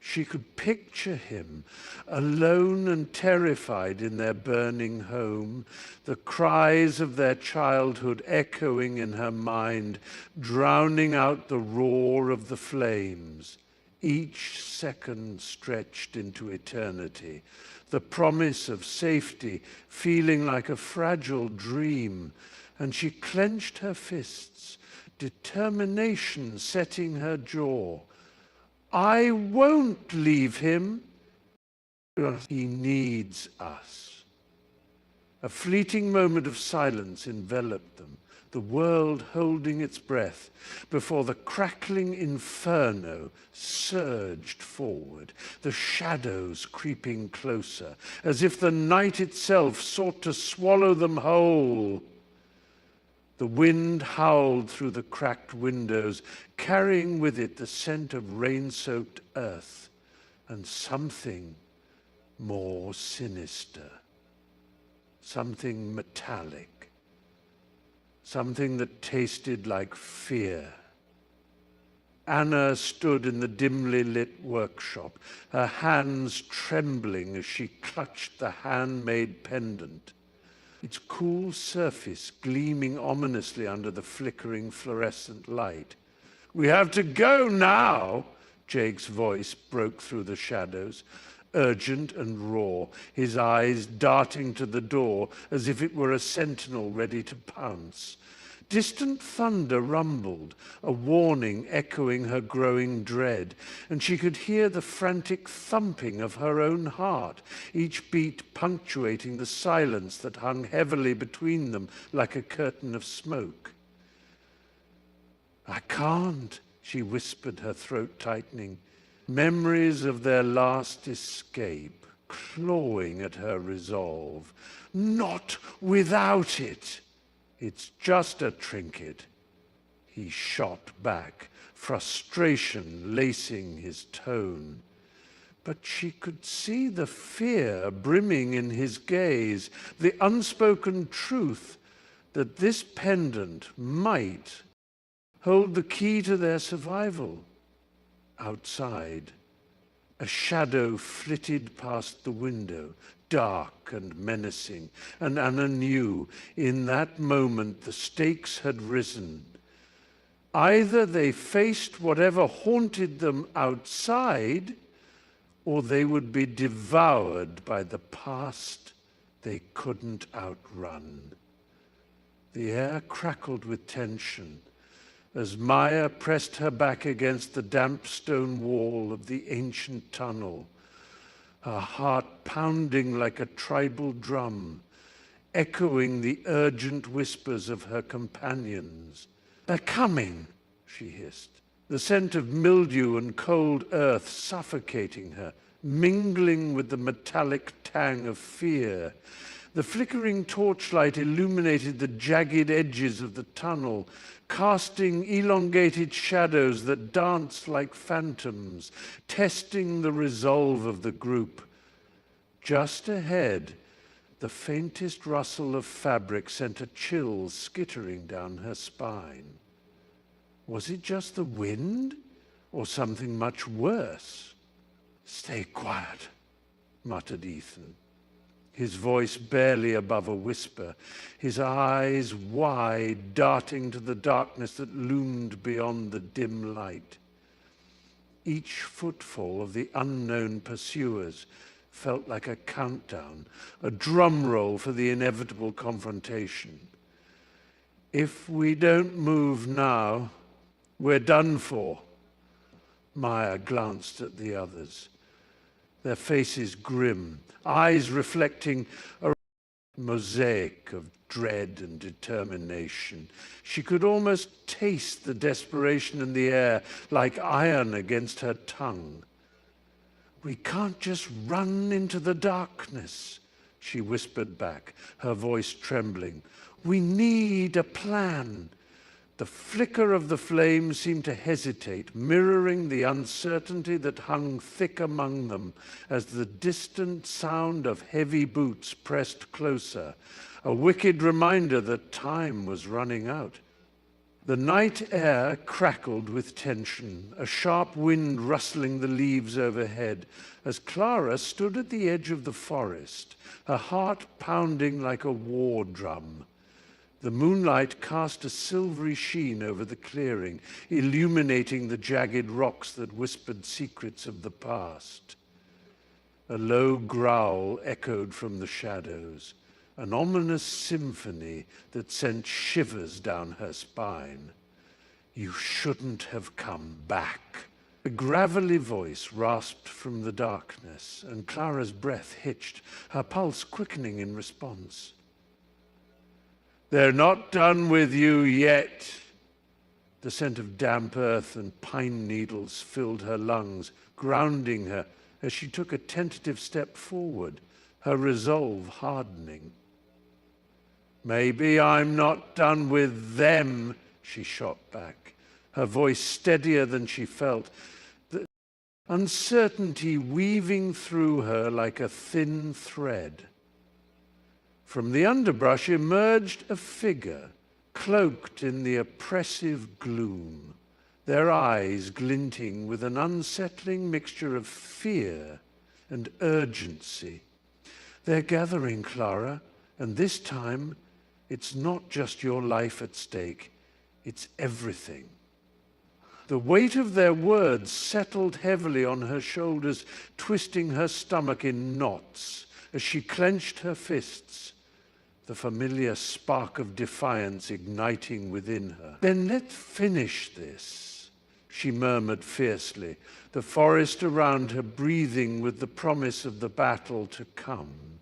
She could picture him, alone and terrified in their burning home, the cries of their childhood echoing in her mind, drowning out the roar of the flames. Each second stretched into eternity, the promise of safety feeling like a fragile dream, and she clenched her fists, determination setting her jaw. "I won't leave him. He needs us." A fleeting moment of silence enveloped them, the world holding its breath, before the crackling inferno surged forward, the shadows creeping closer, as if the night itself sought to swallow them whole. The wind howled through the cracked windows, carrying with it the scent of rain-soaked earth and something more sinister, something metallic, something that tasted like fear. Anna stood in the dimly lit workshop, her hands trembling as she clutched the handmade pendant, its cool surface gleaming ominously under the flickering fluorescent light. "We have to go now," Jake's voice broke through the shadows, urgent and raw, his eyes darting to the door as if it were a sentinel ready to pounce. Distant thunder rumbled, a warning echoing her growing dread, and she could hear the frantic thumping of her own heart, each beat punctuating the silence that hung heavily between them like a curtain of smoke. "I can't," she whispered, her throat tightening, memories of their last escape clawing at her resolve. "Not without it. It's just a trinket." He shot back, frustration lacing his tone. But she could see the fear brimming in his gaze, the unspoken truth that this pendant might hold the key to their survival. Outside, a shadow flitted past the window, dark and menacing, and Anna knew in that moment the stakes had risen. Either they faced whatever haunted them outside, or they would be devoured by the past they couldn't outrun. The air crackled with tension as Maya pressed her back against the damp stone wall of the ancient tunnel, her heart pounding like a tribal drum, echoing the urgent whispers of her companions. "They're coming," she hissed, the scent of mildew and cold earth suffocating her, mingling with the metallic tang of fear. The flickering torchlight illuminated the jagged edges of the tunnel, casting elongated shadows that danced like phantoms, testing the resolve of the group. Just ahead, The faintest rustle of fabric sent a chill skittering down her spine. Was it just the wind, or something much worse? "Stay quiet," muttered Ethan, his voice barely above a whisper, his eyes wide, darting to the darkness that loomed beyond the dim light. Each footfall of the unknown pursuers felt like a countdown, a drum roll for the inevitable confrontation. "If we don't move now, we're done for." Maya glanced at the others, their faces grim, eyes reflecting a mosaic of dread and determination. She could almost taste the desperation in the air, like iron against her tongue. "We can't just run into the darkness," she whispered back, her voice trembling. "We need a plan." The flicker of the flame seemed to hesitate, mirroring the uncertainty that hung thick among them as the distant sound of heavy boots pressed closer, a wicked reminder that time was running out. The night air crackled with tension, a sharp wind rustling the leaves overhead, as Clara stood at the edge of the forest, her heart pounding like a war drum. The moonlight cast a silvery sheen over the clearing, illuminating the jagged rocks that whispered secrets of the past. A low growl echoed from the shadows, an ominous symphony that sent shivers down her spine. "You shouldn't have come back." A gravelly voice rasped from the darkness, and Clara's breath hitched, her pulse quickening in response. "They're not done with you yet." The scent of damp earth and pine needles filled her lungs, grounding her as she took a tentative step forward, her resolve hardening. "Maybe I'm not done with them," she shot back, her voice steadier than she felt, the uncertainty weaving through her like a thin thread. From the underbrush emerged a figure, cloaked in the oppressive gloom, their eyes glinting with an unsettling mixture of fear and urgency. "They're gathering, Clara, and this time it's not just your life at stake, it's everything." The weight of their words settled heavily on her shoulders, twisting her stomach in knots as she clenched her fists, the familiar spark of defiance igniting within her. "Then let's finish this," she murmured fiercely, the forest around her breathing with the promise of the battle to come.